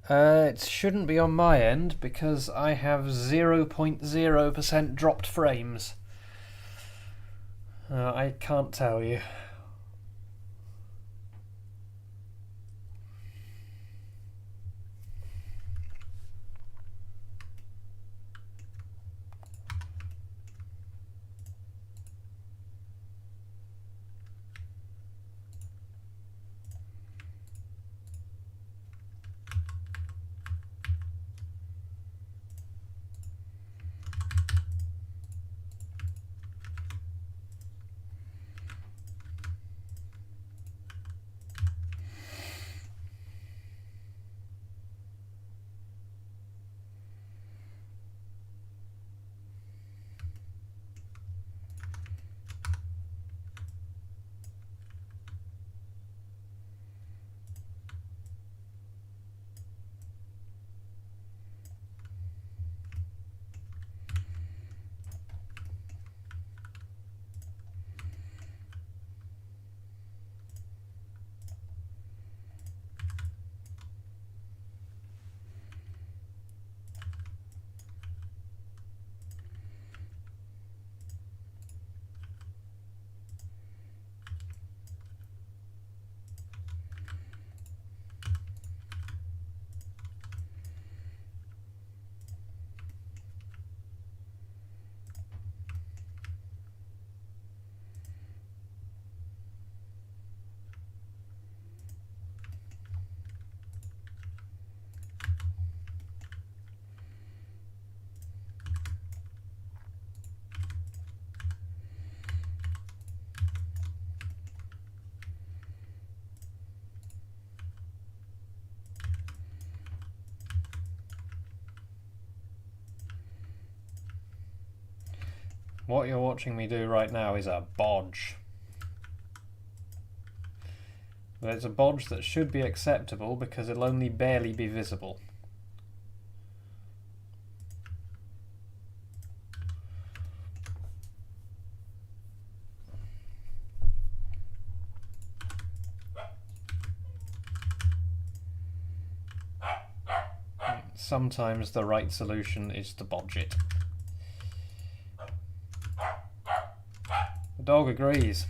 It shouldn't be on my end because I have 0.0% dropped frames. I can't tell you. What you're watching me do right now is a bodge. But it's a bodge that should be acceptable because it'll only barely be visible. Sometimes the right solution is to bodge it. dog agrees.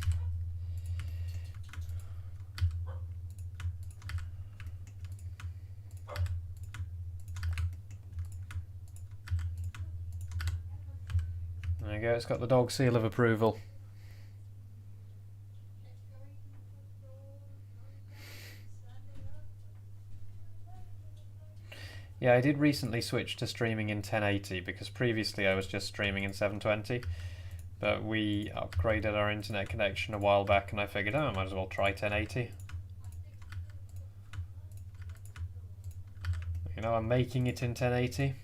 There you go, it's got the dog seal of approval. Yeah, I did recently switch to streaming in 1080 because previously I was just streaming in 720. But we upgraded our internet connection a while back and I figured, oh, I might as well try 1080. You know, I'm making it in 1080.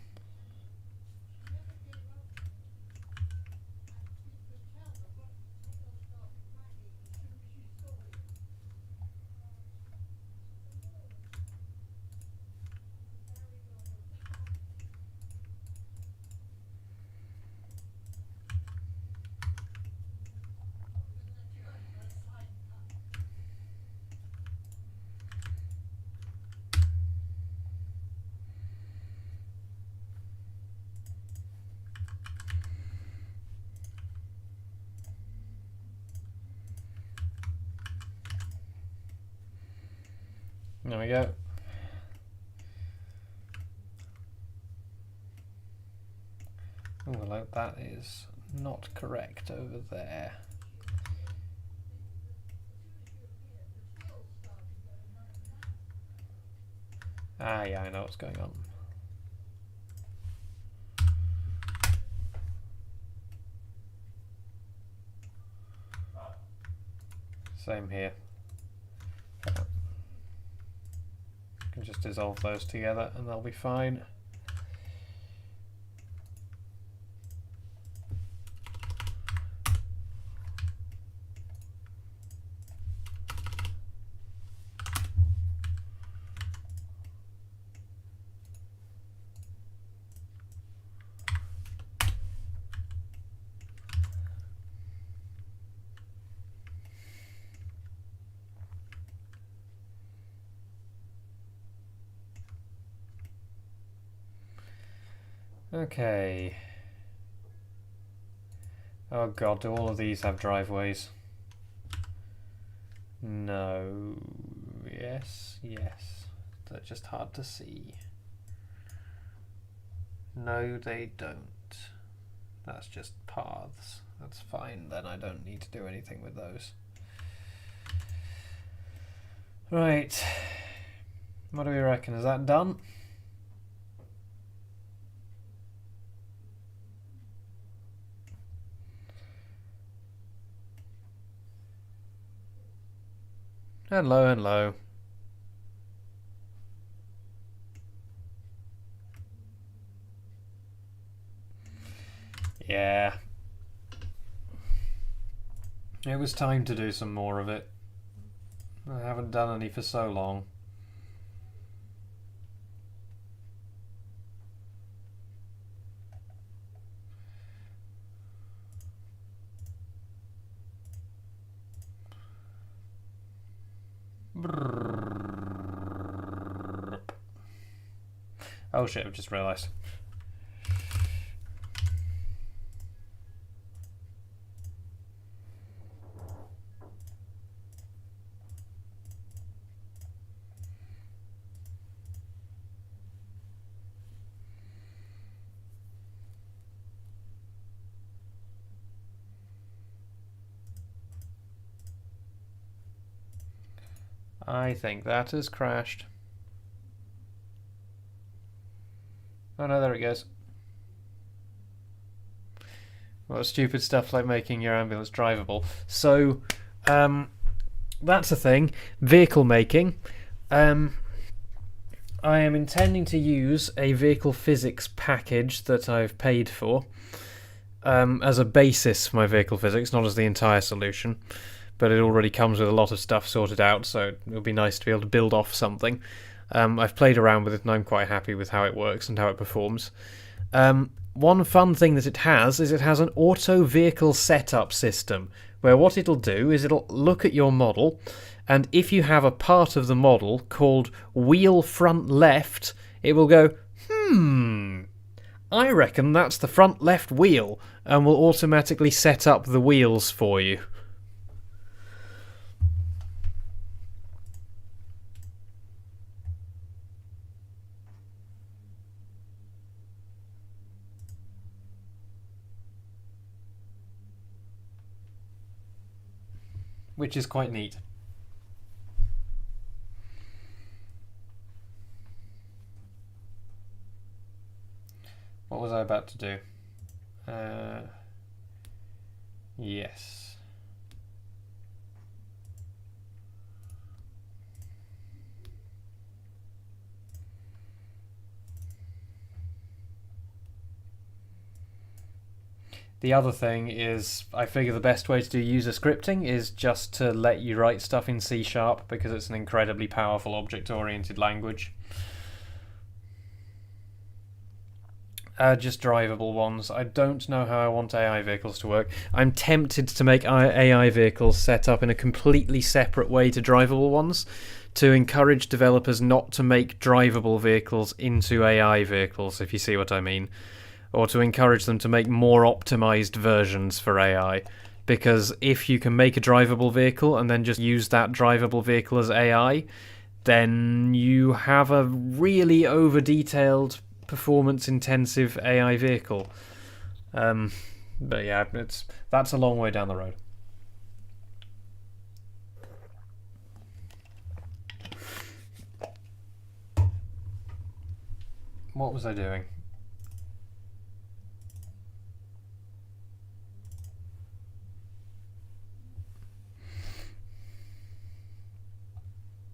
There we go. Oh, well, that is not correct over there. Ah, yeah, I know what's going on. Same here. Can just dissolve those together and they'll be fine. Okay. Oh god, do all of these have driveways? No. Yes, yes. They're just hard to see. No, they don't. That's just paths. That's fine, then I don't need to do anything with those. Right. What do we reckon? Is that done? Hello, hello. Yeah. It was time to do some more of it. I haven't done any for so long. Oh shit, I've just realised. I think that has crashed. Oh no, there it goes. Well, stupid stuff like making your ambulance drivable. So, that's a thing. Vehicle making. I am intending to use a vehicle physics package that I've paid for as a basis for my vehicle physics, not as the entire solution. But it already comes with a lot of stuff sorted out, so it would be nice to be able to build off something. I've played around with it and I'm quite happy with how it works and how it performs. One fun thing that it has is it has an auto vehicle setup system, where what it'll do is it'll look at your model, and if you have a part of the model called wheel front left, it will go, I reckon that's the front left wheel, and will automatically set up the wheels for you. Which is quite neat. What was I about to do? Yes. The other thing is, I figure the best way to do user scripting is just to let you write stuff in C# because it's an incredibly powerful object-oriented language. Just drivable ones. I don't know how I want AI vehicles to work. I'm tempted to make AI vehicles set up in a completely separate way to drivable ones, to encourage developers not to make drivable vehicles into AI vehicles, if you see what I mean. Or to encourage them to make more optimized versions for AI. Because if you can make a drivable vehicle and then just use that drivable vehicle as AI, then you have a really over-detailed, performance-intensive AI vehicle. But yeah, that's a long way down the road. What was I doing?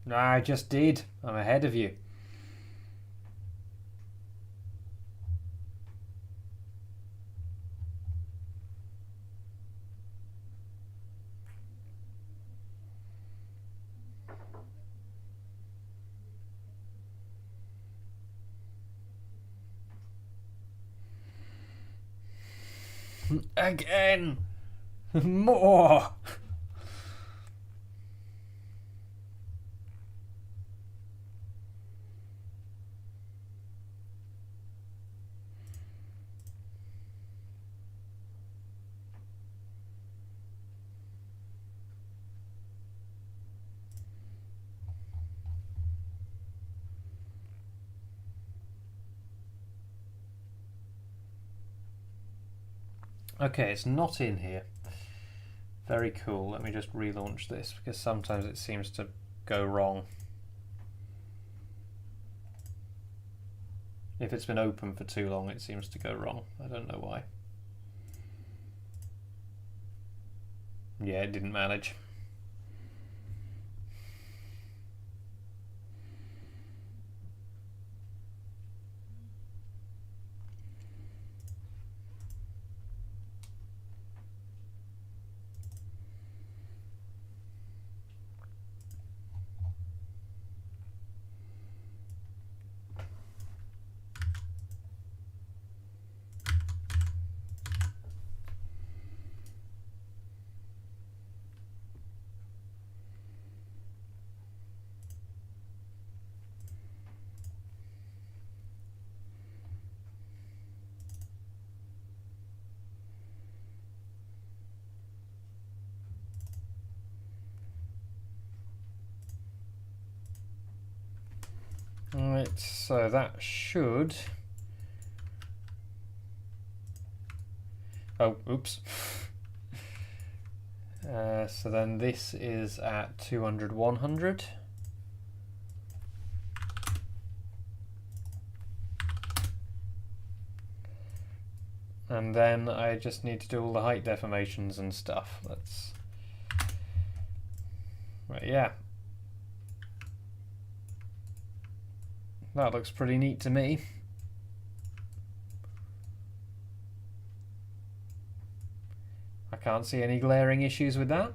I just did. I'm ahead of you. Again! More! Okay, it's not in here. Very cool. Let me just relaunch this because sometimes it seems to go wrong. If it's been open for too long, it seems to go wrong. I don't know why. Yeah, it didn't manage. Alright, so that should... Oh, oops. So then this is at 200, 100. And then I just need to do all the height deformations and stuff. That's... Right, yeah. That looks pretty neat to me. I can't see any glaring issues with that.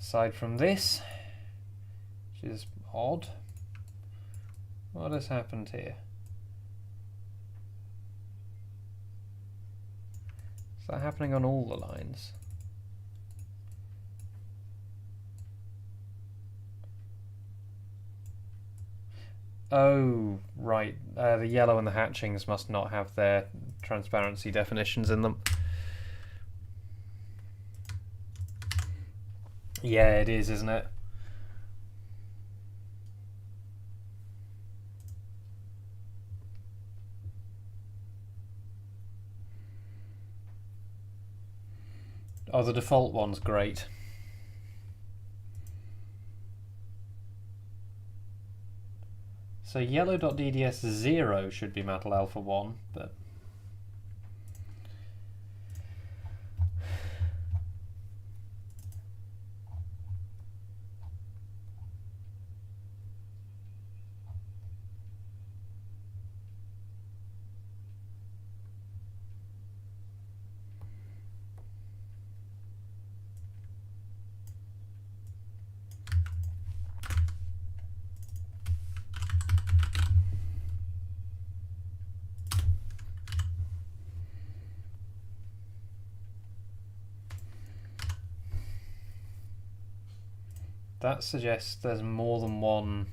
Aside from this, which is odd. What has happened here? Is that happening on all the lines? Oh, right. The yellow and the hatchings must not have their transparency definitions in them. Yeah, it is, isn't it? Oh, the default one's great. So yellow.dds0 should be metal alpha 1, but... that suggests there's more than one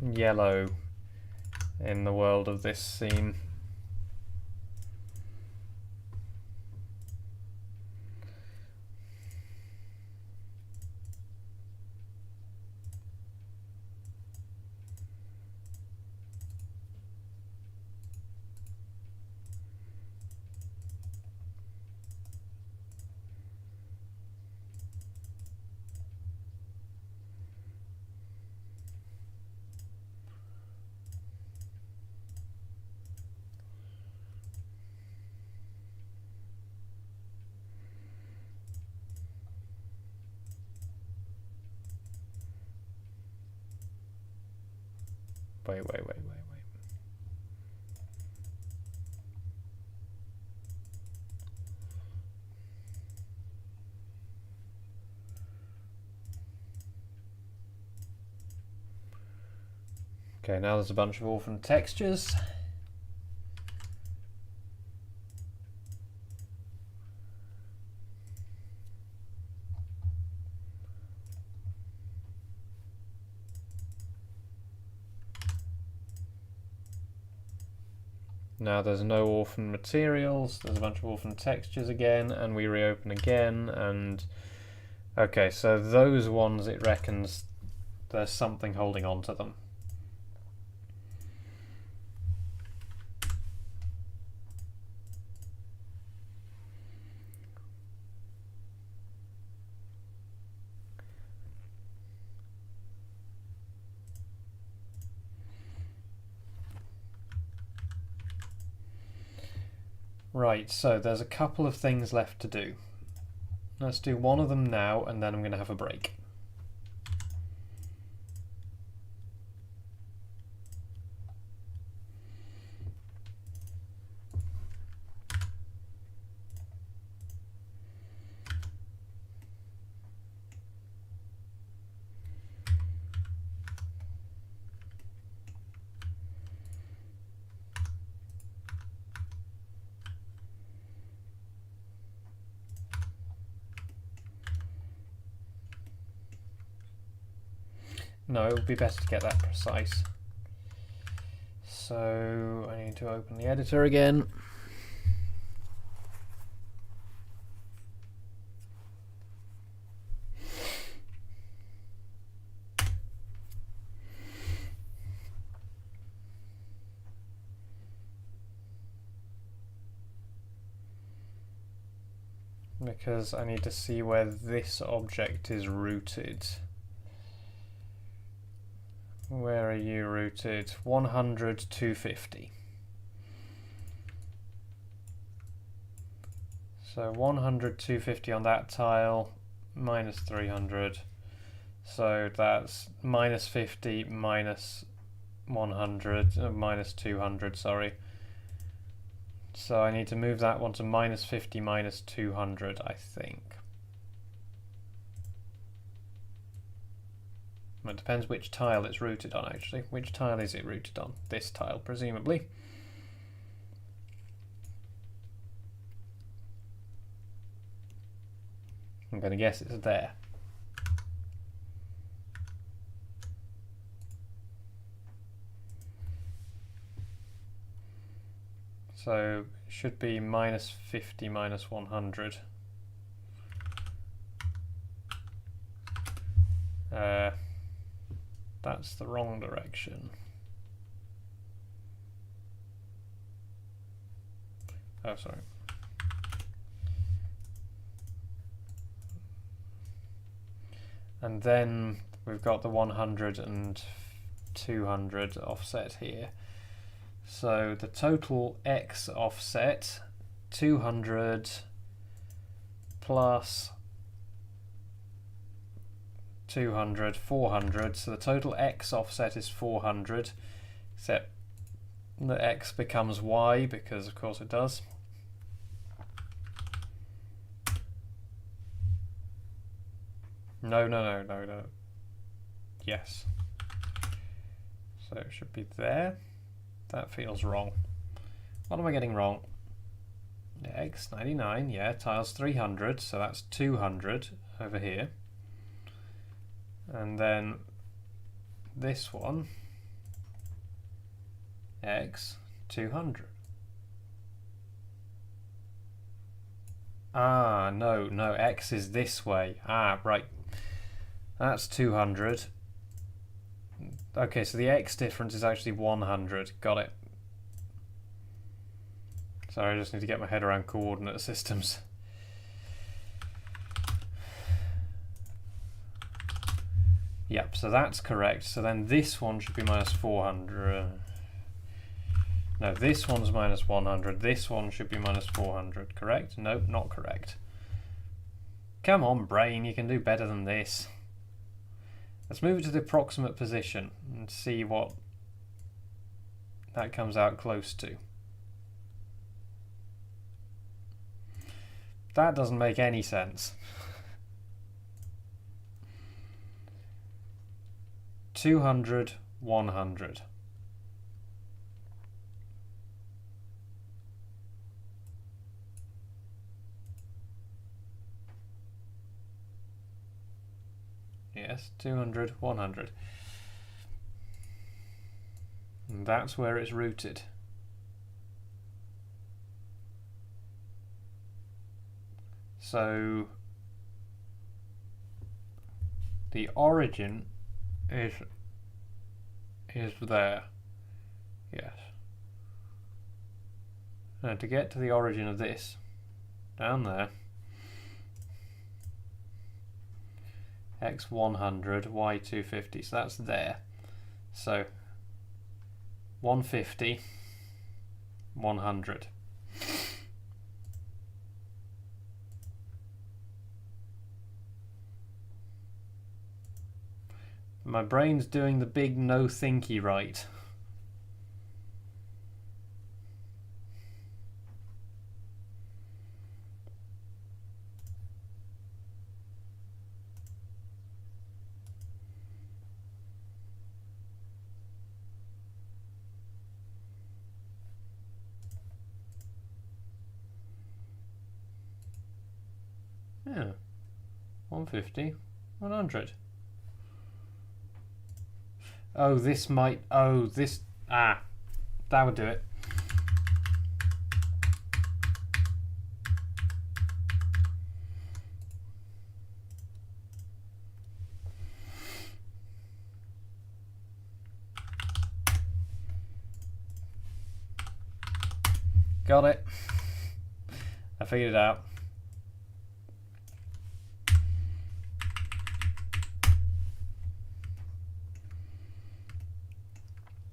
yellow in the world of this scene. Wait. Okay, now there's a bunch of orphan textures. Now there's no orphan materials, there's a bunch of orphan textures again, and we reopen again, and... Okay, so those ones, it reckons there's something holding on to them. Right, so there's a couple of things left to do. Let's do one of them now, and then I'm going to have a break. No, it would be better to get that precise. So I need to open the editor again. Because I need to see where this object is rooted. Where are you rooted? 100, 250. So 100, 250 on that tile, minus 300. So that's minus 50, minus 100, minus 200, sorry. So I need to move that one to minus 50, minus 200, I think. Well, it depends which tile it's rooted on, actually. Which tile is it rooted on? This tile, presumably. I'm going to guess it's there. So it should be minus 50 minus 100. That's the wrong direction. Oh, sorry. And then we've got the 100 and 200 offset here. So the total X offset, 200 plus 200, 400. So the total X offset is 400, except the X becomes Y because of course it does. No. Yes. So it should be there. That feels wrong. What am I getting wrong? X 99, yeah, tiles 300, so that's 200 over here. And then this one, X 200. Ah, no, X is this way. Ah, right. That's 200. Okay, so the X difference is actually 100. Got it. Sorry, I just need to get my head around coordinate systems. Yep, so that's correct. So then this one should be minus 400. No, this one's minus 100. This one should be minus 400. Correct? Nope, not correct. Come on, brain, you can do better than this. Let's move it to the approximate position and see what that comes out close to. That doesn't make any sense. 200, 100. Yes, 200, 100. And that's where it's rooted. So the origin is there. Yes. Now to get to the origin of this, down there, X 100, Y 250, so that's there. So 150, 100. My brain's doing the big no thinky right. Yeah, 150, 100. Oh, this might, oh, this, that would do it. Got it. I figured it out.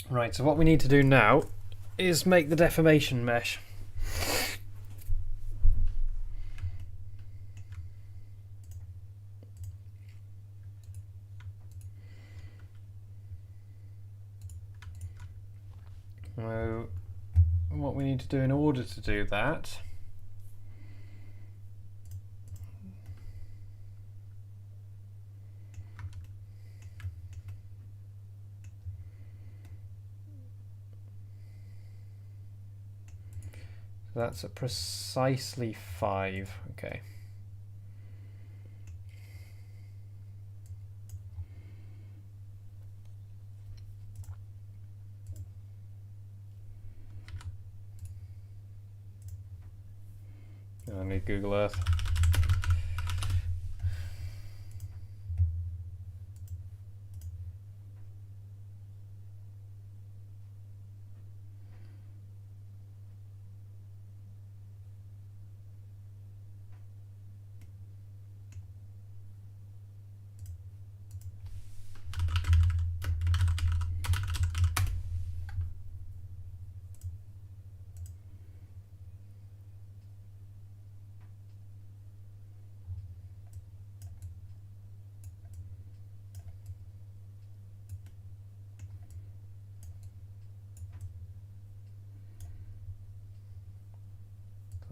Right, so what we need to do now is make the deformation mesh. So what we need to do in order to do that that's at precisely 5. Okay. I need Google Earth.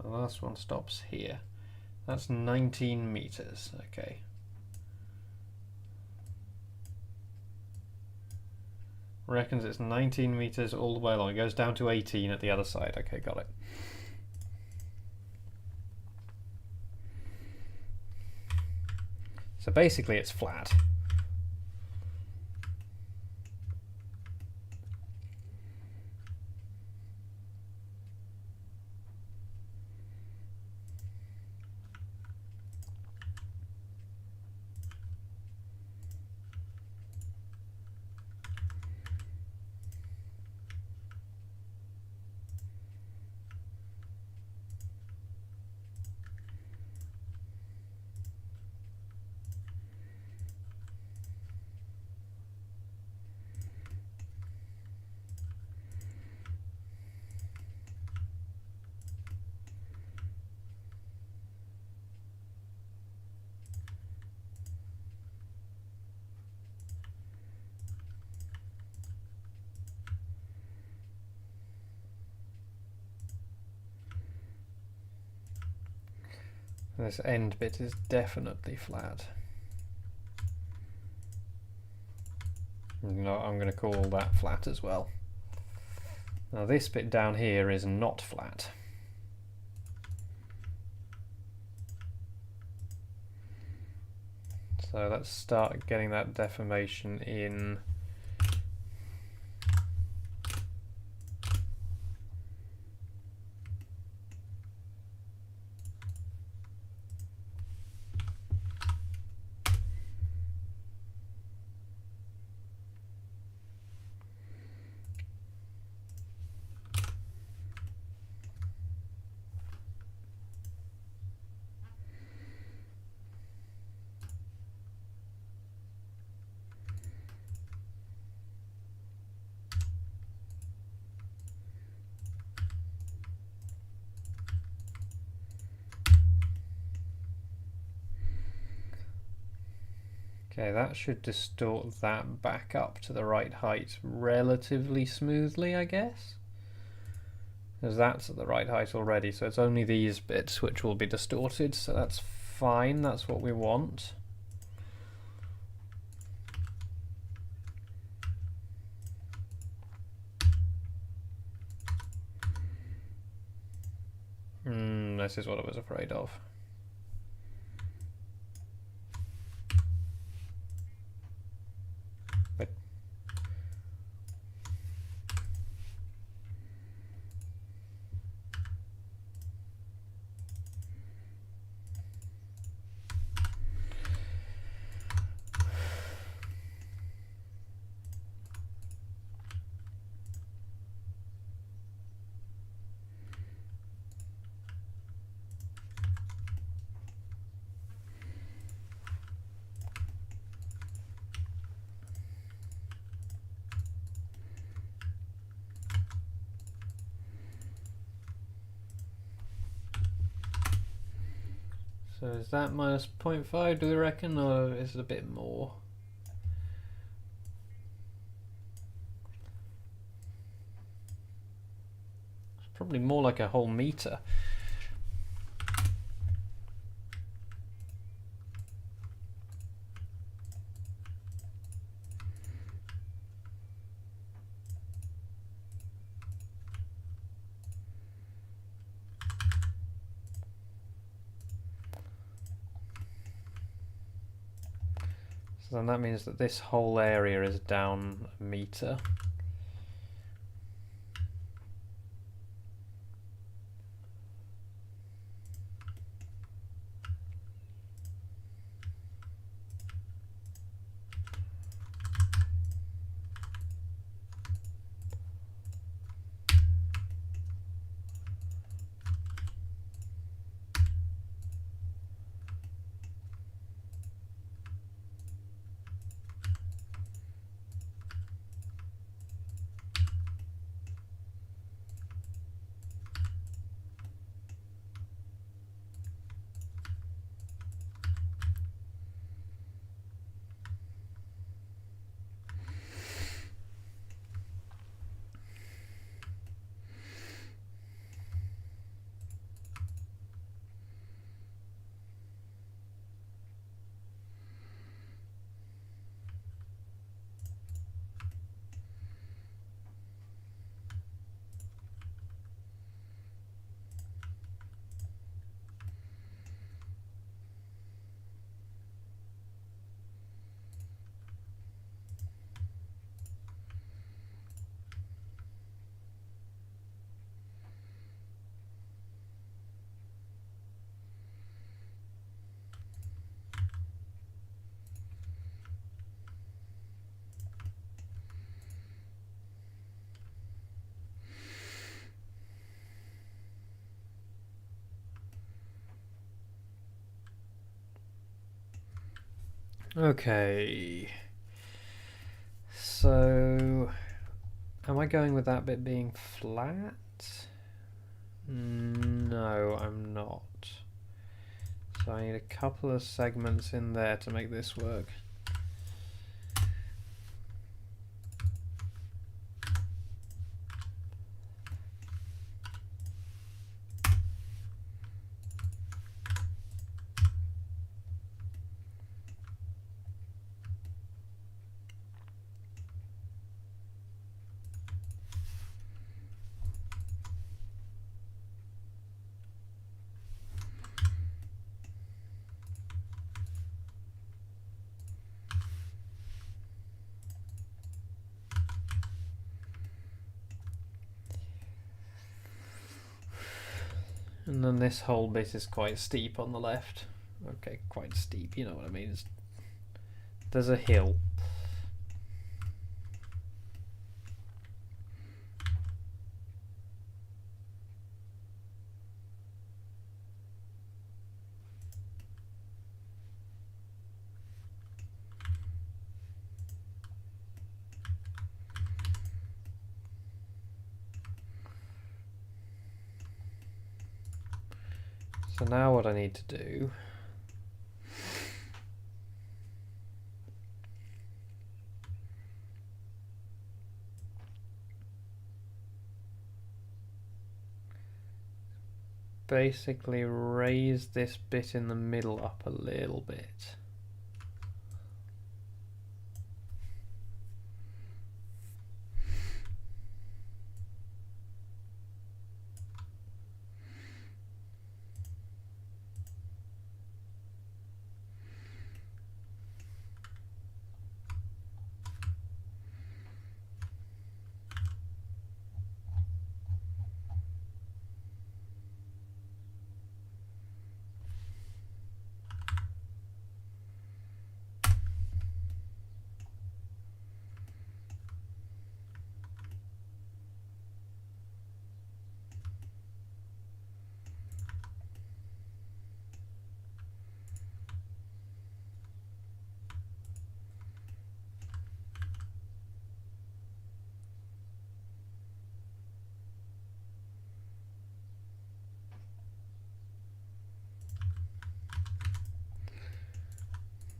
The last one stops here. That's 19 meters. Okay. Reckons it's 19 meters all the way along. It goes down to 18 at the other side. Okay, got it. So basically it's flat. This end bit is definitely flat. No, I'm going to call that flat as well. Now this bit down here is not flat. So let's start getting that deformation in. Okay, that should distort that back up to the right height relatively smoothly, I guess. Because that's at the right height already, so it's only these bits which will be distorted, so that's fine, that's what we want. This is what I was afraid of. But so is that minus 0.5, do we reckon, or is it a bit more? It's probably more like a whole meter. So then that means that this whole area is down a meter. Okay. So, am I going with that bit being flat? No, I'm not. So I need a couple of segments in there to make this work. And then this whole bit is quite steep on the left. Okay, quite steep, you know what I mean. There's a hill. So now what I need to do basically raise this bit in the middle up a little bit.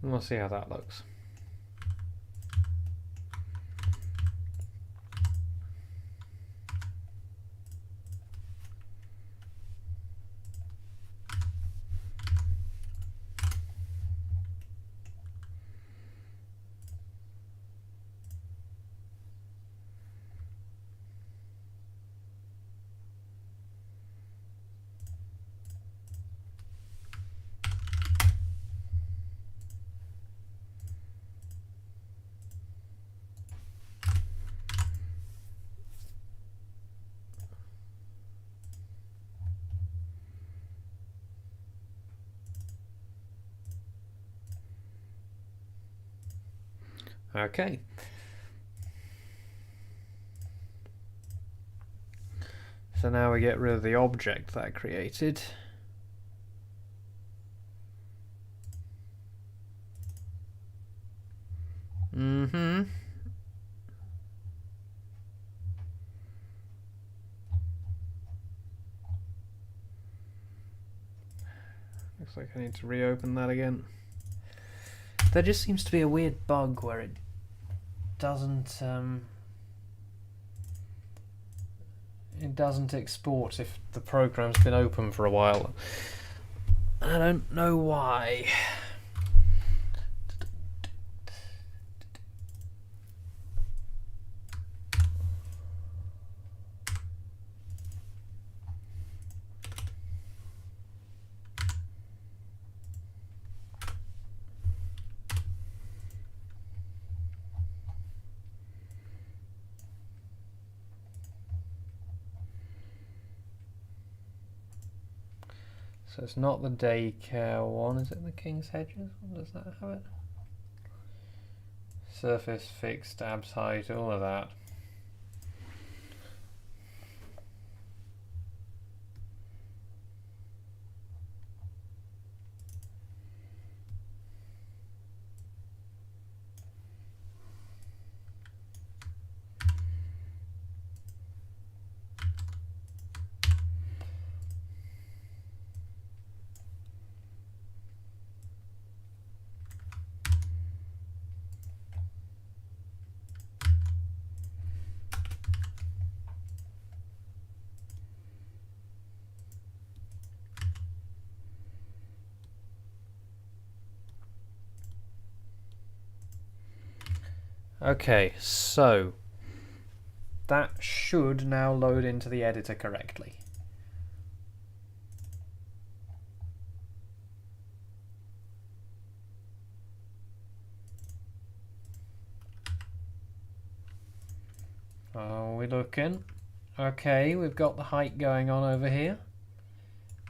And we'll see how that looks. Okay. So now we get rid of the object that I created. Mm-hmm. Looks like I need to reopen that again. There just seems to be a weird bug where it doesn't export if the program's been open for a while. I don't know why. So it's not the daycare one, is it the King's Hedges? Does that have it? Surface, fixed, abs height, all of that. Okay, so that should now load into the editor correctly. Are we looking? Okay, we've got the height going on over here.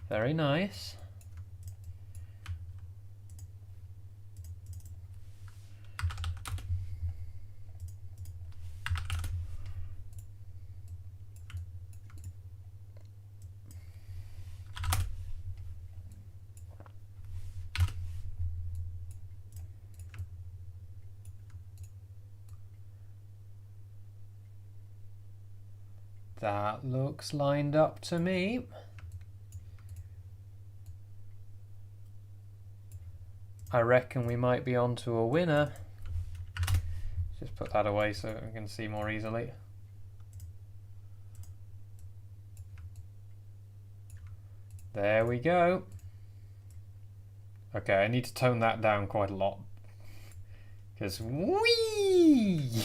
Very nice. That looks lined up to me. I reckon we might be onto a winner. Just put that away so we can see more easily. There we go. Okay, I need to tone that down quite a lot. Because whee!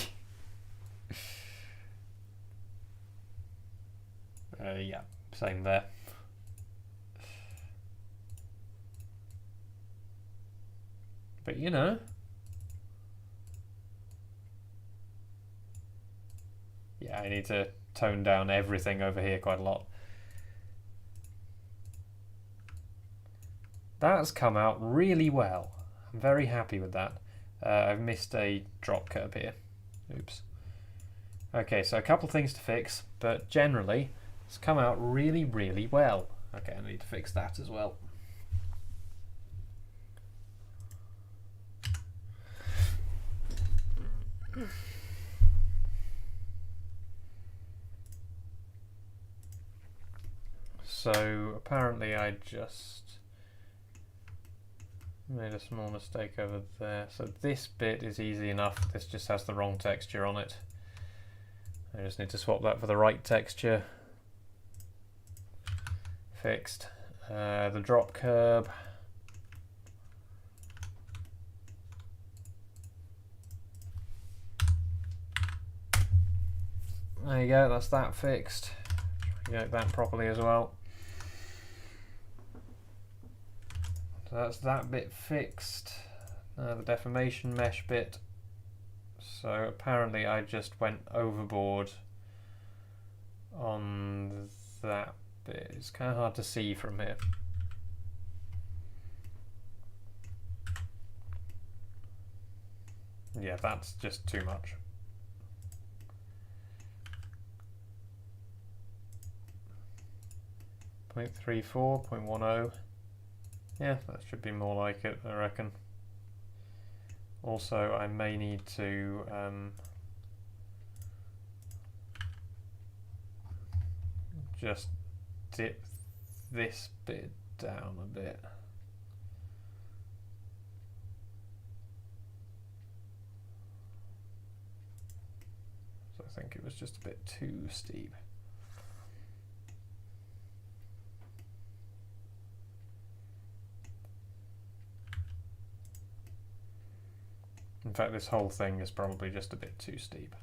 Yeah, same there. But you know. Yeah, I need to tone down everything over here quite a lot. That's come out really well. I'm very happy with that. I've missed a drop curve here. Oops. Okay, so a couple things to fix, but generally it's come out really, really well. Okay, I need to fix that as well. So apparently I just made a small mistake over there. So this bit is easy enough. This just has the wrong texture on it. I just need to swap that for the right texture. Fixed. The drop curb. There you go, that's that fixed. Get that properly as well. So that's that bit fixed. The deformation mesh bit. So apparently I just went overboard on that bit. It's kind of hard to see from here. Yeah, that's just too much. .34, 0.10. Yeah, that should be more like it, I reckon. Also, I may need to just dip this bit down a bit. So I think it was just a bit too steep. In fact, this whole thing is probably just a bit too steep.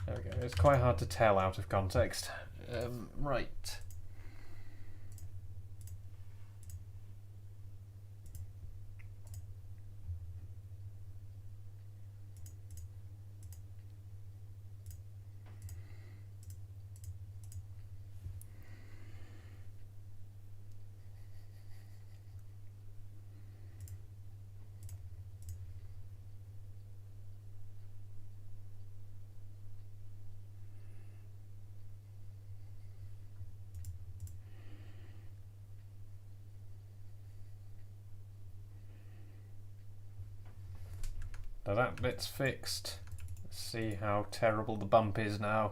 There we go. It's quite hard to tell out of context. Right. Now that bit's fixed. Let's see how terrible the bump is now.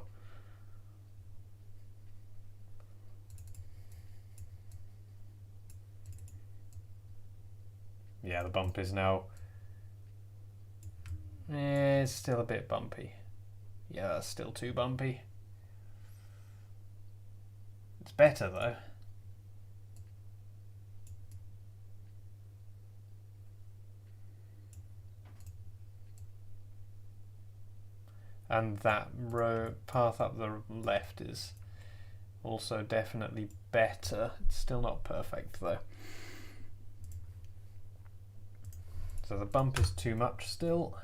Yeah, the bump is now... it's still a bit bumpy. Yeah, that's still too bumpy. It's better though. And that path up the left is also definitely better. It's still not perfect though. So the bump is too much still.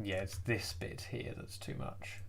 Yeah, it's this bit here that's too much.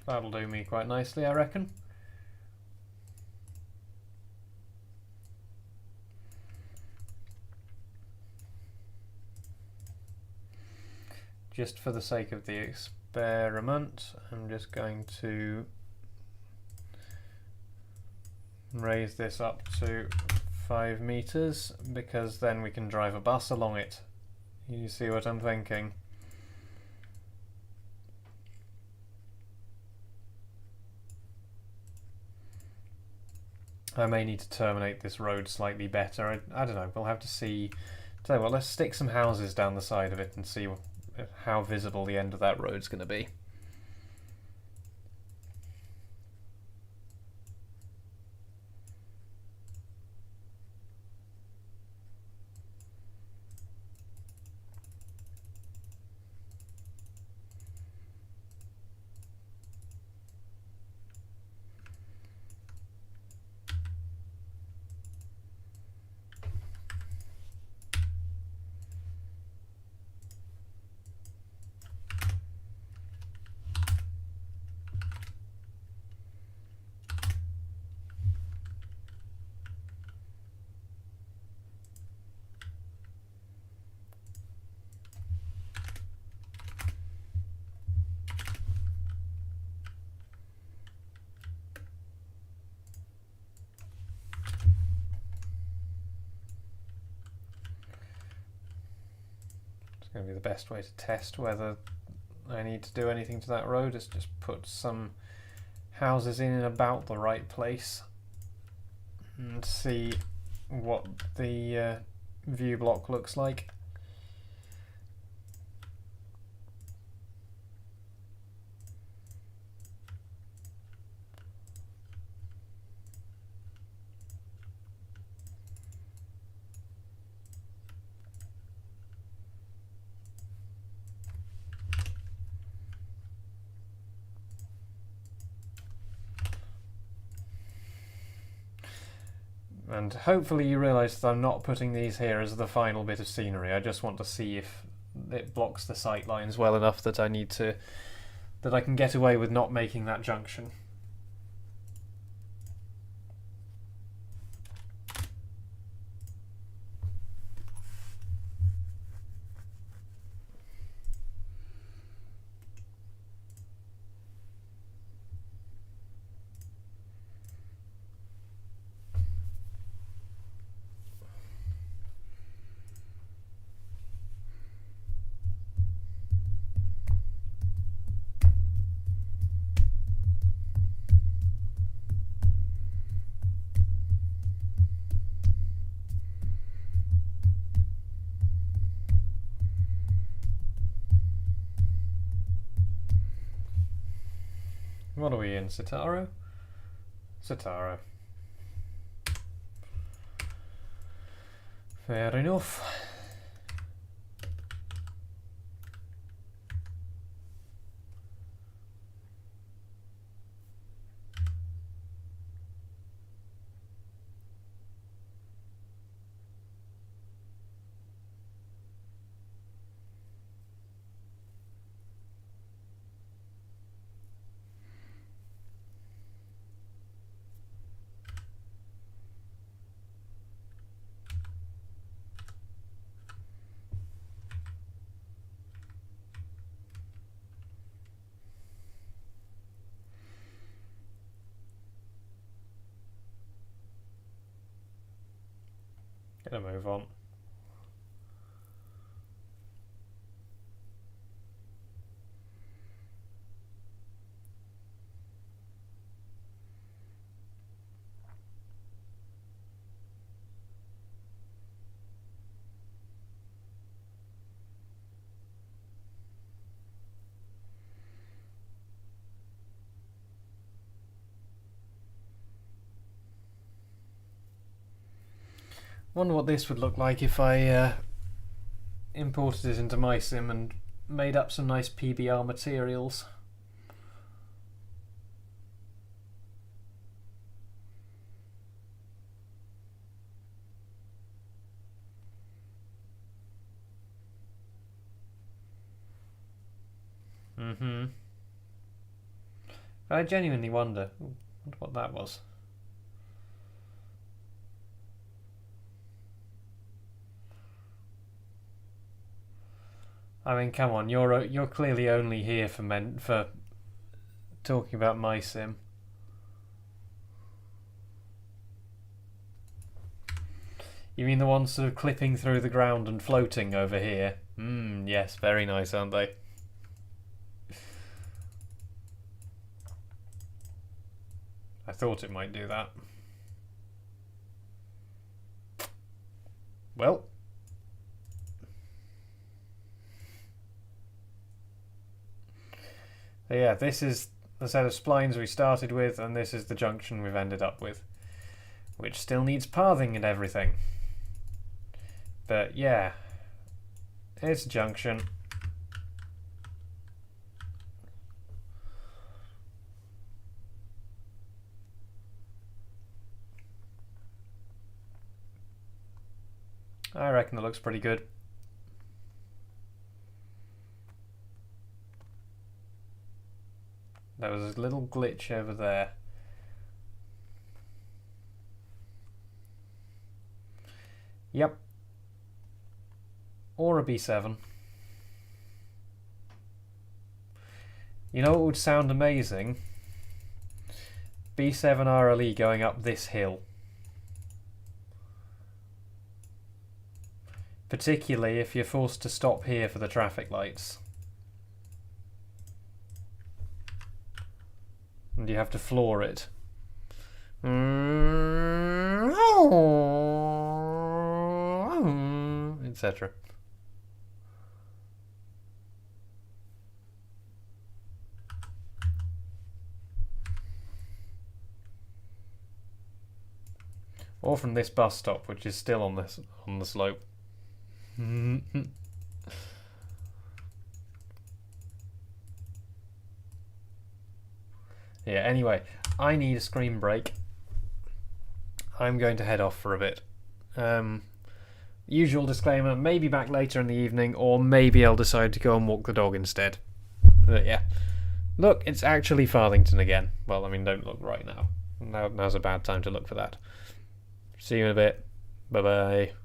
That'll do me quite nicely, I reckon. Just for the sake of the experiment, I'm just going to raise this up to 5 meters, because then we can drive a bus along it. You see what I'm thinking? I may need to terminate this road slightly better. I don't know, we'll have to see. Tell you what, let's stick some houses down the side of it and see how visible the end of that road's going to be. Going to be the best way to test whether I need to do anything to that road is just put some houses in about the right place and see what the view block looks like. And hopefully you realise that I'm not putting these here as the final bit of scenery. I just want to see if it blocks the sight lines well enough that I can get away with not making that junction. What are we in, Citaro? Citaro. Fair enough. Gonna move on. Wonder what this would look like if I imported it into my sim and made up some nice PBR materials. I genuinely wonder what that was. I mean, come on, you're clearly only here for talking about my sim. You mean the ones sort of clipping through the ground and floating over here? Yes, very nice, aren't they? I thought it might do that. Well. So yeah, this is the set of splines we started with, and this is the junction we've ended up with, which still needs pathing and everything. But yeah, it's a junction. I reckon it looks pretty good. There was a little glitch over there. Yep. Or a B7. You know what would sound amazing? B7 RLE going up this hill. Particularly if you're forced to stop here for the traffic lights. And you have to floor it. Etc. Or from this bus stop, which is still on the slope. Yeah, anyway, I need a screen break. I'm going to head off for a bit. Usual disclaimer, maybe back later in the evening, or maybe I'll decide to go and walk the dog instead. But yeah. Look, it's actually Farthington again. Well, I mean, don't look right now. Now's a bad time to look for that. See you in a bit. Bye-bye.